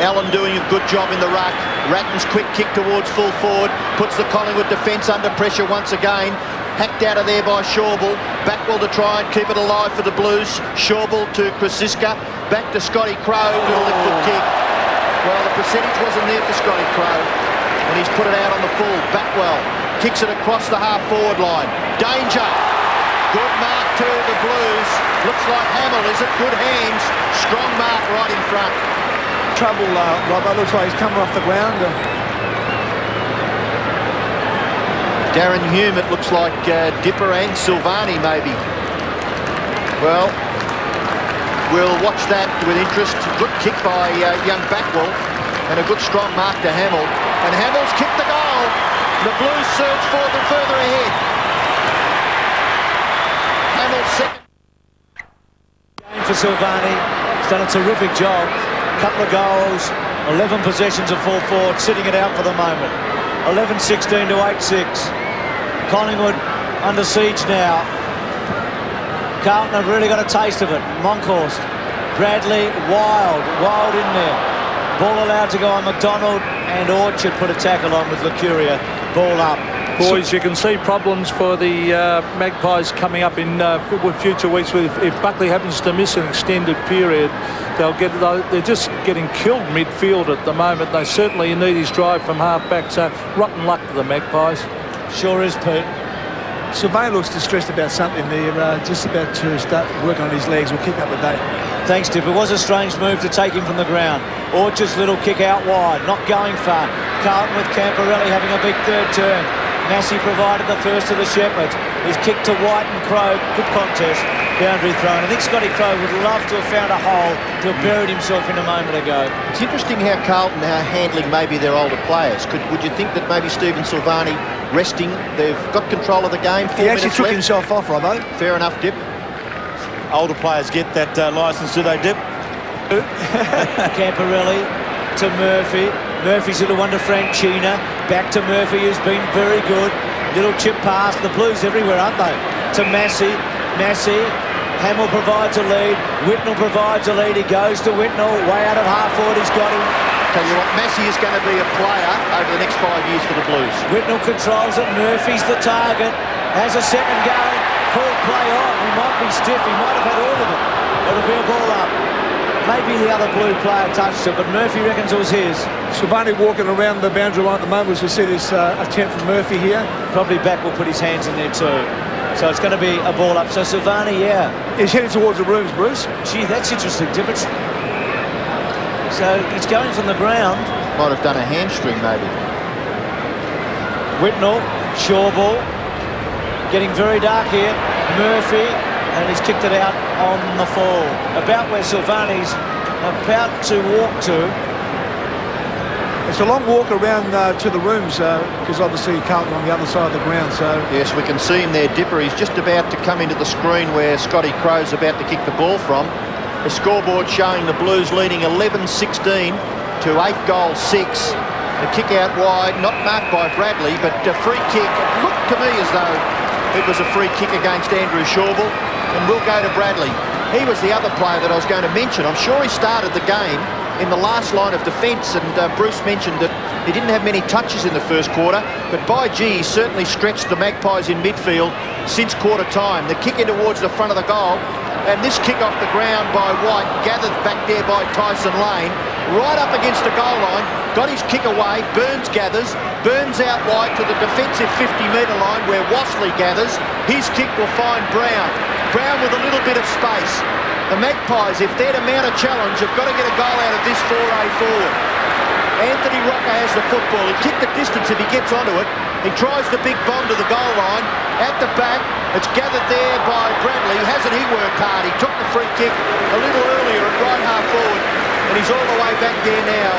Allen doing a good job in the ruck. Ratton's quick kick towards full forward, puts the Collingwood defence under pressure once again. Hacked out of there by Schauble. Backwell to try and keep it alive for the Blues. Schauble to Krasiska. Back to Scotty Crow with a left foot kick. Well, the percentage wasn't there for Scotty Crow, and he's put it out on the full. Backwell kicks it across the half-forward line. Danger. Good mark to the Blues. Looks like Hamill, is it? Good hands. Strong mark right in front. Trouble, Robbo. Looks like he's coming off the ground. Darren Hume, it looks like Dipper and Silvani maybe. Well, we'll watch that with interest. Good kick by young Backwell and a good strong mark to Hamill. And Hamill's kicked the goal. The Blues surge forward and further ahead. Hamill's second. Game for Silvani. He's done a terrific job. Couple of goals, 11 possessions of full forward, sitting it out for the moment. 11-16 to 8-6. Collingwood under siege now. Carlton have really got a taste of it. Monkhorst, Bradley, wild in there. Ball allowed to go on McDonald, and Orchard put a tackle on with Lucuria. Ball up. Boys, you can see problems for the Magpies coming up in future weeks. If Buckley happens to miss an extended period, they're just getting killed midfield at the moment. They certainly need his drive from half-back, so rotten luck to the Magpies. Sure is, Pete. Sylvain looks distressed about something. They're just about to start working on his legs. We'll kick up a day. Thanks, Dip. It was a strange move to take him from the ground. Orchard's little kick out wide, not going far. Carlton with Camporelli having a big third turn. Massey provided the first of the Shepherds. He's kicked to White and Crow. Good contest. Boundary thrown. I think Scotty Crow would love to have found a hole to have buried himself in a moment ago. It's interesting how Carlton are handling maybe their older players. Would you think that maybe Stephen Silvani resting, they've got control of the game? He actually took himself off, Robbo. Fair enough, Dip. Older players get that licence, do they, Dip? Camporelli to Murphy. Murphy's little one to Franchina. Back to Murphy, who's been very good. Little chip pass. The Blues everywhere, aren't they? To Massey. Hamill provides a lead. Whitnell provides a lead. He goes to Whitnell. Way out of half forward. He's got him. Tell you what, Massey is going to be a player over the next 5 years for the Blues. Whitnell controls it. Murphy's the target. Has a second go. Called play on. He might be stiff. He might have had all of it. It'll be a ball up. Maybe the other blue player touched it, but Murphy reckons it was his. Silvani walking around the boundary line at the moment as we see this attempt from Murphy here. Probably Back will put his hands in there too. So it's going to be a ball up. So Silvani, yeah. He's heading towards the rooms, Bruce. Gee, that's interesting, Tippett. So he's going from the ground. Might have done a hamstring, maybe. Whitnell, shore ball. Getting very dark here. Murphy, and he's kicked it out on the fall. About where Silvani's about to walk to. It's a long walk around to the rooms because obviously Carlton on the other side of the ground. So yes, we can see him there, Dipper. He's just about to come into the screen where Scotty Crow's about to kick the ball from. The scoreboard showing the Blues leading 11-16 to 8-6. The kick out wide, not marked by Bradley, but a free kick. It looked to me as though it was a free kick against Andrew Shawball, and we'll go to Bradley. He was the other player that I was going to mention. I'm sure he started the game in the last line of defence, and Bruce mentioned that he didn't have many touches in the first quarter, but by gee, he certainly stretched the Magpies in midfield since quarter time. The kick in towards the front of the goal, and this kick off the ground by White, gathered back there by Tyson Lane, right up against the goal line, got his kick away. Burns gathers, Burns out wide to the defensive 50-metre line where Wassley gathers. His kick will find Brown. Brown with a little bit of space. The Magpies, if they're to mount a challenge, have got to get a goal out of this foray forward. Anthony Rocker has the football. He'll kick the distance if he gets onto it. He tries the big bomb to the goal line. At the back, it's gathered there by Bradley. Hasn't he worked hard? He took the free kick a little earlier at right half forward, and he's all the way back there now,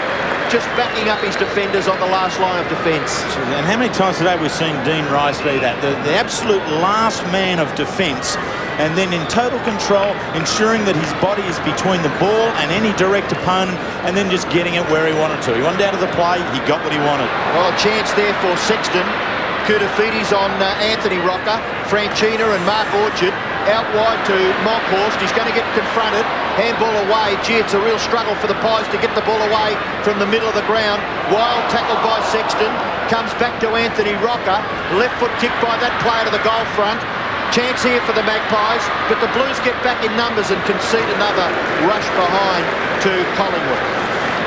just backing up his defenders on the last line of defence. And how many times today we've seen Dean Rice be that? The absolute last man of defence, and then in total control, ensuring that his body is between the ball and any direct opponent, and then just getting it where he wanted to. He wanted out of the play, he got what he wanted. Well, a chance there for Sexton. Kudafides on Anthony Rocker, Franchina and Mark Orchard out wide to Monkhorst. He's going to get confronted. Handball away. Gee, it's a real struggle for the Pies to get the ball away from the middle of the ground. Wild tackle by Sexton. Comes back to Anthony Rocker. Left foot kick by that player to the goal front. Chance here for the Magpies, but the Blues get back in numbers and concede another rush behind to Collingwood.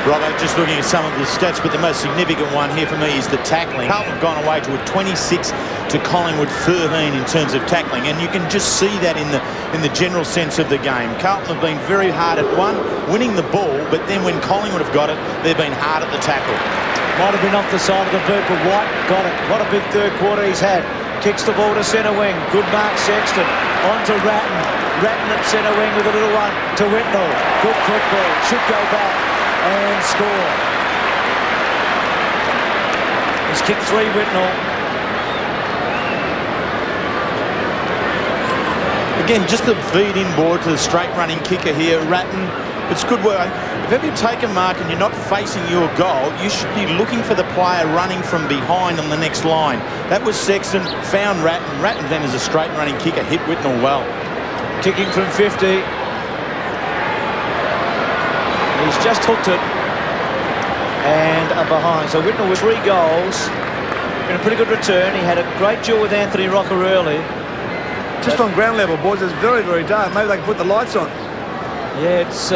Robbo, just looking at some of the stats, but the most significant one here for me is the tackling. Carlton have gone away to a 26 to Collingwood 13 in terms of tackling, and you can just see that in the general sense of the game. Carlton have been very hard at winning the ball, but then when Collingwood have got it, they've been hard at the tackle. Might have been off the side of the boot, but White got it. What a big third quarter he's had. Kicks the ball to centre wing. Good mark, Sexton. On to Ratton. Ratton at centre wing with a little one to Whitnell. Good football. Should go back and score. He's kicked 3, Whitnell. Again, just the feed inboard to the straight running kicker here, Ratton. It's good work. If ever you take a mark and you're not facing your goal, you should be looking for the player running from behind on the next line. That was Sexton, found Ratton. Ratton then as a straight running kicker hit Whitnell well. Kicking from 50. He's just hooked it and a behind. So Whitnell with 3 goals in a pretty good return. He had a great duel with Anthony Rocker early. Just on ground level, boys, it's very, very dark. Maybe they can put the lights on. Yeah, it's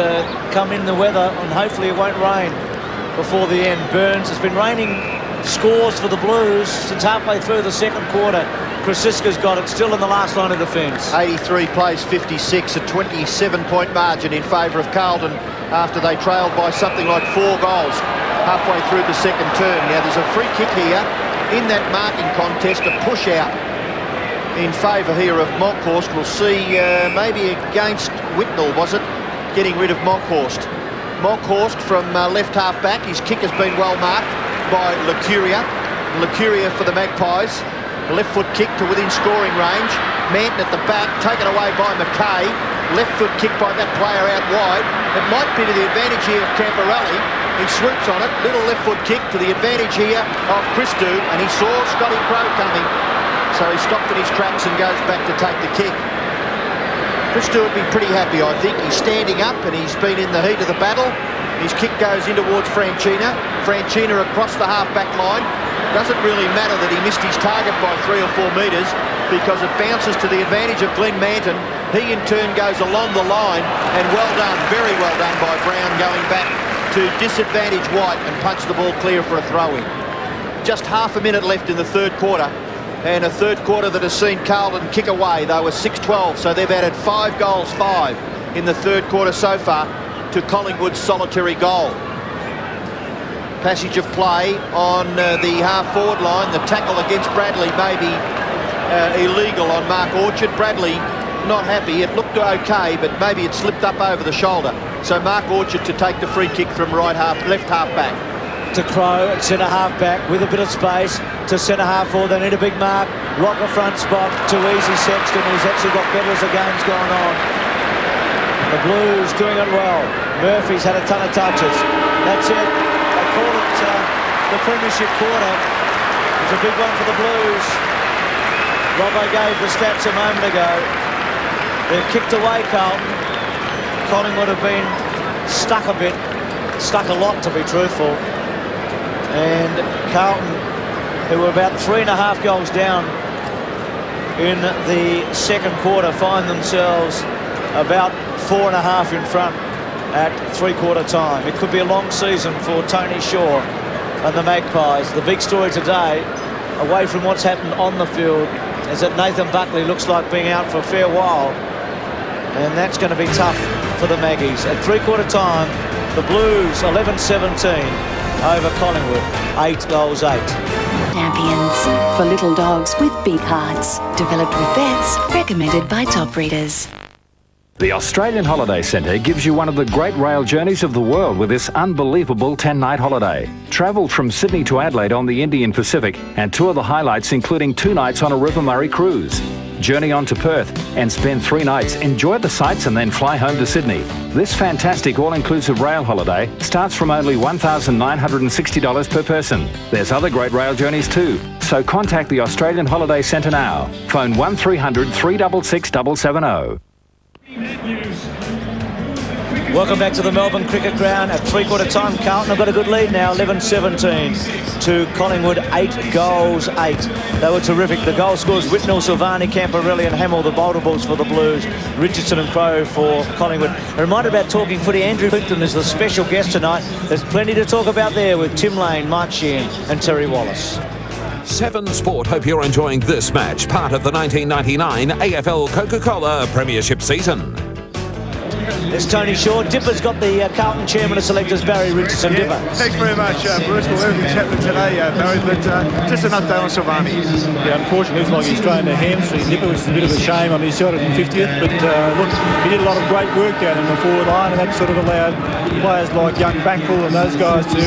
come in the weather, and hopefully it won't rain before the end. Burns, it's been raining scores for the Blues since halfway through the second quarter. Krasiska's got it, still in the last line of defence. 83 plays 56, a 27-point margin in favour of Carlton after they trailed by something like 4 goals halfway through the second term. Now there's a free kick here in that marking contest, a push out in favour here of Monkhorst. We'll see maybe against Whitnell, was it? Getting rid of Monkhorst. Monkhorst from left half back. His kick has been well marked by Lucuria. Lucuria for the Magpies. Left foot kick to within scoring range. Manton at the back, taken away by McKay. Left foot kick by that player out wide. It might be to the advantage here of Camporelli. He swoops on it. Little left foot kick to the advantage here of Christou, and he saw Scotty Crow coming. So he stopped in his tracks and goes back to take the kick. Christou would be pretty happy, I think. He's standing up and he's been in the heat of the battle. His kick goes in towards Franchina. Franchina across the half-back line. doesn't really matter that he missed his target by 3 or 4 metres, because it bounces to the advantage of Glenn Manton. He in turn goes along the line, and well done, very well done by Brown, going back to disadvantage White and punch the ball clear for a throw-in. Just half a minute left in the third quarter, and a third quarter that has seen Carlton kick away. They were 6-12, so they've added 5 goals, 5 in the third quarter so far to Collingwood's solitary goal. Passage of play on the half-forward line. The tackle against Bradley may be illegal on Mark Orchard. Bradley not happy. It looked okay, but maybe it slipped up over the shoulder. So Mark Orchard to take the free kick from left half back. To Crow at centre half back with a bit of space to centre half forward. They need a big mark. Rocker front spot. Too easy. Sexton, who's actually got better as the game's gone on. The Blues doing it well. Murphy's had a ton of touches. That's it. They call it the premiership quarter. It's a big one for the Blues. Robbo gave the stats a moment ago. They've kicked away Carlton. Collingwood have been stuck a bit. Stuck a lot, to be truthful. And Carlton, who were about 3.5 goals down in the second quarter, find themselves about 4.5 in front at three-quarter time. It could be a long season for Tony Shaw and the Magpies. The big story today, away from what's happened on the field, is that Nathan Buckley looks like being out for a fair while, and that's going to be tough for the Maggies. At three-quarter time, the Blues 11-17 over Collingwood, 8 goals 8. Champions for little dogs with big hearts. Developed with vets, recommended by top breeders. The Australian Holiday Centre gives you one of the great rail journeys of the world with this unbelievable 10-night holiday. Travel from Sydney to Adelaide on the Indian Pacific and tour the highlights, including 2 nights on a River Murray cruise. Journey on to Perth and spend 3 nights, enjoy the sights and then fly home to Sydney. This fantastic all-inclusive rail holiday starts from only $1,960 per person. There's other great rail journeys too, so contact the Australian Holiday Centre now. Phone 1300 366 770. Welcome back to the Melbourne Cricket Ground at three-quarter time. Carlton have got a good lead now, 11-17 to Collingwood, 8 goals 8. They were terrific. The goal scorers, Whitnell, Silvani, Camporelli and Hamill, the multiples for the Blues, Richardson and Crowe for Collingwood. A reminder about talking footy, Andrew Clifton is the special guest tonight. There's plenty to talk about there with Tim Lane, Mark Sheehan and Terry Wallace. 7 Sport hope you're enjoying this match, part of the 1999 AFL Coca-Cola Premiership season. There's Tony Shaw. Dipper's got the Carlton chairman of selectors, Barry Richardson. Dipper. Thanks very much, Bruce. Well, everything's happening today, Barry, but just an update on Silvani. Yeah, unfortunately, looks like he's strained a hamstring, Dipper, which is a bit of a shame. I mean, he's shot it in 50th, but look, he did a lot of great work down in the forward line, and that sort of allowed players like Young Backfull and those guys to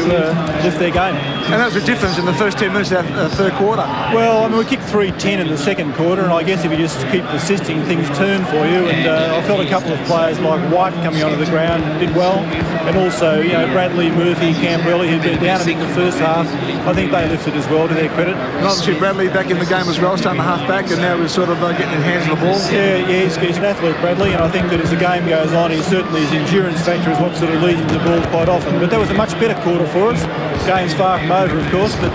lift their game. And that was the difference in the first 10 minutes of that third quarter. Well, I mean, we kicked 3-10 in the second quarter, and I guess if you just keep persisting, things turn for you. And I felt a couple of players like White coming onto the ground did well, and also, you know, Bradley, Murphy, Camporelli, who'd been down a bit in the first half, I think they lifted as well, to their credit. And obviously Bradley back in the game as well, starting to half back, and now we're sort of getting in hands of the ball. Yeah, he's an athlete, Bradley, and I think that as the game goes on, certainly his endurance factor is what sort of leads him to the ball quite often. But that was a much better quarter for us. Game's far from over, of course, but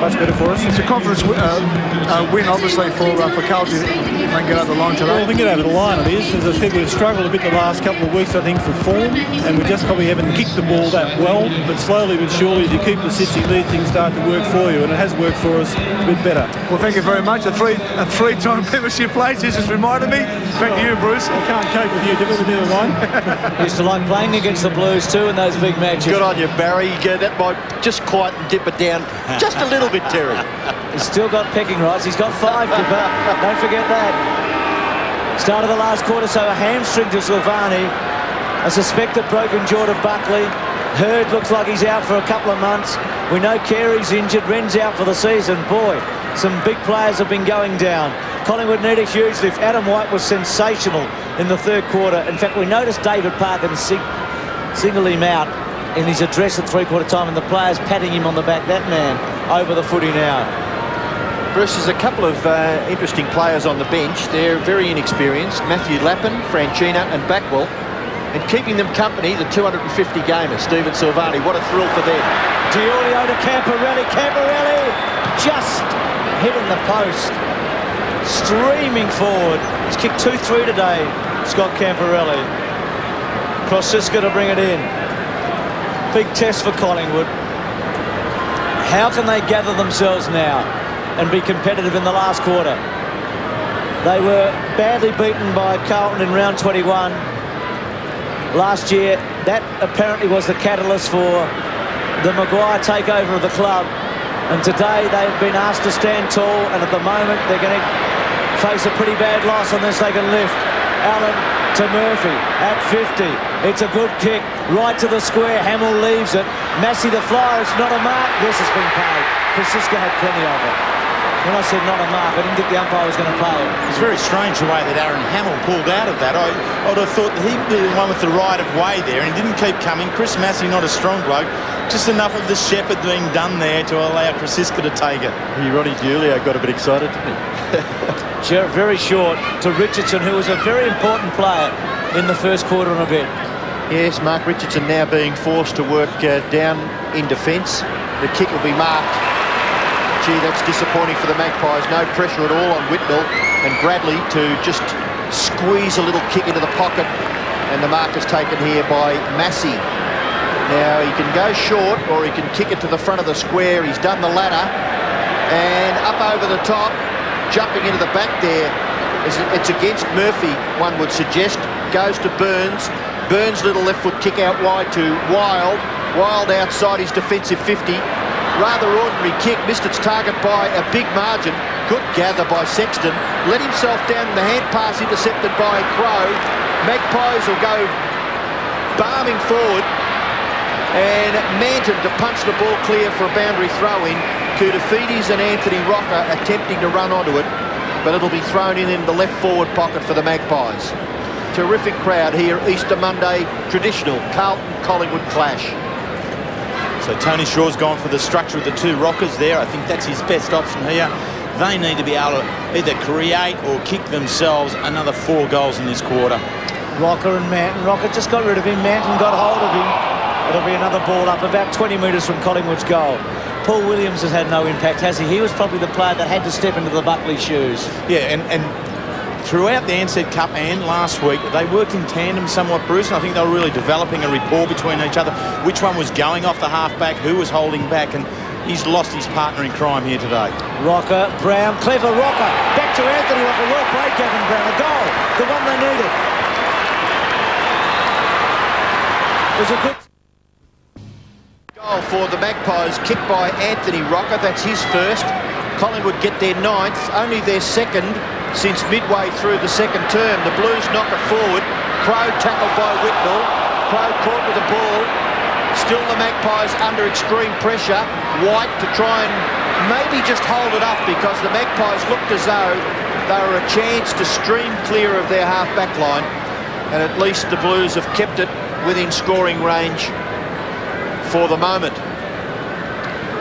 much better for us. It's a confidence win, obviously, for Carlton if they can get over the line today. Well, if we can get over the line, it is. As I said, we've struggled a bit the last couple of weeks, I think, for form, and we just probably haven't kicked the ball that well. But slowly but surely, if you keep persisting, these things start to work for you, and it has worked for us a bit better. Well, thank you very much. A three-time premiership place. This has reminded me. Back to you, Bruce. I can't cope with you, Dipper, with neither line. Used to like playing against the Blues too in those big matches. Good on you, Barry. That might just quieten Dipper down just a little bit, Terry. He's still got pecking rights. He's got 5, Dipper. Don't forget that. Start of the last quarter, so a hamstring to Silvani. A suspected broken jaw to Buckley. Hurd looks like he's out for a couple of months. We know Carey's injured. Wren's out for the season. Boy, some big players have been going down. Collingwood need a huge lift. Adam White was sensational in the third quarter. In fact, we noticed David Parkin single him out in his address at three-quarter time, and the players patting him on the back. That man over the footy now. Bruce, there's a couple of interesting players on the bench. They're very inexperienced. Matthew Lappin, Franchina and Backwell. and keeping them company, the 250 gamers. Stephen Silvani, what a thrill for them. Giulio to Camporelli. Camporelli just hitting the post. Streaming forward. He's kicked 2-3 today, Scott Camporelli. Crosisca to bring it in. Big test for Collingwood. How can they gather themselves now and be competitive in the last quarter? They were badly beaten by Carlton in round 21 last year. That apparently was the catalyst for the Maguire takeover of the club. And today they've been asked to stand tall, and at the moment they're going to face a pretty bad loss unless they can lift. Allen to Murphy at 50. It's a good kick right to the square. Hamill leaves it. Massey the flyer. It's not a mark. Yes, it's been paid. Francisco had plenty of it. When I said not a mark, I didn't think the umpire was going to play it. It's very strange the way that Aaron Hamill pulled out of that. I would have thought that he'd be the one with the right of way there, and he didn't keep coming. Chris Massey, not a strong bloke. Just enough of the shepherd being done there to allow Crosisca to take it. Ronnie Giulio got a bit excited, didn't he? Very short to Richardson, who was a very important player in the first quarter and a bit. Yes, Mark Richardson now being forced to work down in defence. The kick will be marked. Gee, that's disappointing for the Magpies. No pressure at all on Whitnell, and Bradley to just squeeze a little kick into the pocket, and the mark is taken here by Massey. Now he can go short or he can kick it to the front of the square. He's done the latter, and up over the top, jumping into the back there. It's against Murphy, one would suggest. Goes to Burns. Burns' little left foot kick out wide to Wild. Wild outside his defensive 50. Rather ordinary kick, missed its target by a big margin. Good gather by Sexton. Let himself down in the hand pass intercepted by Crow. Magpies will go barming forward. And Manton to punch the ball clear for a boundary throw-in. Koutafidis and Anthony Rocker attempting to run onto it, but it'll be thrown in the left forward pocket for the Magpies. Terrific crowd here, Easter Monday, traditional Carlton-Collingwood clash. So Tony Shaw's gone for the structure of the two rockers there. I think that's his best option here. They need to be able to either create or kick themselves another 4 goals in this quarter. Rocker and Manton. Rocker just got rid of him. Manton got hold of him. It'll be another ball up about 20 metres from Collingwood's goal. Paul Williams has had no impact, has he? He was probably the player that had to step into the Buckley shoes. Yeah, and throughout the Ansett Cup and last week, they worked in tandem somewhat, Bruce, and I think they were really developing a rapport between each other. Which one was going off the half-back, who was holding back, and he's lost his partner in crime here today. Rocker, Brown, clever Rocker. Back to Anthony Rocker. Well played, Gavin Brown. A goal, the one they needed. It was a good goal for the Magpies, kicked by Anthony Rocker. That's his first. Collingwood get their 9th, only their 2nd since midway through the 2nd term. The Blues knock it forward. Crow tackled by Whitnell. Crow caught with the ball. Still the Magpies under extreme pressure. White to try and maybe just hold it up, because the Magpies looked as though they were a chance to stream clear of their half-back line, and at least the Blues have kept it within scoring range for the moment.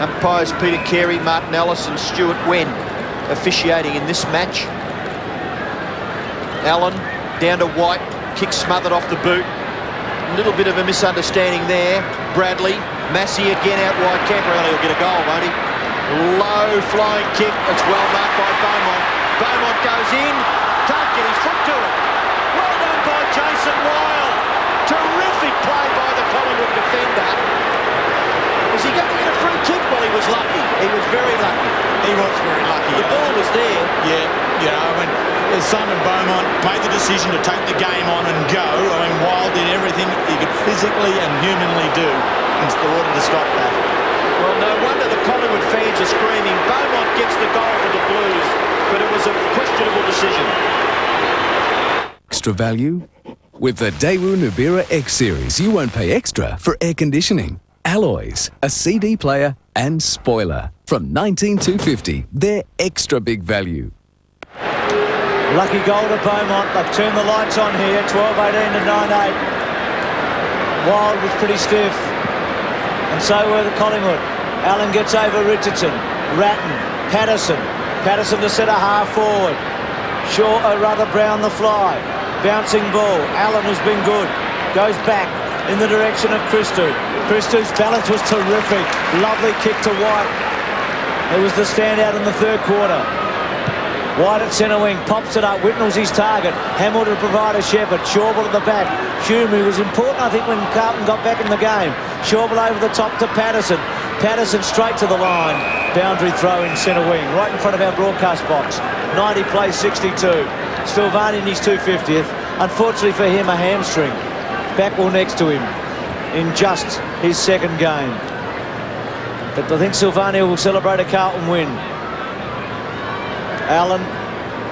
Umpires Peter Carey, Martin Ellis and Stuart Wen officiating in this match. Allen down to White, kick smothered off the boot. A little bit of a misunderstanding there. Bradley, Massey again out wide. Camporelli will get a goal, won't he? Low flying kick, it's well marked by Beaumont. Beaumont goes in, can't get his foot to it. Well done by Jason Wild. Terrific play by the Collingwood defender. Was he going to get a free kick? Well, he was lucky. He was very lucky. He was very lucky. The ball was there. Yeah, you know, when Simon Beaumont made the decision to take the game on and go, I mean, Wild did everything he could physically and humanly do in order to stop that. Well, no wonder the Collingwood fans are screaming. Beaumont gets the goal for the Blues, but it was a questionable decision. Extra value? With the Daewoo Nubira X Series, you won't pay extra for air conditioning, alloys, a CD player and spoiler. From $19,250, they're extra big value. Lucky goal to Beaumont. They've turned the lights on here, 12-18 to 9-8. Wild was pretty stiff, and so were the Collingwood. Allen gets over Richardson. Ratton, Patterson. Patterson to centre half forward. Shaw, or rather Brown the fly. Bouncing ball. Allen has been good. Goes back in the direction of Christou. Christou's balance was terrific. Lovely kick to White. It was the standout in the third quarter. White at centre wing, pops it up, Whitnell's his target. Hamilton to provide a Shepherd. Shawble at the back. Hume, who was important, I think, when Carlton got back in the game. Shawble over the top to Patterson. Patterson straight to the line. Boundary throw in centre wing, right in front of our broadcast box. 90 plays 62. Stilvani in his 250th. Unfortunately for him, a hamstring. Backwell next to him in just his second game. But I think Sylvania will celebrate a Carlton win. Allen,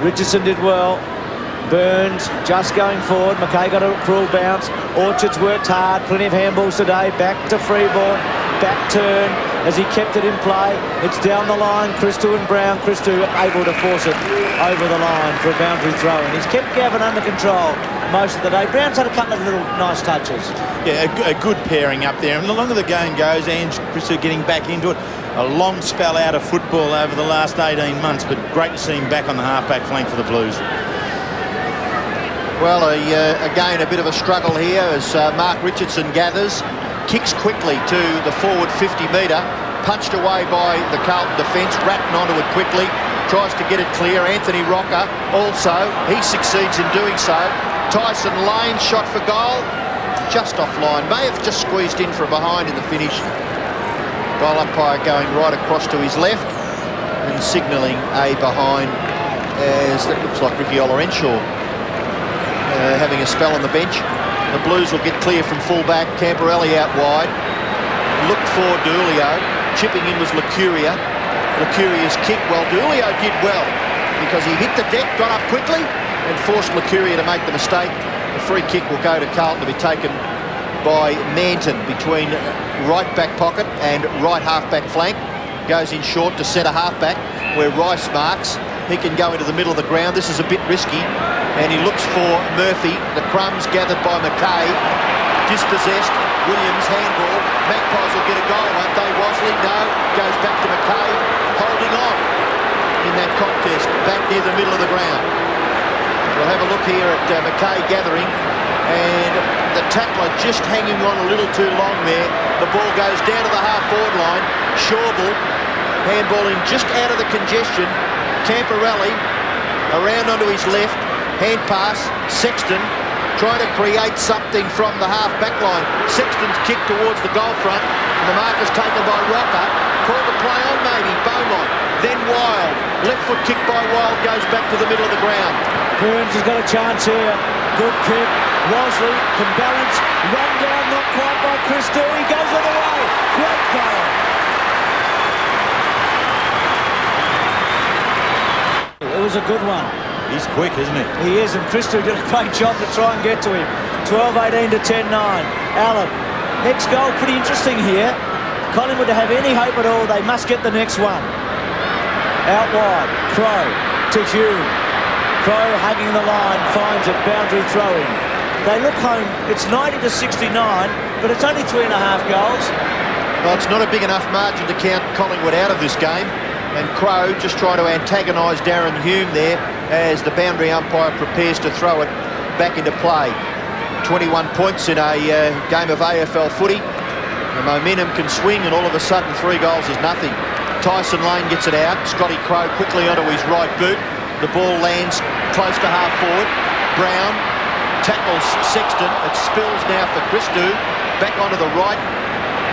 Richardson did well. Burns just going forward. McKay got a cruel bounce. Orchard's worked hard. Plenty of handballs today. Back to Freeborn. Back turn as he kept it in play. It's down the line. Christou and Brown. Christou able to force it over the line for a boundary throw. And he's kept Gavin under control most of the day. Brown's had a couple of little nice touches. Yeah, a good pairing up there. And the longer the game goes, and Christou getting back into it. A long spell out of football over the last 18 months, but great to see him back on the half-back flank for the Blues. Well, again, a bit of a struggle here as Mark Richardson gathers. Kicks quickly to the forward 50-metre. Punched away by the Carlton defence. Ratton onto it quickly. Tries to get it clear. Anthony Rocker also. He succeeds in doing so. Tyson Lane shot for goal. Just offline. May have just squeezed in from behind in the finish. Goal umpire going right across to his left and signalling a behind as that looks like Ricky Olorenshaw having a spell on the bench. The Blues will get clear from full-back. Camporelli out wide. Looked for D'Ulio. Chipping in was Licuria. Licuria's kick. Well, D'Ulio did well because he hit the deck, got up quickly and forced Licuria to make the mistake. The free kick will go to Carlton to be taken by Manton between right back pocket and right half-back flank. Goes in short to centre half-back where Rice marks. He can go into the middle of the ground. This is a bit risky. And he looks for Murphy. The crumbs gathered by McKay. Dispossessed. Williams handball. Magpies will get a goal, won't they? Wasley, no. Goes back to McKay. Holding on in that contest. Back near the middle of the ground. We'll have a look here at McKay gathering. And the tackler just hanging on a little too long there. The ball goes down to the half-forward line. Shawble handballing just out of the congestion. Camporelli around onto his left. Hand pass. Sexton trying to create something from the half-back line. Sexton's kick towards the goal front. And the mark is taken by Rocker. Called the play on maybe. Beaumont. Then Wild. Left foot kick by Wild goes back to the middle of the ground. Burns has got a chance here. Good kick. Wasley can balance. Run down, not quite by Christou. He goes all the way. Great goal. It was a good one. He's quick, isn't he? He is, and Christou did a great job to try and get to him. 12-18 to 10-9. Allen. Next goal, pretty interesting here. Collingwood to have any hope at all, they must get the next one. Out wide. Crow to Hume. Crow hugging the line, finds it, boundary throwing. They look home, it's 90 to 69, but it's only 3.5 goals. Well, it's not a big enough margin to count Collingwood out of this game. And Crow just trying to antagonise Darren Hume there as the boundary umpire prepares to throw it back into play. 21 points in a game of AFL footy. The momentum can swing and all of a sudden 3 goals is nothing. Tyson Lane gets it out. Scotty Crow quickly onto his right boot. The ball lands close to half forward. Brown tackles Sexton. It spills now for Christou. Back onto the right.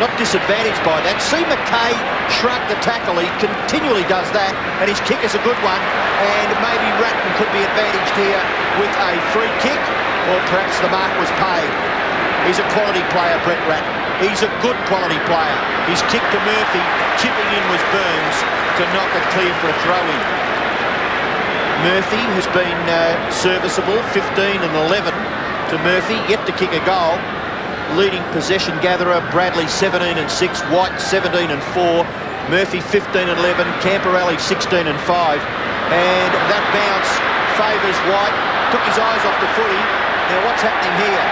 Not disadvantaged by that. See McKay shrug the tackle. He continually does that. And his kick is a good one. And maybe Ratton could be advantaged here with a free kick. Or perhaps the mark was paid. He's a quality player, Brett Ratton. He's a good quality player. His kick to Murphy. Chipping in was Burns to knock it clear for a throw-in. Murphy has been serviceable, 15 and 11 to Murphy, yet to kick a goal. Leading possession gatherer, Bradley 17 and 6, White 17 and 4, Murphy 15 and 11, Camporelli 16 and 5. And that bounce favours White, took his eyes off the footy. Now what's happening here?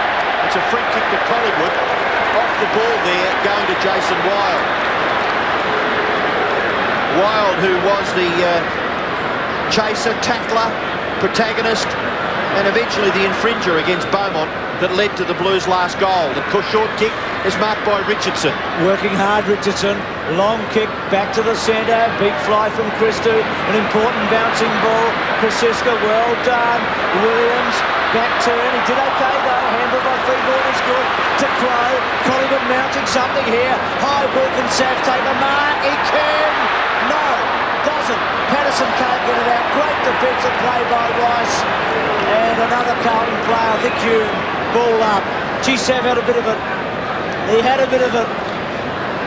It's a free kick to Collingwood. Off the ball there, going to Jason Wild. Wild, who was the chaser, tackler, protagonist and eventually the infringer against Beaumont that led to the Blues' last goal. The short kick is marked by Richardson. Working hard, Richardson. Long kick back to the centre. Big fly from Christou. An important bouncing ball. Krasiska, well done. Williams, back turn. He did okay though. Handled by Freeborn is good. To Crow. Collingwood mounting something here. High ball, can Saf take the mark? He can. No, doesn't. Patterson can't get it out. Great defensive play by Rice. And another Carlton player. I think Hume. Ball up. Gee, Saf had a bit of it. He had a bit of it.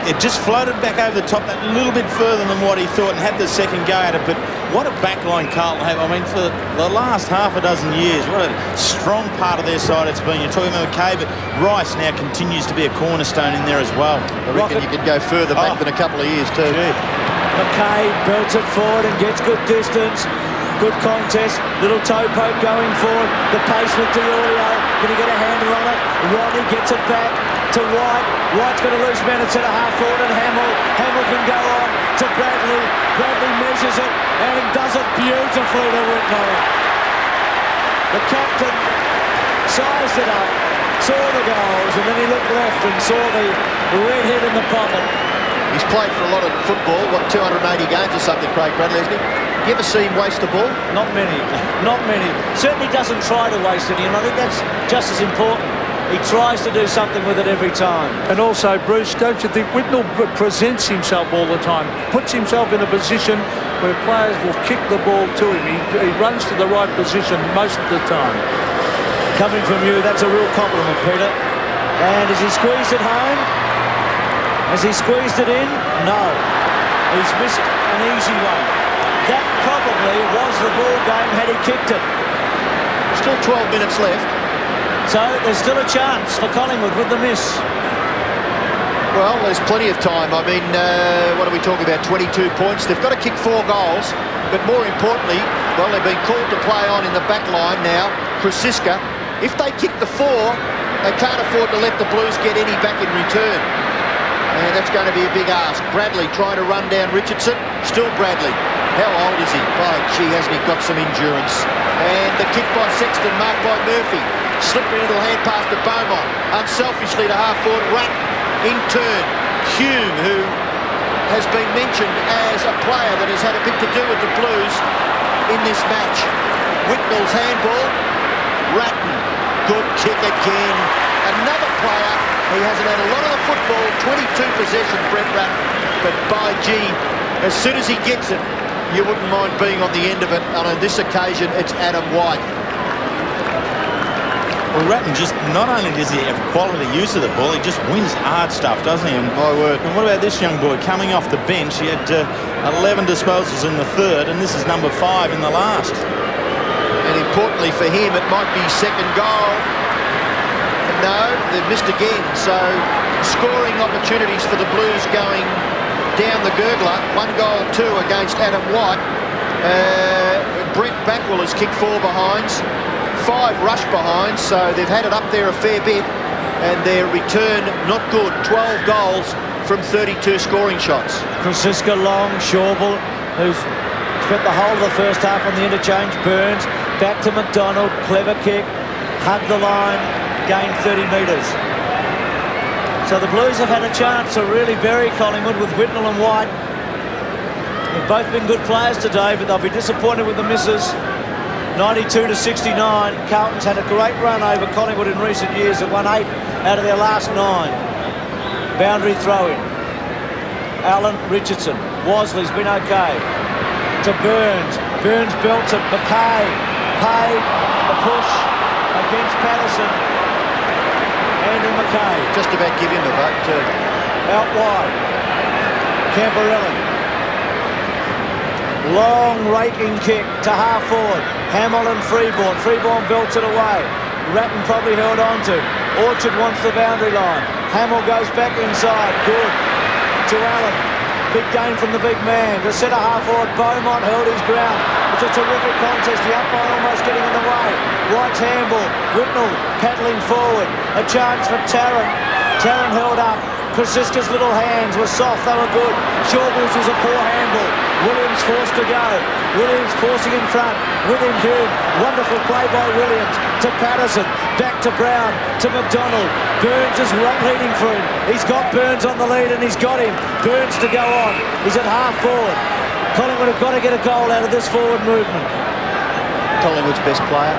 It just floated back over the top that little bit further than what he thought and had the second go at it. But what a backline Carlton have. I mean, for the last half a dozen years, what a strong part of their side it's been. You're talking about McKay, but Rice now continues to be a cornerstone in there as well. I reckon you could go further back than a couple of years too. Gee. McKay belts it forward and gets good distance. Good contest. Little toe poke going forward. The pace with Diorio. Can he get a handle on it? Rodney gets it back to White. White's got a loose man at centre half forward, and Hamill can go on to Bradley. Bradley measures it and does it beautifully to Whitnell. The captain sized it up, saw the goals, and then he looked left and saw the red head in the pocket. He's played for a lot of football, what, 280 games or something, Craig Bradley, hasn't he? You ever see him waste the ball? Not many, not many. Certainly doesn't try to waste any, and I think that's just as important. He tries to do something with it every time. And also, Bruce, don't you think Whitnell presents himself all the time, puts himself in a position where players will kick the ball to him. He runs to the right position most of the time. Coming from you, that's a real compliment, Peter. And has he squeezed it home? Has he squeezed it in? No. He's missed an easy one. That probably was the ball game had he kicked it. Still 12 minutes left. So there's still a chance for Collingwood with the miss. Well, there's plenty of time. I mean, what are we talking about? 22 points. They've got to kick 4 goals. But more importantly, well, they've been called to play on in the back line now. Krasiska. If they kick the 4, they can't afford to let the Blues get any back in return. And that's going to be a big ask. Bradley trying to run down Richardson. Still Bradley. How old is he? Oh, gee, hasn't he got some endurance? And the kick by Sexton, marked by Murphy. Slippery little hand pass to Beaumont. Unselfishly to half-forward Ratton. In turn, Hume, who has been mentioned as a player that has had a bit to do with the Blues in this match. Whitnell's handball. Ratton. Good kick again. Another player. He hasn't had a lot of the football. 22 possessions, Brett Ratton. But by gee, as soon as he gets it, you wouldn't mind being on the end of it. And on this occasion, it's Adam White. Well, Ratton just, not only does he have quality use of the ball, he just wins hard stuff, doesn't he? And, my word. And what about this young boy coming off the bench? He had 11 disposals in the third, and this is number 5 in the last. And importantly for him, it might be second goal. No, they've missed again. So scoring opportunities for the Blues going down the gurgler. 1 goal, 2 against Adam White. Brent Backwell has kicked 4 behinds. 5 rush behinds, so they've had it up there a fair bit. And their return, not good. 12 goals from 32 scoring shots. Krasiska long, Schauble, who's spent the whole of the first half on the interchange. Burns, back to McDonald, clever kick, hugged the line, gained 30 metres. So the Blues have had a chance to really bury Collingwood with Whitnell and White. They've both been good players today, but they'll be disappointed with the misses. 92 to 69. Carlton's had a great run over Collingwood in recent years. They've won 8 out of their last 9. Boundary throw-in. Allen, Richardson. Worsley's been okay. To Burns. Burns belts it. McKay. Paid. The push against Patterson. Andrew McKay. Just about give him a vote too. Out wide. Camporelli. Long raking kick to half forward. Hamill and Freeborn. Freeborn belts it away. Ratton probably held on to. Orchard wants the boundary line. Hamill goes back inside. Good. To Allen. Big gain from the big man. The centre half forward. Beaumont held his ground. It's a terrific contest. The up line almost getting in the way. White's handball. Whitnell paddling forward. A chance for Tarrant. Tarrant held up. Krasiska's little hands were soft, they were good. Shauble's was a poor handball. Williams forced to go. Williams forcing in front. With him, Hume. Wonderful play by Williams. To Patterson. Back to Brown. To McDonald. Burns is leading for him. He's got Burns on the lead and he's got him. Burns to go on. He's at half forward. Collingwood have got to get a goal out of this forward movement. Collingwood's best player.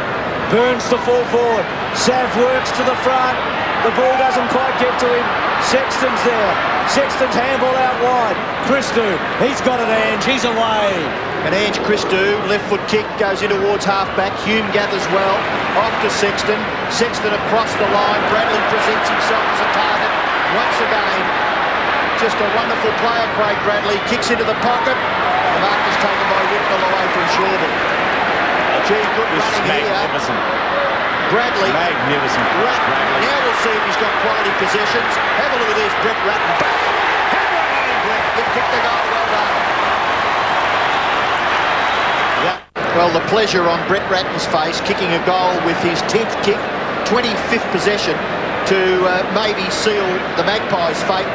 Burns to full forward. Sav works to the front. The ball doesn't quite get to him. Sexton's there. Sexton's handball out wide. Christou, he's got it, Ange. He's away. And Ange Christou, left foot kick, goes in towards half-back. Hume gathers well. Off to Sexton. Sexton across the line. Bradley presents himself as a target. Once again, just a wonderful player, Craig Bradley. Kicks into the pocket. The mark is taken by Whitnell away from Shawble. Gee, good running magnificent. Here. Bradley. Magnificent. Bradley. Now we'll see if he's got quality possessions. Have a look at this, Brett Ratton. You've kicked the goal, well done. Well, the pleasure on Brett Ratton's face, kicking a goal with his 10th kick, 25th possession, to maybe seal the Magpies' fate.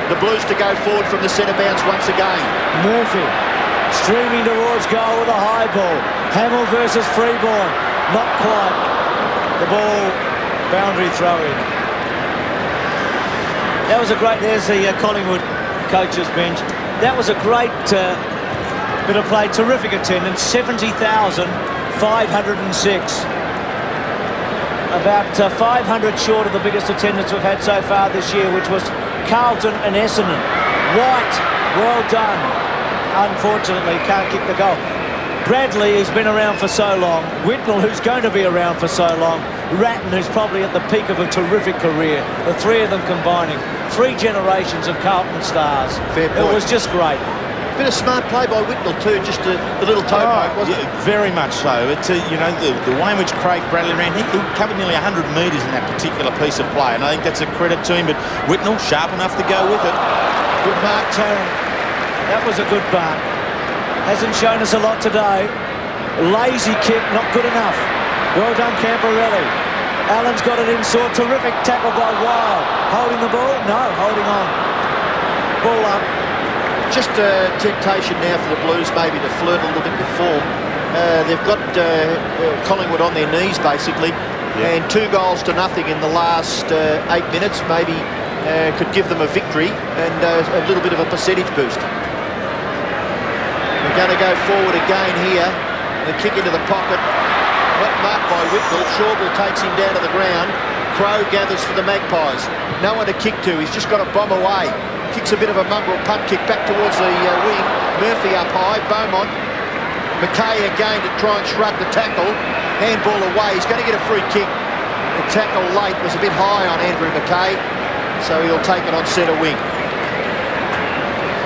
The Blues to go forward from the centre bounce once again. Murphy streaming towards goal with a high ball. Hamill versus Freeborn. Not quite. The ball, boundary throw in. That was a great, there's the Collingwood coaches bench. That was a great bit of play, terrific attendance, 70,506. About 500 short of the biggest attendance we've had so far this year, which was Carlton and Essendon. White, well done. Unfortunately, can't kick the goal. Bradley, who's been around for so long. Whitnell, who's going to be around for so long. Ratton, who's probably at the peak of a terrific career. The three of them combining. 3 generations of Carlton stars. Fair point. It was just great. Bit of smart play by Whitnell too, just the little toe poke, wasn't it? Very much so. It's you know, the way in which Craig Bradley ran, he covered nearly 100 metres in that particular piece of play, and I think that's a credit to him. But Whitnell, sharp enough to go with it. Good mark, Tarrant. That was a good mark. Hasn't shown us a lot today. Lazy kick, not good enough. Well done, Camporelli. Allen's got it in, saw terrific tackle by Wild. Holding the ball? No, holding on. Ball up. Just a temptation now for the Blues maybe to flirt a little bit with form. They've got Collingwood on their knees basically, and 2 goals to nothing in the last 8 minutes maybe could give them a victory and a little bit of a percentage boost. We're going to go forward again here. The kick into the pocket. Not marked by Whitnell. Shawble takes him down to the ground. Crow gathers for the Magpies. No one to kick to. He's just got to bomb away. Kicks a bit of a mongrel punt kick back towards the wing. Murphy up high. Beaumont. McKay again to try and shrug the tackle. Handball away. He's going to get a free kick. The tackle late was a bit high on Andrew McKay, so he'll take it on centre wing.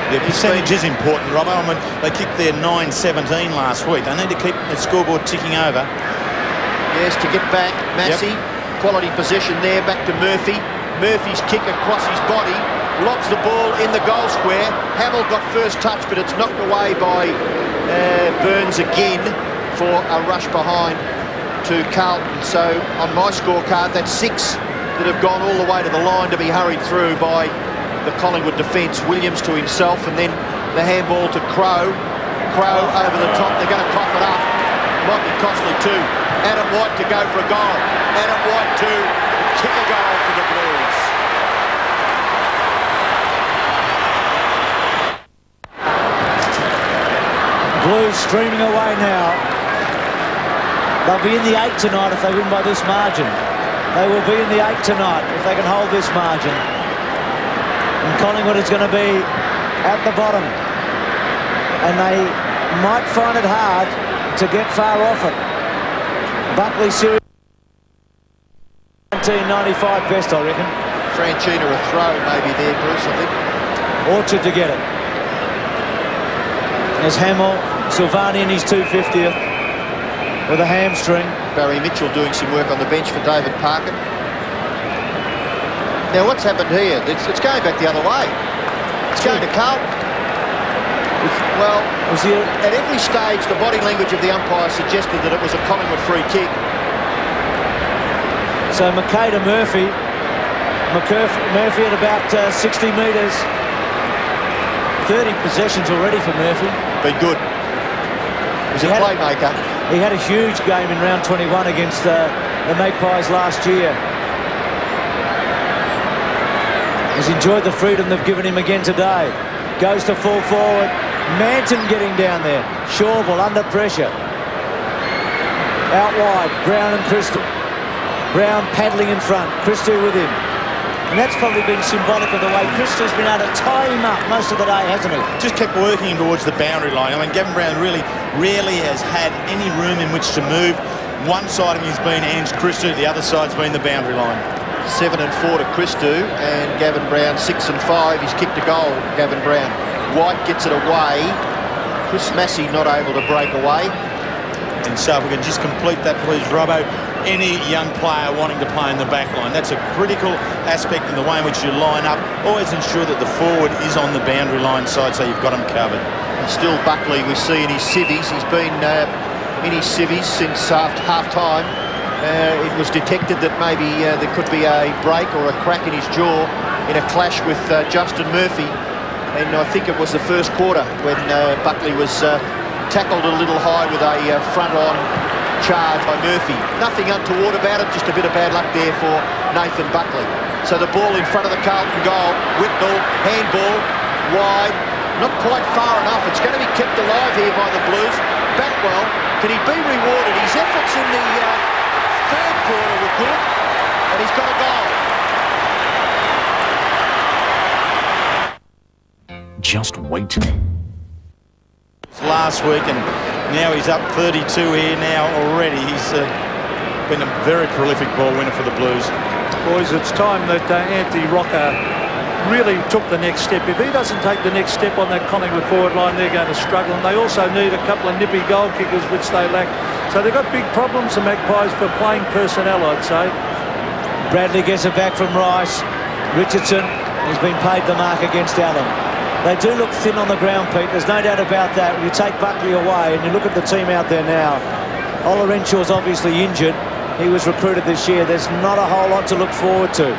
The percentage is important, Robbo. I mean, they kicked their 9-17 last week. They need to keep the scoreboard ticking over. Yes, to get back. Massey, quality possession there, back to Murphy. Murphy's kick across his body, lobs the ball in the goal square. Hamill got first touch, but it's knocked away by Burns again for a rush behind to Carlton. So on my scorecard, that's 6 that have gone all the way to the line to be hurried through by the Collingwood defence. Williams to himself, and then the handball to Crow. Crow over the top. They're going to cough it up. Might be costly too. Adam White to go for a goal. Adam White to kick a goal for the Blues. Blues streaming away now. They'll be in the 8 tonight if they win by this margin. They will be in the 8 tonight if they can hold this margin. And Collingwood is going to be at the bottom. And they might find it hard to get far off it. Buckley series 1995 best, I reckon. Franchina a throw maybe there, Bruce, I think. Orchard to get it. There's Hamill, Silvani in his 250th with a hamstring. Barry Mitchell doing some work on the bench for David Parkin. Now, what's happened here? It's going back the other way. It's going to Carlton. Well, at every stage, the body language of the umpire suggested that it was a Collingwood free kick. So McKay to Murphy. Murphy at about 60 metres. 30 possessions already for Murphy. Been good. He's a playmaker. He had a huge game in round 21 against the Magpies last year. He's enjoyed the freedom they've given him again today. Goes to full forward. Manton getting down there. Shawball under pressure. Out wide, Brown and Christou. Brown paddling in front. Christou with him. And that's probably been symbolic of the way Christou's been able to tie him up most of the day, hasn't he? Just kept working him towards the boundary line. I mean, Gavin Brown really rarely has had any room in which to move. One side of him has been Ange Christou, the other side's been the boundary line. 7 and 4 to Christou, and Gavin Brown 6 and 5. He's kicked a goal, Gavin Brown. White gets it away. Chris Massey not able to break away. And so if we can just complete that, please, Robbo. Any young player wanting to play in the back line, that's a critical aspect in the way in which you line up. Always ensure that the forward is on the boundary line side, so you've got him covered. And still Buckley, we see in his civvies. He's been in his civvies since half-time. It was detected that maybe there could be a break or a crack in his jaw in a clash with Justin Murphy. And I think it was the first quarter when Buckley was tackled a little high with a front-on charge by Murphy. Nothing untoward about it, just a bit of bad luck there for Nathan Buckley. So the ball in front of the Carlton goal. Whitnell, handball, wide, not quite far enough. It's going to be kept alive here by the Blues. Backwell, can he be rewarded? His efforts in the third quarter were good, and he's got a goal. Just wait. Last week, and now he's up 32 here now already. He's been a very prolific ball winner for the Blues. Boys, it's time that Anthony Rocker really took the next step. If he doesn't take the next step on that Collingwood forward line, they're going to struggle. And they also need a couple of nippy goal kickers, which they lack. So they've got big problems, the Magpies, for playing personnel, I'd say. Bradley gets it back from Rice. Richardson has been paid the mark against Allen. They do look thin on the ground, Pete. There's no doubt about that. When you take Buckley away and you look at the team out there now, Ola Renshaw's obviously injured. He was recruited this year. There's not a whole lot to look forward to.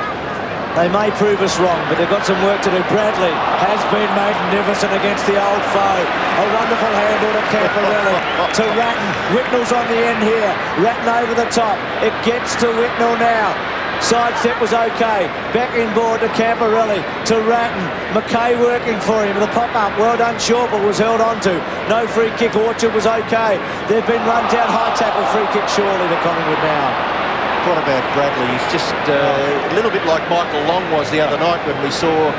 They may prove us wrong, but they've got some work to do. Bradley has been magnificent against the old foe. A wonderful handle to Camporelli, to Ratton. Whitnell's on the end here. Ratton over the top. It gets to Whitnell now. Side step was okay. Back inboard to Camporelli, to Ratton. McKay working for him. The pop-up, well done. Shawball was held on to. No free kick. Orchard was okay. They've been run down. High tackle, free kick surely to Collingwood now. What about Bradley? He's just a little bit like Michael Long was the other night when we saw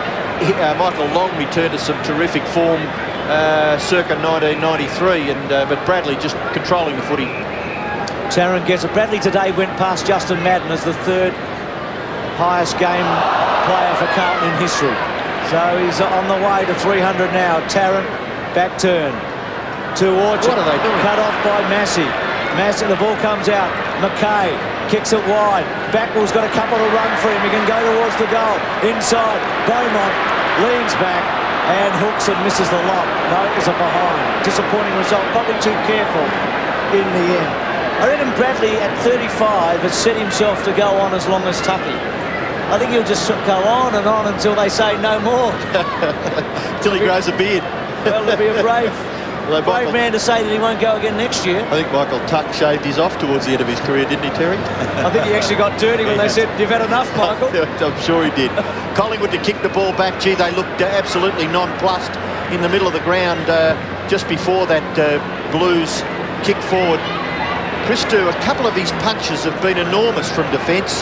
Michael Long return to some terrific form circa 1993. But Bradley just controlling the footy. Tarrant gets it. Bradley today went past Justin Madden as the third highest game player for Carlton in history. So he's on the way to 300 now. Tarrant, back turn to Orchard. What are they doing? Cut off by Massey. Massey, the ball comes out. McKay kicks it wide. Backwell's got a couple to run for him. He can go towards the goal. Inside, Beaumont leans back and hooks and misses the lock. No, it was a behind. Disappointing result. Probably too careful in the end. I reckon Bradley at 35 has set himself to go on as long as Tucky. I think he'll just go on until they say no more. Till he grows a beard. Well, it'll be a brave man to say that he won't go again next year. I think Michael Tuck shaved his off towards the end of his career, didn't he, Terry? I think he actually got dirty when they said, "You've had enough, Michael." I'm sure he did. Collingwood to kick the ball back. Gee, they looked absolutely nonplussed in the middle of the ground just before that Blues kick forward. Christou, a couple of his punches have been enormous from defence.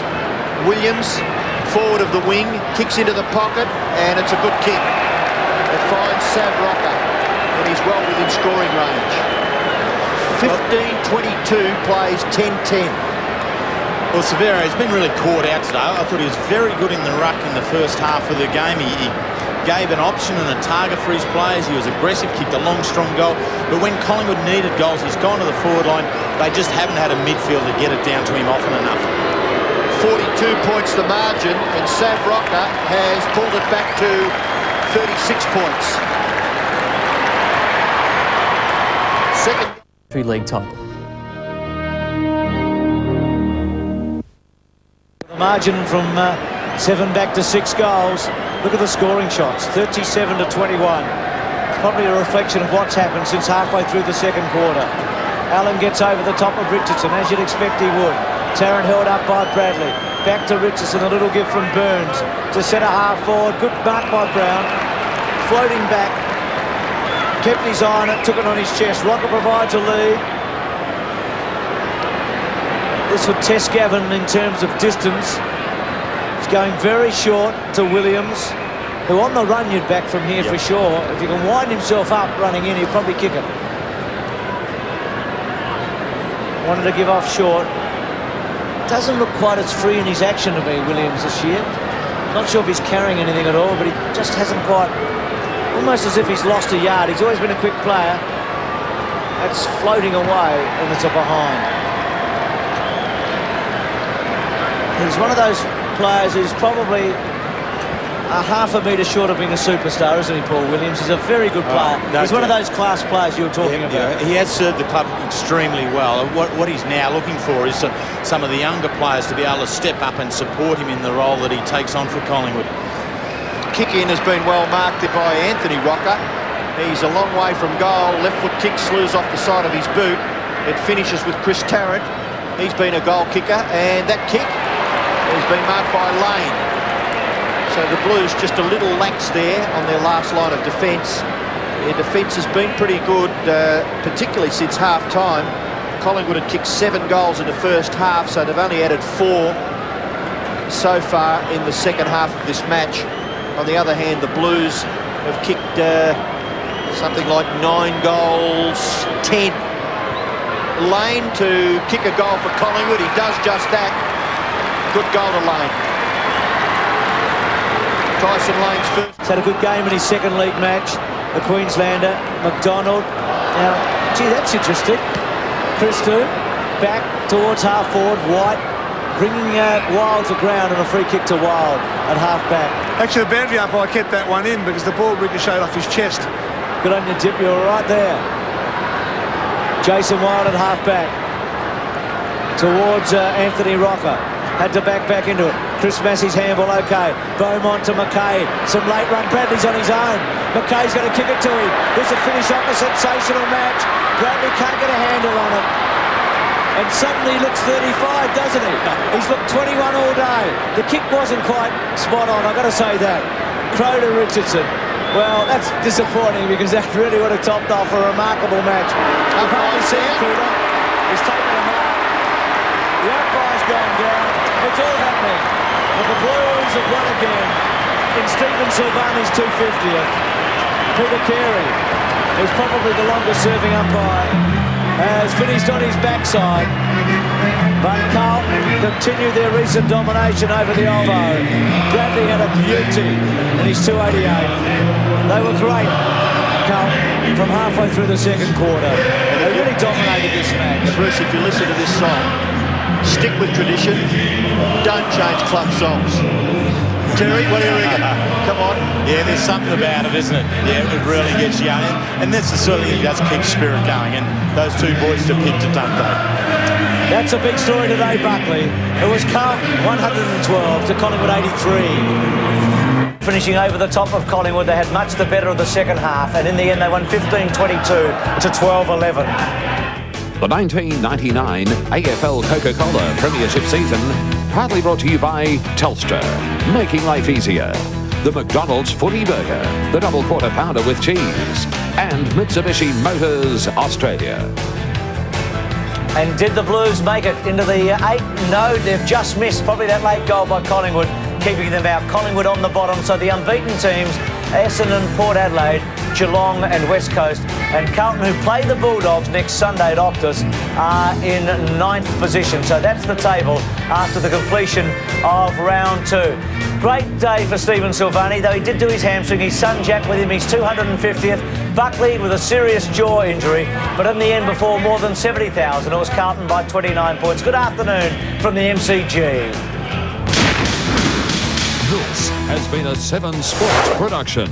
Williams, forward of the wing, kicks into the pocket, and it's a good kick. It finds Sav Rocker, and he's well within scoring range. 15-22, plays 10-10. Well, Severo, he's been really caught out today. I thought he was very good in the ruck in the first half of the game. He gave an option and a target for his players. He was aggressive, kicked a long, strong goal. But when Collingwood needed goals, he's gone to the forward line. They just haven't had a midfield to get it down to him often enough. 42 points the margin, and Sav Rocker has pulled it back to 36 points. Second league title. The margin from 7 back to 6 goals. Look at the scoring shots, 37-21. Probably a reflection of what's happened since halfway through the second quarter. Allen gets over the top of Richardson, as you'd expect he would. Tarrant held up by Bradley. Back to Richardson, a little give from Burns to centre half forward. Good mark by Brown. Floating back. Kept his eye on it, took it on his chest. Rocker provides a lead. This would test Gavin in terms of distance. He's going very short to Williams, who on the run you'd back from here for sure. If he can wind himself up running in, he'll probably kick it. Wanted to give off short. Doesn't look quite as free in his action to me, Williams, this year. Not sure if he's carrying anything at all, but he just hasn't quite... Almost as if he's lost a yard. He's always been a quick player. That's floating away, and it's a behind. He's one of those players who's probably a half a metre short of being a superstar, isn't he, Paul Williams? He's a very good player. He's one of those class players you were talking about. Yeah, he has served the club extremely well. What he's now looking for is some of the younger players to be able to step up and support him in the role that he takes on for Collingwood. Kick-in has been well marked by Anthony Rocker. He's a long way from goal. Left foot kick slews off the side of his boot. It finishes with Chris Tarrant. He's been a goal kicker, and that kick has been marked by Lane. So the Blues just a little lax there on their last line of defence. Their defence has been pretty good, particularly since half-time. Collingwood had kicked 7 goals in the first half, so they've only added 4 so far in the second half of this match. On the other hand, the Blues have kicked something like 9 goals, 10. Lane to kick a goal for Collingwood. He does just that. Good goal to Lane. Tyson Lane's first. He's had a good game in his second league match. The Queenslander, McDonald. Now, gee, that's interesting. Christou back towards half forward. White bringing Wild to ground and a free kick to Wild at half back. Actually, the boundary umpire kept that one in because the ball ricocheted off his chest. Good on you, Tip. You were right there. Jason Wild at half back towards Anthony Rocker. Had to back into it. Chris Massey's handball, okay. Beaumont to McKay. Some late run. Bradley's on his own. McKay's going to kick it to him. There's a finish off a sensational match. Bradley can't get a handle on it. And suddenly he looks 35, doesn't he? He's looked 21 all day. The kick wasn't quite spot on, I've got to say that. Crow to Richardson. Well, that's disappointing because that really would have topped off a remarkable match. I've hardly seen Cooter. He's taken a mark. The umpire's gone down. It's all happening. But the Blues have won again in Stephen Silvani's 250th. Peter Carey, who's probably the longest serving umpire, has finished on his backside. But Carlton continue their recent domination over the Olmo. Bradley had a beauty in his 288. They were great, Carlton, from halfway through the second quarter. They really dominated this match. Bruce, if you listen to this song, stick with tradition, don't change club songs. Terry, what do you reckon? Come on. Yeah, there's something about it, isn't it? Yeah, it really gets you. And that's the sort of thing that does keep spirit going. And those two boys depicted it, don't they? That's a big story today, Buckley. It was Carlton 112 to Collingwood 83. Finishing over the top of Collingwood, they had much the better of the second half, and in the end they won 15-22 to 12-11. The 1999 AFL Coca-Cola Premiership season, proudly brought to you by Telstra, making life easier. The McDonald's Footy Burger, the double quarter pounder with cheese, and Mitsubishi Motors Australia. And did the Blues make it into the 8? No, they've just missed probably that late goal by Collingwood, keeping them out. Collingwood on the bottom, so the unbeaten teams, Essendon, Port Adelaide, Geelong and West Coast, and Carlton, who play the Bulldogs next Sunday at Optus, are in 9th position. So that's the table after the completion of round 2. Great day for Stephen Silvani, though he did do his hamstring. His son Jack with him, he's 250th. Buckley with a serious jaw injury, but in the end, before more than 70,000, it was Carlton by 29 points. Good afternoon from the MCG. This has been a 7 Sports production.